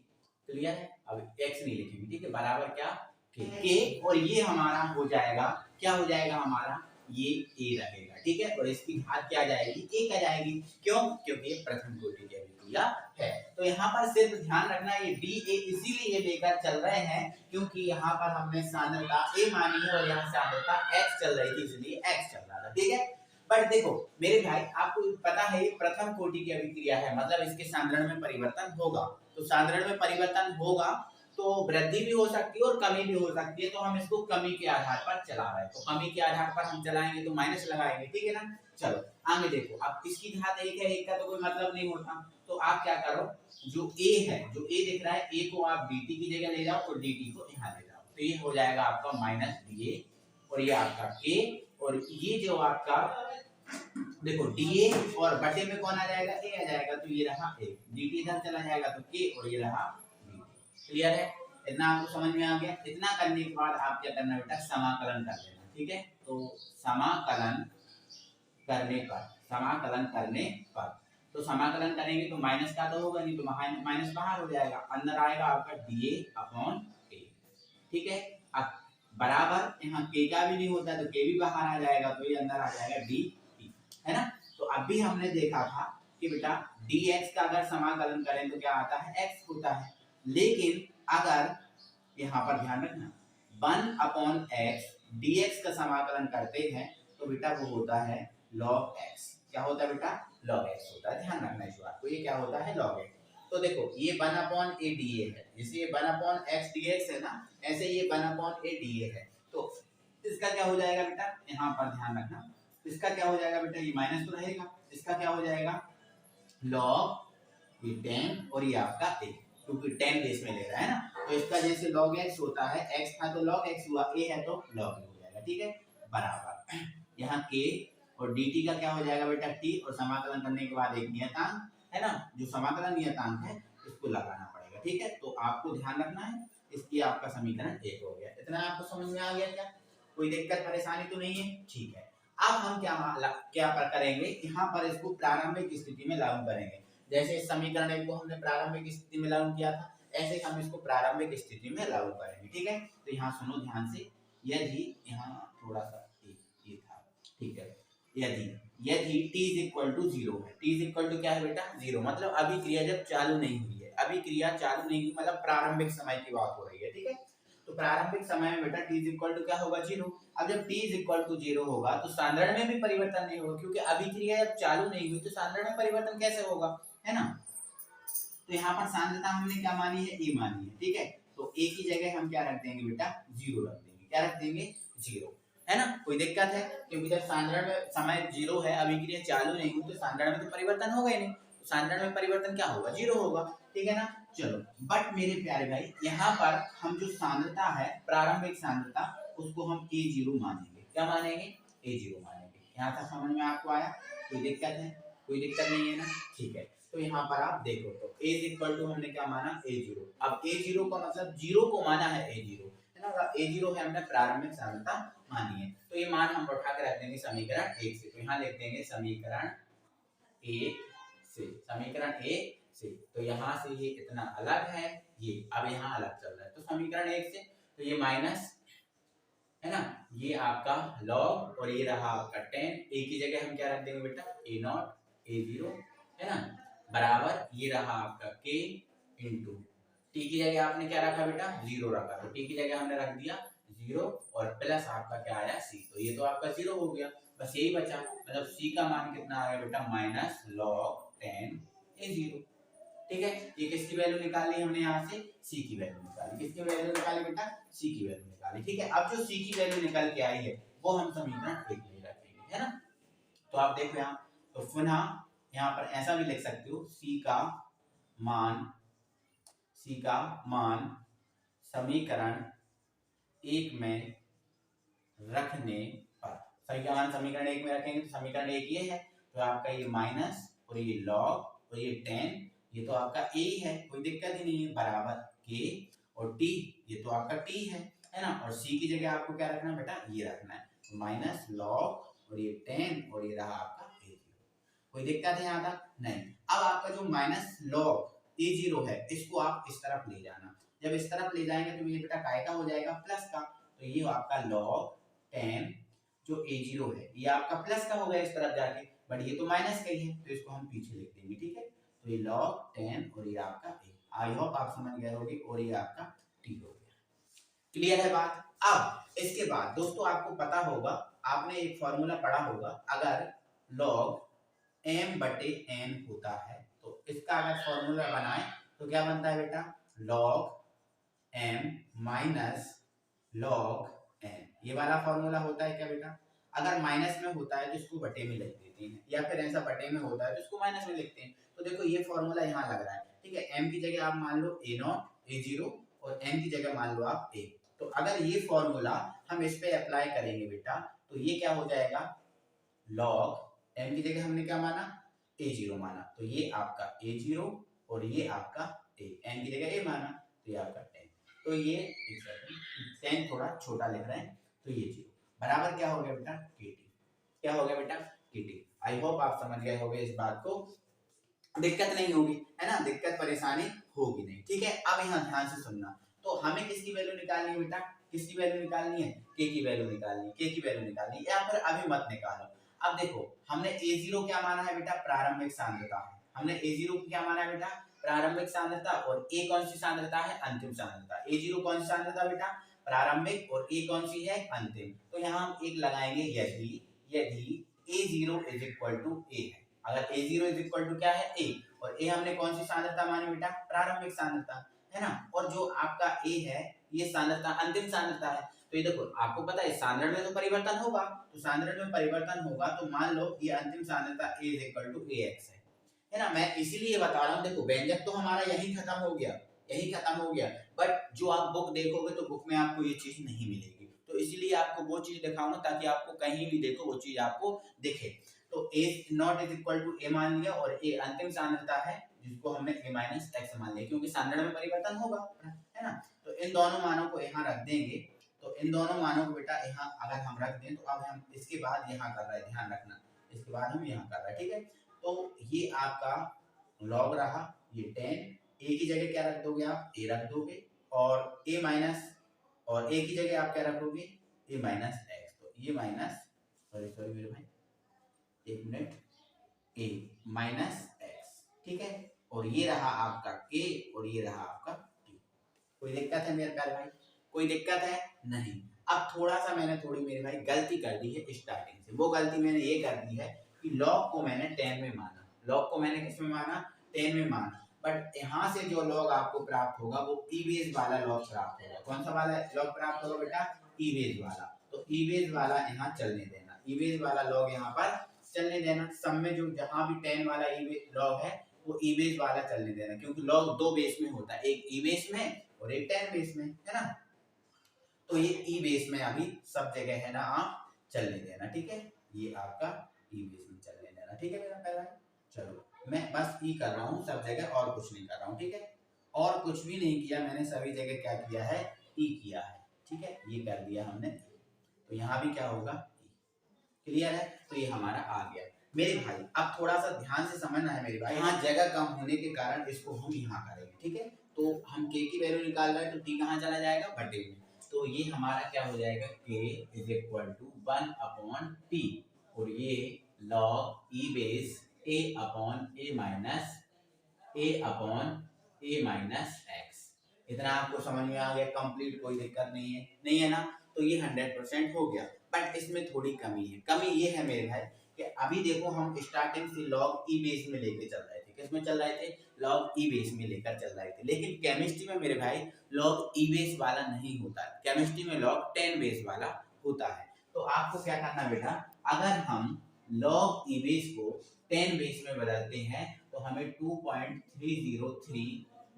क्लियर है? अब x नहीं लिखेंगे, ठीक है, बराबर क्या के, और ये हमारा हो जाएगा, क्या हो जाएगा हमारा, ये a रहेगा, ठीक है, और इसकी घात क्या जाएगी, एक आ जाएगी। क्यों? क्योंकि ये प्रथम कोटि की अभिक्रिया है। तो यहाँ पर सिर्फ ध्यान रखना ये dA इसीलिए लेकर चल रहे हैं क्योंकि यहाँ पर हमने सांद्रता a मानी है और यहाँ सांद्रता x चल रही थी, इसलिए x चल रहा था, ठीक है। बट देखो मेरे भाई, आपको पता है ये प्रथम कोटि की अभिक्रिया है, मतलब इसके सांद्रण में परिवर्तन होगा, तो सांद्रण में परिवर्तन होगा तो वृद्धि भी हो सकती है और कमी भी हो सकती है, तो हम इसको कमी के आधार पर चला रहे हैं, तो कमी के आधार पर हम चलाएंगे तो माइनस लगाएंगे, ठीक है ना। चलो आगे देखो, अब इसकी घात एक है, एक का तो कोई मतलब नहीं होता, तो आप क्या करो, जो a है, जो a दिख रहा है, a को आप dt की जगह ले जाओ और dt को यहाँ ले जाओ, तो ये हो जाएगा आपका माइनस dA और ये आपका k, और ये जो आपका देखो dA और बटे में कौन आ जाएगा, a आ जाएगा, तो ये रहा a, dt इधर चला जाएगा तो k और ये रहा dt। क्लियर है? इतना आपको समझ में आ गया? इतना करने के बाद आप क्या करना बेटा, समाकलन कर लेना, ठीक है। तो समाकलन करने पर, समाकलन करने पर, तो समाकलन करेंगे तो माइनस का तो होगा नहीं, तो माइनस बाहर हो जाएगा, अंदर आएगा आपका dA अपॉन a, ठीक है। अब बराबर यहाँ k का भी नहीं होता तो k भी बाहर आ जाएगा, तो ये अंदर आ जाएगा dt, है ना। तो अभी हमने देखा था कि बेटा dx का अगर समाकलन करें तो क्या आता है, x होता है, लेकिन अगर यहाँ पर ध्यान रखना 1 अपॉन x dx का समाकलन करते हैं तो बेटा वो होता है log x। क्या होता है बेटा, log x होता है, ध्यान रखना इस बात को, ये क्या होता है log x। तो देखो ये 1 अपॉन a dA है, जैसे ये 1 अपॉन x dx है ना, ऐसे ये 1 अपॉन a dA है, तो इसका क्या हो जाएगा बेटा, यहाँ पर ध्यान रखना, इसका क्या हो जाएगा बेटा, ये माइनस तो रहेगा, इसका क्या हो जाएगा log ये 10 और ये आपका a, क्योंकि 10 बेस में ले रहा है ना, तो इसका जैसे log x होता है, x था तो log x हुआ, a है तो log a हो जाएगा, ठीक है, बराबर यहाँ k और dt का क्या हो जाएगा बेटा t, और समाकलन करने के बाद एक नियतांक है ना, जो समाकलन नियतांक है इसको लगाना पड़ेगा, ठीक है। तो आपको ध्यान रखना है, इसकी आपका समीकरण 1 हो गया। इतना आपको समझ में आ गया क्या, कोई दिक्कत परेशानी तो नहीं है, ठीक है। अब हम क्या करेंगे, यहाँ पर इसको प्रारंभिक स्थिति में लागू करेंगे, जैसे इस समीकरण 1 को हमने प्रारंभिक स्थिति में लागू किया था, ऐसे हम इसको प्रारंभिक स्थिति में लागू करेंगे, ठीक है। तो यहाँ सुनो ध्यान से, यदि यहाँ थोड़ा सा ये था, ठीक है, यदि t इज इक्वल टू 0 है, t इज इक्वल टू क्या है बेटा 0, मतलब अभी क्रिया जब चालू नहीं हुई है, अभी क्रिया चालू नहीं हुई मतलब प्रारंभिक समय की बात हो रही है, ठीक है। तो प्रारंभिक समय में बेटा t इज इक्वल टू क्या होगा 0। अब जब t इज इक्वल टू 0 होगा तो सांद्रण में भी परिवर्तन नहीं होगा, क्योंकि अभी क्रिया जब चालू नहीं हुई तो सांद्रण में परिवर्तन कैसे होगा, है ना। तो यहाँ पर सांद्रता हमने क्या मानी है, a मानी है, ठीक है। तो a की जगह हम क्या रख देंगे बेटा 0 रख देंगे, क्या रख देंगे 0, है ना। कोई दिक्कत है, क्योंकि जब सांद्रण में समय 0 है, अभी क्रिया चालू नहीं हुई, तो सांद्रण में तो परिवर्तन होगा ही नहीं, तो सांद्रण में परिवर्तन क्या होगा 0 होगा, ठीक है ना। चलो, बट मेरे प्यारे भाई यहाँ पर हम जो सांद्रता है, प्रारंभिक सांद्रता, उसको हम a0 मानेंगे, क्या मानेंगे a0 मानेंगे। यहाँ तक समझ में आपको आया, कोई दिक्कत है, कोई दिक्कत नहीं है ना, ठीक है। तो यहाँ पर आप देखो, तो a इज इक्वल टू हमने क्या माना a0, अब a0 का मतलब 0 को माना है a0, है ना, a0 है हमने प्रारंभिक सांद्रता मानी है, तो ये मान हम उठा के रख देंगे समीकरण 1 से, तो यहाँ लिख देंगे समीकरण 1 से, समीकरण 1 से, तो यहाँ से ये इतना अलग है, ये अब यहाँ अलग चल रहा है, तो समीकरण 1 से, तो ये माइनस है ना, ये आपका log और ये रहा आपका 10, a की जगह हम क्या रख देंगे बेटा a0 a0, है ना, बराबर ये रहा आपका k इंटू t की जगह आपने क्या रखा बेटा 0 रखा, तो t की जगह हमने रख दिया 0 और प्लस आपका क्या आया c, तो ये तो आपका 0 हो गया, बस यही बचा, मतलब c का मान कितना आ गया बेटा माइनस log 10 a0, ठीक है। ये किसकी वैल्यू निकाली हमने यहाँ से, c की वैल्यू निकाली, किसकी वैल्यू निकाली बेटा c की वैल्यू निकाली, ठीक है। अब जो c की वैल्यू निकल के आई है वो हम समीकरण 1 में रखेंगे, है ना। तो आप देखो यहाँ, तो पुनः यहाँ पर ऐसा भी लिख सकते हो, c का मान समीकरण 1 में रखने पर, सही का मान समीकरण 1 में रखेंगे तो समीकरण 1 ये है, तो आपका ये माइनस और ये लॉग और ये 10, ये तो आपका a है, कोई दिक्कत ही नहीं है, बराबर k और t, ये तो आपका t है ना, और c की जगह आपको क्या रखना है बेटा ये रखना है, माइनस लॉग और ये 10 और ये रहा आपका A0। कोई दिक्कत है यहाँ तक? नहीं। अब आपका जो माइनस लॉग A0 है इसको आप इस तरफ ले जाना। जब इस तरफ ले जाएंगे तो ये बेटा काय का हो जाएगा? प्लस का। तो ये आपका लॉग 10 जो A0 है ये आपका प्लस का हो गया इस तरफ जाके, बट ये तो माइनस का ही है तो इसको हम पीछे लिख देंगे। ठीक है, तो ये लॉग 10 और ये आपका A। आई होप आप समझ गए होंगे और ये आपका T हो गया। क्लियर है बात? अब इसके बाद दोस्तों आपको पता होगा, आपने एक फॉर्मूला पढ़ा होगा, अगर लॉग m बटे n होता है तो इसका अगर फॉर्मूला बनाए तो क्या बनता है बेटा? Log m minus log n, ये वाला फॉर्मूला होता है क्या बेटा? अगर माइनस में होता है तो इसको बटे में लिख देते हैं, या फिर ऐसा बटे में होता है तो इसको माइनस में लिखते हैं। तो देखो ये फॉर्मूला यहाँ लग रहा है। ठीक है, m की जगह आप मान लो A0 A0 और n की जगह मान लो आप A। तो अगर ये फॉर्मूला हम इस पे अप्लाई करेंगे बेटा तो ये क्या हो जाएगा? लॉग m की जगह हमने क्या माना? A0 माना, तो ये आपका A0 और ये आपका A, n की जगह A माना तो ये आपका 10। तो ये 10 थोड़ा छोटा लिख रहे हैं तो ये 0 बराबर क्या हो गया बेटा? KT। क्या हो गया बेटा? KT। आई होप आप समझ गए होंगे इस बात को, दिक्कत नहीं होगी, है ना? दिक्कत परेशानी होगी नहीं। ठीक है, अब यहाँ ध्यान से सुनना। तो हमें किसकी वैल्यू निकालनी है बेटा? किसकी वैल्यू निकालनी है? K की वैल्यू निकालनी है। K की वैल्यू निकालनी है, या फिर अभी मत निकालो। अब देखो हमने A0 क्या माना है बेटा? प्रारंभिक सांद्रता है। हमने A0 को क्या माना है बेटा? प्रारंभिक सांद्रता। और A कौन सी सांद्रता है? अंतिम सांद्रता। A0 कौन सी सांद्रता बेटा? प्रारंभिक, और A कौन सी है? अंतिम। तो यहाँ हम एक लगाएंगे, यदि A0 is equal to A है। अगर A0 इज इक्वल टू क्या है? A, और A हमने कौन सी सांद्रता मानी बेटा? प्रारंभिक सांद्रता, है ना? और जो आपका A है ये सांद्रता अंतिम सांद्रता है। तो ये देखो आपको पता है सांद्रण में तो परिवर्तन होगा, तो सांद्रण में परिवर्तन होगा तो मान लो ये अंतिम सांद्रता A is equal to AX है ना? मैं इसीलिए बता रहा हूँ, देखो व्यंजक तो हमारा यही खत्म हो गया, यही खत्म हो गया, बट जो आप बुक देखोगे तो बुक में आपको ये चीज नहीं मिलेगी। तो इसलिए आपको वो चीज दिखाऊंगा ताकि आपको कहीं भी देखो वो चीज आपको दिखे। तो A naught is equal to A मान लिया, और A अंतिम सांद्रता है जिसको हमने A माइनस एक्स मान लिया, क्योंकि सांद्रण में परिवर्तन होगा, है ना? तो इन दोनों मानों को यहाँ रख देंगे। तो इन दोनों मानों को बेटा यहाँ अगर हम रख दें तो अब हम इसके बाद यहाँ कर रहे हैं, ध्यान रखना, इसके बाद हम यहाँ कर रहे हैं। ठीक है, तो ये आपका लॉग रहा ये 10, A की जगह क्या रख दोगे आप? A रख दोगे, और A माइनस, और A की जगह आप क्या रखोगे? A minus x. तो ये माइनस, सॉरी मेरे भाई एक मिनट, A माइनस एक्स। ठीक है, और ये रहा आपका K और ये रहा आपका T। कोई दिक्कत है मेरे प्यारे भाई? कोई दिक्कत है? नहीं। अब थोड़ा सा मैंने थोड़ी मेरे भाई गलती कर दी है स्टार्टिंग से। वो गलती मैंने ये कर दी है कि लॉग को मैंने 10 में माना, लॉग को मैंने किस में माना? 10 में माना, बट यहाँ से जो लॉग आपको प्राप्त होगा वो ई बेस वाला लॉग प्राप्त होगा। कौन सा वाला लॉग प्राप्त होगा बेटा? ई बेस वाला। तो ई बेस वाला यहाँ चलने देना, ई बेस वाला लॉग यहाँ पर चलने देना। सब में जो जहां भी 10 वाला लॉग है वो ई बेस वाला चलने देना, क्योंकि लॉग दो बेस में होता है, एक ई बेस में और एक 10 बेस में, है ना? तो ये ई बेस में अभी सब जगह है ना आप चलने देना। ठीक है, ये आपका ई बेस में चलने देना। ठीक है मेरा प्यारा? चलो मैं बस ई कर रहा हूँ सब जगह, और कुछ नहीं कर रहा हूँ। ठीक है, और कुछ भी नहीं किया मैंने, सभी जगह क्या किया है? ई किया है। ठीक है, ये कर दिया हमने, तो यहाँ भी क्या होगा? क्लियर है? तो ये हमारा आ गया मेरे भाई। अब थोड़ा सा ध्यान से समझना है मेरे भाई, यहाँ जगह कम होने के कारण इसको हम यहाँ करेंगे। ठीक है, तो हम K की वैल्यू निकाल रहे हैं, तो T कहाँ चला जाएगा? बटे में। तो ये हमारा क्या हो जाएगा? K is equal to 1 upon T, और ये log e base A upon A minus A minus x. इतना आपको समझ में आ गया? कंप्लीट, कोई दिक्कत नहीं है ना? तो ये 100% हो गया, बट इसमें थोड़ी कमी है। कमी ये है मेरे भाई कि अभी देखो हम स्टार्टिंग से लॉग ई बेस में लेके चल रहे थे। किस में चल रहे थे? लॉग ई बेस में लेकर चल रहे थे, लेकिन केमिस्ट्री में मेरे भाई लॉग ई बेस वाला नहीं होता है, केमिस्ट्री में लॉग 10 बेस वाला होता है। तो आपको क्या करना बेटा, अगर हम लॉग ई बेस को 10 बेस में बदलते हैं तो हमें 2.303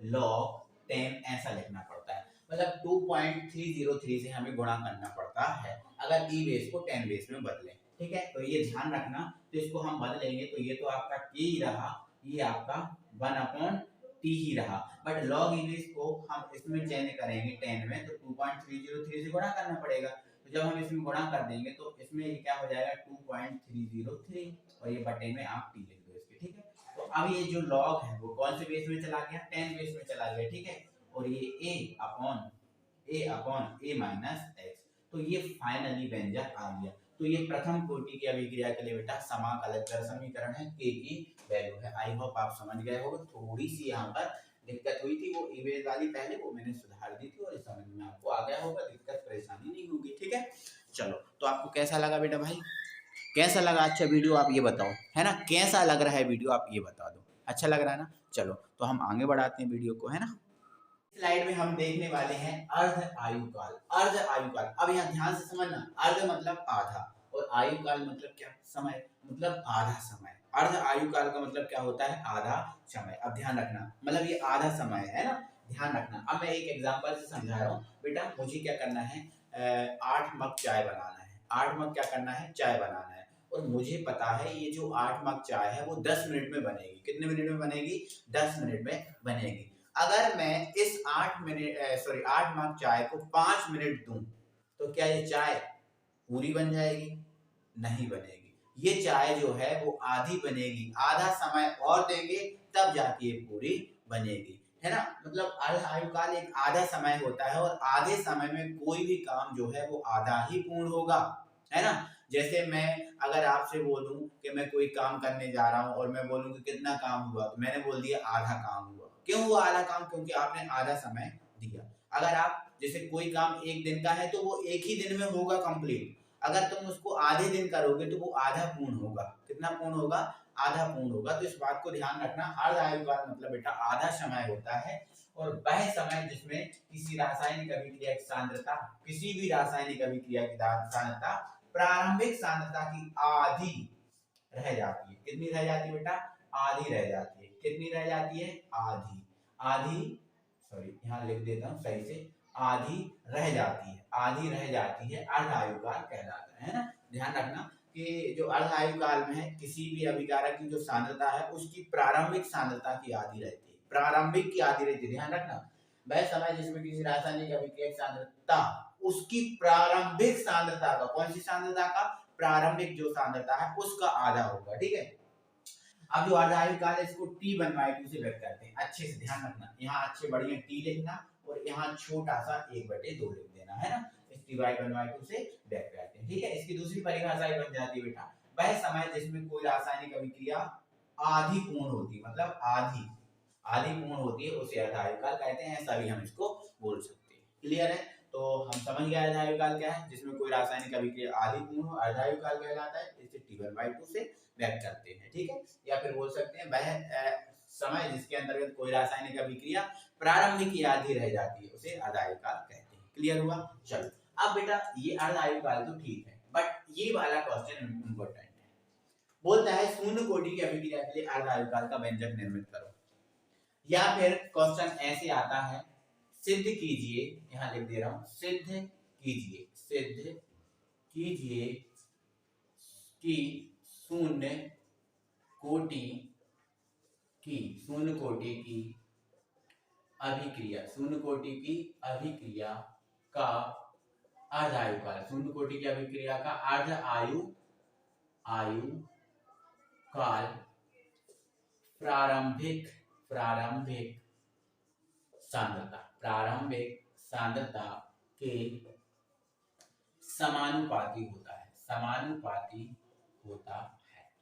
लॉग 10 ऐसा लिखना पड़ता है, मतलब 2.303 से हमें गुणा करना पड़ता है अगर ई बेस को 10 बेस में बदलें। ठीक है, तो ये ध्यान रखना। तो इसको हम बदलेंगे तो ये तो आपका k ही रहा, ये आपका 1 अपॉन t ही रहा, बट लॉग ई बेस को हम इसमें चेंज करेंगे 10 में, तो 2.303 से गुणा करना पड़ेगा। तो जब हम इसमें गुणा कर देंगे तो इसमें ये क्या हो जाएगा 2.303 और ये बटे में आप टी लिख दो इसके, ठीक है। तो अब ये जो लॉग है वो कौन से बेस में चला गया, 10 बेस में चला गया, ठीक है। और ये a upon a minus x, तो ये फाइनली व्यंजक आ गया। तो ये प्रथम कोटि की अभिक्रिया के लिए बेटा समाकलित दर समीकरण है, k की वैल्यू है। आई होप आप समझ गए हो। थोड़ी सी यहाँ पर दिक्कत हुई थी वो इमेज वाली पहले, वो मैंने सुधार दी थी और इस समझ में आपको आ गया होगा, दिक्कत परेशानी नहीं होगी, ठीक है। चलो, तो आपको कैसा लगा बेटा भाई, कैसा लगा अच्छा वीडियो आप ये बताओ, है ना, कैसा लग रहा है वीडियो आप ये बता दो, अच्छा लग रहा है ना। चलो तो हम आगे बढ़ाते हैं वीडियो को, है ना। स्लाइड में हम देखने वाले हैं अर्ध आयुकाल। अर्ध आयुकाल, अब यहाँ ध्यान से समझना, अर्ध मतलब आधा और आयुकाल मतलब क्या, समय, मतलब आधा समय। अर्ध आयुकाल का मतलब क्या होता है, आधा समय। अब ध्यान रखना, मतलब ये आधा समय है ना, ध्यान रखना। अब मैं एक एग्जांपल से समझा रहा हूँ बेटा। मुझे क्या करना है, 8 मग चाय बनाना है, 8 मग क्या करना है, चाय बनाना है। और मुझे पता है ये जो 8 मग चाय है वो 10 मिनट में बनेगी। कितने मिनट में बनेगी, 10 मिनट में बनेगी। अगर मैं इस 8 मग चाय को 5 मिनट दूं तो क्या ये चाय पूरी बन जाएगी, नहीं बनेगी। ये चाय जो है वो आधी बनेगी, आधा समय और देंगे तब जाके ये पूरी बनेगी, है ना। मतलब अर्ध आयुकाल एक आधा समय होता है और आधे समय में कोई भी काम जो है वो आधा ही पूर्ण होगा, है ना। जैसे मैं अगर आपसे बोलूं कि मैं कोई काम करने जा रहा हूं और मैं बोलूं कि कितना काम हुआ, तो मैंने बोल दिया आधा काम हुआ। क्यों हुआ आधा काम, क्योंकि आपने आधा समय दिया। अगर आप जैसे कोई काम एक दिन का है तो वो एक ही दिन में होगा कंप्लीट। अगर तुम उसको आधे दिन करोगे तो वो आधा पूर्ण होगा। कितना पूर्ण होगा, आधा पूर्ण होगा। तो इस बात को ध्यान रखना, अर्ध आयुकाल मतलब बेटा आधा समय होता है और वह समय जिसमें किसी रासायनिक अभिक्रिया की सांद्रता, किसी भी रासायनिक अभिक्रिया की सांद्रता प्रारंभिक सांद्रता की आधी रह जाती है। कितनी रह जाती है बेटा, आधी रह जाती है। कितनी रह जाती है, आधी, आधी, सॉरी यहाँ लिख देता हूँ सही से, आधी रह जाती है, आधी रह जाती है, अर्ध आयुकाल कहलाता है ना। ध्यान रखना कि जो अर्ध आयुकाल में है किसी भी अभिकारक की जो सांद्रता है उसकी प्रारंभिक सांद्रता की आधी रहती है, प्रारंभिक की आधी रहती है। ध्यान रखना, वह समय जिसमें किसी रासायनिक अभिक्रिया की सांद्रता उसकी प्रारंभिक सांद्रता का, कौन सी सांद्रता का, प्रारंभिक जो सांद्रता है उसका आधा होगा, ठीक है। अब जो अर्ध आयुकाल है इसको T1/2 से व्यक्त करते हैं। अच्छे से ध्यान रखना, यहाँ अच्छे बढ़िया T लिखना और यहाँ छोटा सा 1/2 लिख देना, है ना। इस T1/2 से व्यक्त करते हैं, ठीक है। इसकी दूसरी परिभाषा ये बन जाती है बेटा, वह समय जिसमें कोई रासायनिक अभिक्रिया आधी पूर्ण होती है, मतलब आधी पूर्ण होती है, उसे अर्ध आयुकाल कहते हैं। ऐसा भी हम इसको बोल सकते हैं। क्लियर है, तो हम समझ गए अर्ध आयुकाल क्या है, जिसमें कोई रासायनिक अभिक्रिया आधी पूर्ण हो, अर्ध आयुकाल कहलाता है। इसे T1/2 से व्यक्त करते हैं, ठीक है। या फिर बोल सकते हैं वह समय जिसके अंतर्गत कोई रासायनिक अभिक्रिया प्रारंभिक की आधी रह जाती है उसे अर्ध आयुकाल कहते हैं। क्लियर हुआ। चलो, अब बेटा ये अर्ध आयुकाल तो ठीक है, बट ये वाला क्वेश्चन इंपॉर्टेंट है। बोलता है शून्य कोटि की अभिक्रिया के लिए अर्ध आयुकाल का व्यंजक निर्मित करो। या फिर क्वेश्चन ऐसे आता है, सिद्ध कीजिए, यहां लिख दे रहा हूं, सिद्ध कीजिए कि शून्य कोटि की अभिक्रिया का अर्ध आयुकाल, शून्य कोटि की अभिक्रिया का अर्ध आयुकाल प्रारंभिक सांद्रता के समानुपाती होता है।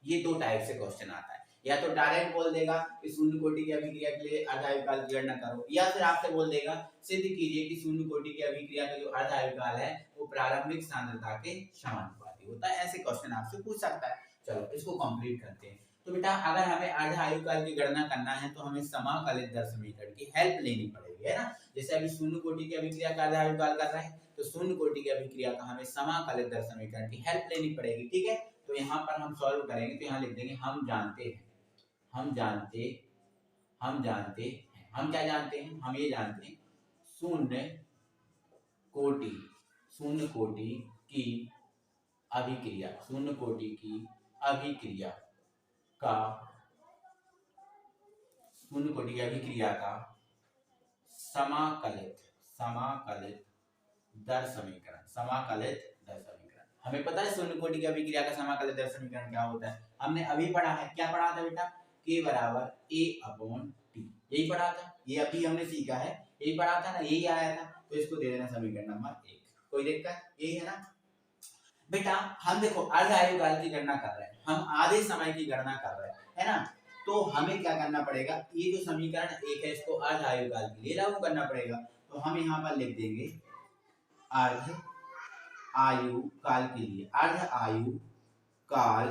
ये दो टाइप से क्वेश्चन आता है, या तो डायरेक्ट बोल देगा कि शून्य कोटि की अभिक्रिया के लिए अर्ध आयुकाल की गणना करो, या फिर आपसे बोल देगा सिद्ध कीजिए कि शून्य कोटि की अभिक्रिया का जो अर्ध आयुकाल है वो प्रारंभिक सांद्रता के समानुपाती होता है। ऐसे क्वेश्चन आपसे पूछ सकता है। चलो इसको कंप्लीट करते हैं। तो बेटा अगर हमें अर्ध आयुकाल की गणना करना है तो हमें समाकलित दर समीकरण की हेल्प लेनी पड़ेगी, है ना। जैसे अभी शून्य कोटि की अभिक्रिया का अर्ध आयुकाल कर रहे हैं तो शून्य कोटि की अभिक्रिया का हमें समाकलित दर समीकरण की हेल्प लेनी पड़ेगी, ठीक है। तो यहाँ पर हम सॉल्व करेंगे तो यहाँ लिख देंगे हम जानते हैं, हम क्या जानते हैं, हम ये जानते हैं शून्य कोटि की अभिक्रिया का समाकलित दर समीकरण दर समीकरण। हमें पता है शून्य कोटि की अभिक्रिया का समाकलित दर समीकरण क्या होता है, हमने अभी पढ़ा है। क्या पढ़ा था बेटा, k बराबर a अपॉन टी, यही पढ़ा था, ये अभी हमने सीखा है, यही पढ़ा था ना, यही आया था। तो इसको दे देना समीकरण नंबर 1। कोई दिक्कत, यही है ना बेटा। हम देखो अर्ध आयुकाल की गणना कर रहे हैं, हम आधे समय की गणना कर रहे हैं, है ना। तो हमें क्या करना पड़ेगा, ये जो समीकरण 1 है इसको अर्ध आयुकाल के लिए लागू करना पड़ेगा। तो हम यहाँ पर लिख देंगे अर्ध आयु काल के लिए, अर्ध आयु काल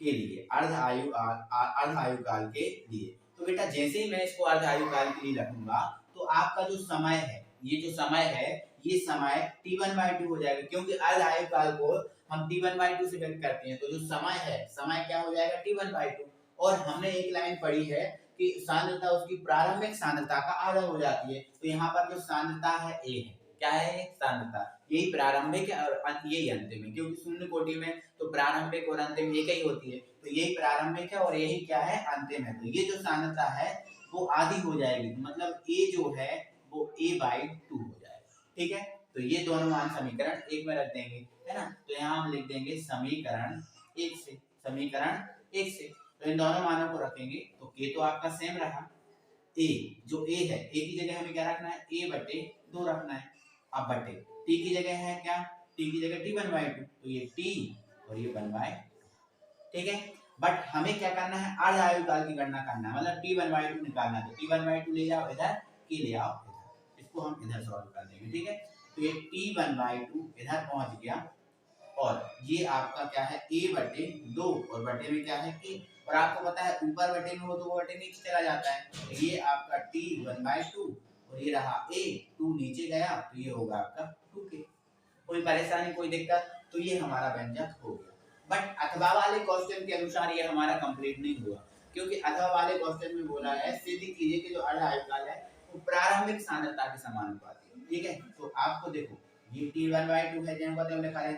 के लिए, अर्ध आयु काल के लिए। तो बेटा जैसे ही मैं इसको अर्ध आयु काल के लिए रखूंगा तो आपका जो समय है, ये जो समय है, ये समय t1/2 हो जाएगा, क्योंकि अर्ध आयु काल को हम t1/2 से व्यक्त करते हैं। तो जो समय है, समय क्या हो जाएगा, t1/2। और हमने एक लाइन पढ़ी है कि सांद्रता उसकी प्रारंभिक सांद्रता का आधा हो जाती है। तो यहाँ पर जो सांद्रता है a है, क्या है, सांद्रता, यही प्रारंभिक है और यही अंतिम है, क्योंकि शून्य कोटि में तो प्रारंभिक और अंतिम एक ही होती है। तो यही प्रारंभिक है और यही क्या है, अंतिम है। तो ये जो सांद्रता है वो आधी हो जाएगी, मतलब a जो है वो a/2 हो जाएगा, ठीक है। तो ये दोनों मान समीकरण 1 में रख देंगे, है ना। तो यहाँ हम लिख देंगे समीकरण 1 से, समीकरण 1 से। तो इन दोनों मानों को रखेंगे तो k तो आपका सेम रहा, a जो a है, a की जगह हमें क्या रखना है, a/2 रखना है। अब बटे t की जगह है क्या, t की जगह t1/2, तो ये t और ये 1/2, ठीक है। बट हमें क्या करना है, अर्ध आयु काल की गणना करना है, मतलब t1/2 निकालना है। तो t1/2 ले जाओ इधर, k ले आओ इधर, इसको हम इधर सॉल्व कर देंगे, ठीक है। तो ये t1/2 इधर पहुंच गया और ये आपका क्या है, a/2 और बटे में क्या है k। और आपको पता है ऊपर बटे में हो तो वो बटे नीचे चला जाता है। तो ये आपका t1/2 और ये रहा a, 2 नीचे गया तो ये होगा आपका 2k। कोई परेशानी, कोई दिक्कत, तो ये हमारा व्यंजक हो गया। बट अथवा वाले क्वेश्चन के अनुसार ये हमारा कंप्लीट नहीं हुआ, क्योंकि अथवा वाले क्वेश्चन में बोला है सिद्ध कीजिए कि जो अर्ध आयुकाल है वो प्रारंभिक सांद्रता के समानुपाती है, ठीक है। तो आपको देखो ये t1/2 है, जैसे बताओ लिखा है,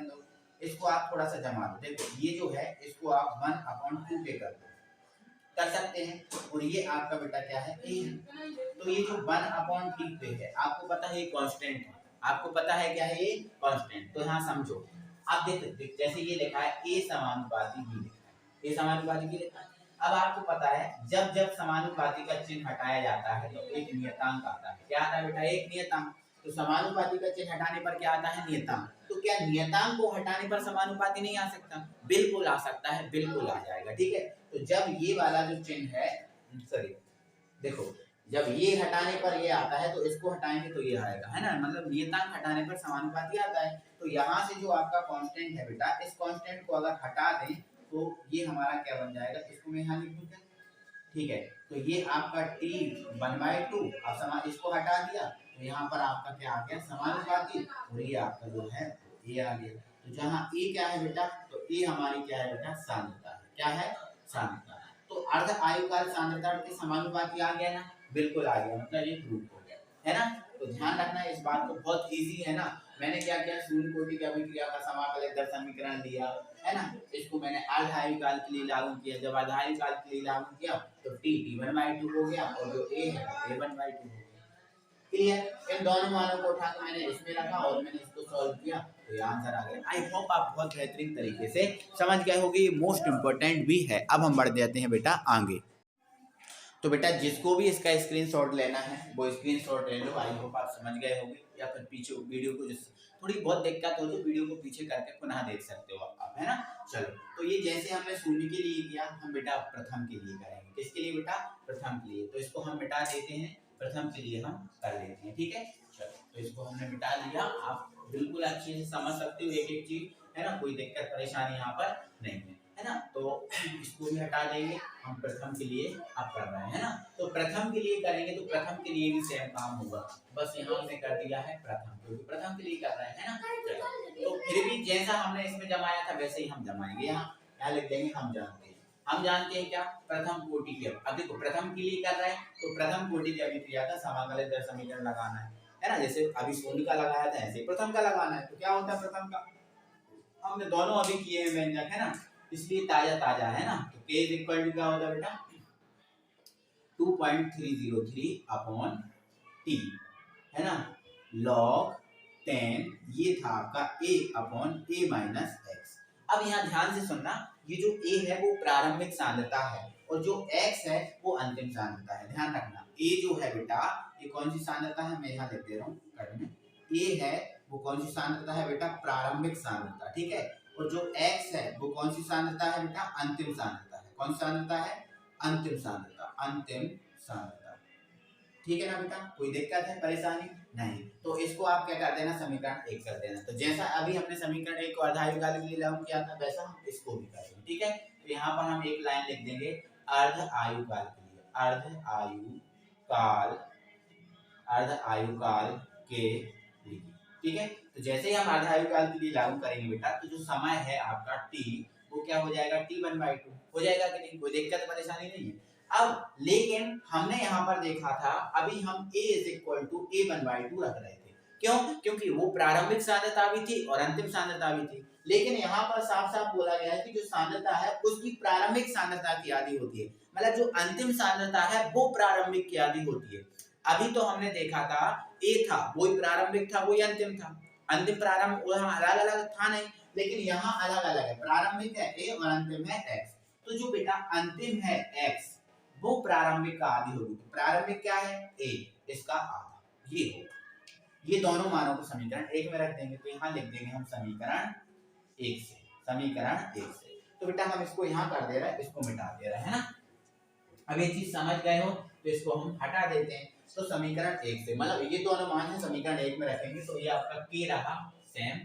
इसको आप थोड़ा सा जमा दो। देखो ये जो है इसको आप 1/2 पे कर सकते हैं, और ये आपका बेटा क्या है, a है। तो ये जो 1/3 पे है, आपको पता है ये कांस्टेंट है, आपको पता है क्या है, ये कांस्टेंट। तो यहाँ समझो, आप देखो जैसे ये लिखा है a समानुपाती b लिखा है, a समानुपाती b लिखा है। अब आपको पता है जब जब समानुपाती का चिन्ह हटाया जाता है तो एक नियतांक आता है। क्या आता है बेटा, एक नियतांक। तो समानुपाती का चिन्ह हटाने पर क्या आता है, नियतांक। तो क्या नियतांक को हटाने पर समानुपाती नहीं आ सकता, बिल्कुल आ सकता है, बिल्कुल आ जाएगा, ठीक है। तो जब ये वाला जो चिन्ह है, सॉरी देखो, जब ये हटाने पर ये आता है तो इसको हटाएंगे तो ये आएगा, है ना, मतलब नियतांक हटाने पर समानुपाती आता है। तो यहाँ से जो आपका कांस्टेंट है बेटा, इस कांस्टेंट को अगर हटा दें तो ये हमारा क्या बन जाएगा, इसको मैं यहाँ लिख दूं क्या, ठीक है। तो ये आपका t1/2, अब इसको हटा दिया तो यहाँ पर आपका क्या आ गया, समानुपाती, और ये आपका जो है ये आ गया। तो जहाँ ए क्या है बेटा, तो ए हमारी क्या है बेटा, सांद्रता है। क्या है, सांद्रता। तो अर्ध आयुकाल सांद्रता के समानुपाती आ गया ना, बिल्कुल आ गया, मतलब ये प्रूफ हो गया, है ना। तो ध्यान रखना इस बात को, बहुत इजी है ना। मैंने क्या किया, शून्य कोटि की अभिक्रिया का समाकलित दर समीकरण लिया, है ना। इसको मैंने अर्ध आयुकाल के लिए लागू किया, जब अर्ध आयुकाल के लिए लागू किया तो t1/2 हो गया और जो a है a1/2 हो गया। क्लियर। इन दोनों मानों को उठाकर मैंने इसमें रखा और मैंने इसको सॉल्व किया तो ये आंसर आ गया। आई होप आप बहुत बेहतरीन तरीके से समझ गए होंगे, ये मोस्ट इंपॉर्टेंट भी है। अब हम बढ़ जाते हैं बेटा आगे। तो बेटा जिसको भी इसका स्क्रीनशॉट लेना है वो स्क्रीनशॉट ले लो। आई होप आप समझ गए होंगे, या फिर पीछे वीडियो को जिस थोड़ी बहुत दिक्कत हो तो वीडियो को पीछे करके पुनः देख सकते हो आप, है ना। चलो, तो ये जैसे हमने शून्य के लिए किया, हम बेटा प्रथम के लिए करेंगे। किसके लिए बेटा, प्रथम के लिए। तो इसको हम मिटा देते हैं, प्रथम के लिए हम कर लेते हैं, ठीक है। चलो, तो इसको हमने मिटा लिया, आप बिल्कुल अच्छे से समझ सकते हो एक एक चीज, है ना, कोई दिक्कत परेशानी यहाँ पर नहीं है ना। तो इसको भी हटा देंगे, हम प्रथम के लिए आप कर रहे हैं ना। तो प्रथम के लिए करेंगे तो प्रथम के लिए भी सेम काम होगा, बस यहाँ हमने कर दिया है प्रथम, क्योंकि प्रथम के लिए कर रहे हैं, है ना। तो फिर भी जैसा हमने इसमें जमाया था वैसे ही हम जमाएंगे। यहाँ लिख देंगे हम जानते हैं, हम जानते हैं क्या, प्रथम कोटि के। अब देखो प्रथम के लिए कर रहे हैं तो प्रथम कोटि की अभिक्रिया का समाकलित दर समीकरण लगाना है ना। जैसे अभी शून्य का लगाया था ऐसे प्रथम का लगाना है। तो क्या होता है प्रथम का, हमने दोनों अभी किए हैं व्यंजक, है ना, इसलिए ताजा ताजा है ना। तो k इज इक्वल टू क्या होता है बेटा, 2.303 अपॉन t, है ना, log 10, ये था आपका a upon a minus x. अब यहाँ ध्यान से सुनना, ये जो a है वो प्रारंभिक सांद्रता है और जो x है वो अंतिम सांद्रता है। ध्यान रखना, a जो है बेटा ये कौन सी सांद्रता है, मैं यहाँ लिख दे रहा हूँ कट में। a है वो कौन सी सांद्रता है बेटा, प्रारंभिक सांद्रता, ठीक है। और जो x है वो कौन सी सांद्रता है बेटा, अंतिम सांद्रता है। कौन सी सांद्रता है, अंतिम सांद्रता, अंतिम सांद्रता, ठीक है ना बेटा। कोई दिक्कत है, परेशानी नहीं, तो इसको आप क्या कर देना, समीकरण 1 कर देना। तो जैसा अभी हमने समीकरण 1 को अर्धायुकाल के लिए लागू किया था वैसा हम इसको भी करेंगे, ठीक है। तो यहाँ पर हम एक लाइन लिख देंगे अर्ध आयुकाल के लिए, अर्ध आयुकाल के लिए, ठीक है। तो जैसे ही हम अर्ध आयुकाल के लिए लागू करेंगे बेटा, तो जो समय है आपका t वो क्या हो जाएगा, t1/2 हो जाएगा कि नहीं, कोई दिक्कत परेशानी नहीं है। अब लेकिन हमने यहाँ पर देखा था, अभी हम a = a1/2 रख रहे थे, क्यों, क्योंकि वो प्रारंभिक सांद्रता भी थी और अंतिम सांद्रता भी थी। लेकिन यहाँ पर साफ साफ बोला गया है कि जो सांद्रता है उसकी प्रारंभिक सांद्रता की आधी होती है, मतलब जो अंतिम सांद्रता है वो प्रारंभिक की आधी होती है। अभी तो हमने देखा था a था वही प्रारंभिक था वही अंतिम था, अंतिम प्रारंभ अलग अलग था नहीं, लेकिन यहाँ अलग अलग है, प्रारंभिक है a और अंतिम है x। तो जो बेटा अंतिम है x वो प्रारंभिक का आधी होगी। तो प्रारंभिक क्या है, a, इसका आधा, ये होगा। ये दोनों मानों को समीकरण 1 में रख देंगे। तो यहाँ लिख देंगे हम समीकरण 1 से, समीकरण 1 से। तो बेटा हम इसको यहाँ कर दे रहे हैं, इसको मिटा दे रहे हैं ना। अब ये चीज समझ गए हो तो इसको हम हटा देते हैं। तो समीकरण 1 से, मतलब ये दोनों मान है समीकरण 1 में रखेंगे, तो ये आपका k रहा सेम,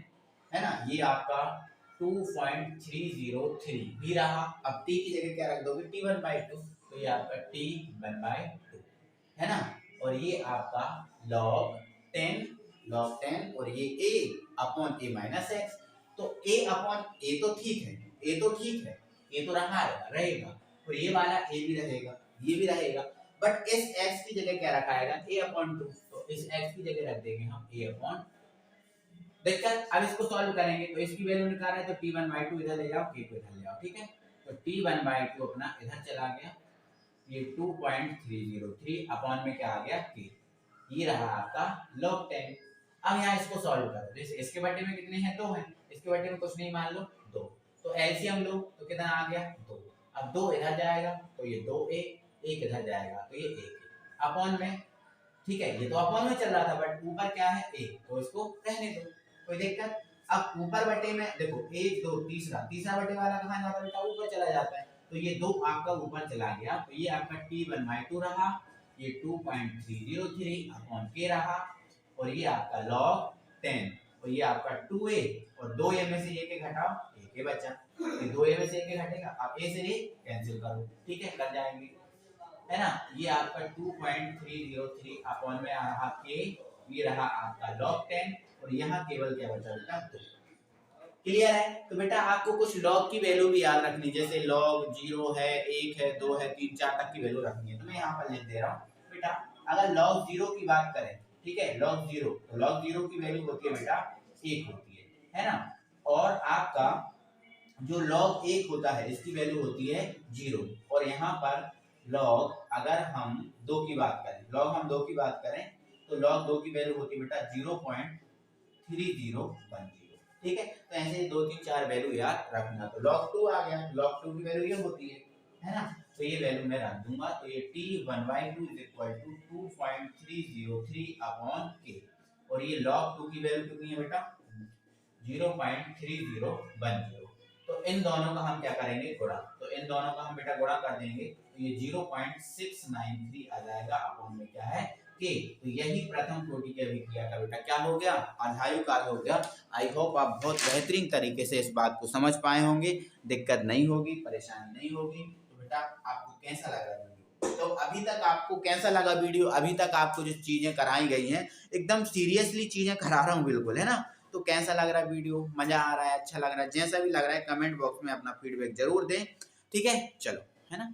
है ना। ये आपका 2.303 भी रहा। अब t की जगह क्या रख दोगे, t1/2, तो ये आपका t1/2 है ना। और ये आपका log 10 और ये a upon a minus x. तो a अपॉन a तो ठीक है, a तो ठीक है, a तो रहेगा, और ये वाला a भी रहेगा, ये भी रहेगा, बट इस x की जगह क्या रखा जाएगा, a/2। तो इस x की जगह रख देंगे हम a/, देखकर अब इसको सॉल्व करेंगे। तो इसकी वैल्यू निकालना है, तो t1/2 इधर ले जाओ, k को इधर ले आओ, ठीक है। तो t1/2 अपना इधर चला गया, ये 2.303 अपॉन में क्या आ गया, k, ये रहा आपका log 10। अब यहाँ इसको सॉल्व करो, जैसे इसके बटे में कितने हैं, 2 हैं, इसके बटे में कुछ नहीं, मान लो 2, तो एलसीएम लो तो कितना आ गया, 2। अब 2 इधर जाएगा तो ये 2a, 1 इधर जाएगा तो ये 1 अपॉन में, ठीक है। ये तो अपॉन में चल रहा था, बट ऊपर क्या है, a, तो इसको रहने दो, कोई दिक्कत। अब ऊपर बटे में देखो 1 2 तीसरा बटे वाला कहाँ जाता है बेटा, ऊपर चला जाता है, तो ये 2 आपका ऊपर चला गया, तो ये आपका t1/2 रहा, ये 2.303 अपॉन k रहा, और ये आपका log 10, और ये आपका 2a, और 2a में से ये घटाओ, a बचा, ये 2a में से ये घटेगा, अब a से a कैंसिल करो, ठीक है, कर जाएंगे, है ना। ये आपका 2.303 अपॉन में आ रहा k, ये रहा आपका log 10, और यहाँ केवल क्या बचा बेटा, 2। क्लियर है। तो बेटा आपको कुछ लॉग की वैल्यू भी याद रखनी, जैसे लॉग 0 है, 1 है, 2 है, 3 4 तक की वैल्यू रखनी है। तो मैं यहाँ पर लिख दे रहा हूँ बेटा, अगर लॉग 0 की बात करें, ठीक है, लॉग 0, तो लॉग 0 की वैल्यू होती है बेटा 1 होती है ना। और आपका जो लॉग 1 होता है इसकी वैल्यू होती है 0, और यहाँ पर लॉग अगर हम 2 की बात करें, लॉग हम 2 की बात करें, तो लॉग 2 की वैल्यू होती है बेटा 0.3010, ठीक है। तो ऐसे 2 3 4 वैल्यू याद रखना। तो log 2 आ गया, log 2 की वैल्यू ये होती है ना। तो ये वैल्यू मैं रख दूंगा, तो ये t1/2 = 2.303 अपॉन k, और ये log 2 की वैल्यू कितनी है बेटा, 0.3010। तो इन दोनों का हम क्या करेंगे, गुणा, तो इन दोनों का हम बेटा गुणा कर देंगे, तो ये 0.693 आ जाएगा अपॉन में क्या है, k। तो यही प्रथम कोटि के अभिक्रिया का बेटा क्या हो गया, अर्धायुकाल हो गया। आई होप आप बहुत बेहतरीन तरीके से इस बात को समझ पाए होंगे, दिक्कत नहीं होगी, परेशानी नहीं होगी। तो बेटा आपको कैसा लगा वीडियो, तो अभी तक आपको कैसा लगा वीडियो, अभी तक आपको जो चीजें कराई गई हैं एकदम सीरियसली चीजें करा रहा हूँ बिल्कुल, है ना। तो कैसा लग रहा है वीडियो, मजा आ रहा है, अच्छा लग रहा है, जैसा भी लग रहा है कमेंट बॉक्स में अपना फीडबैक जरूर दें, ठीक है। चलो, है ना।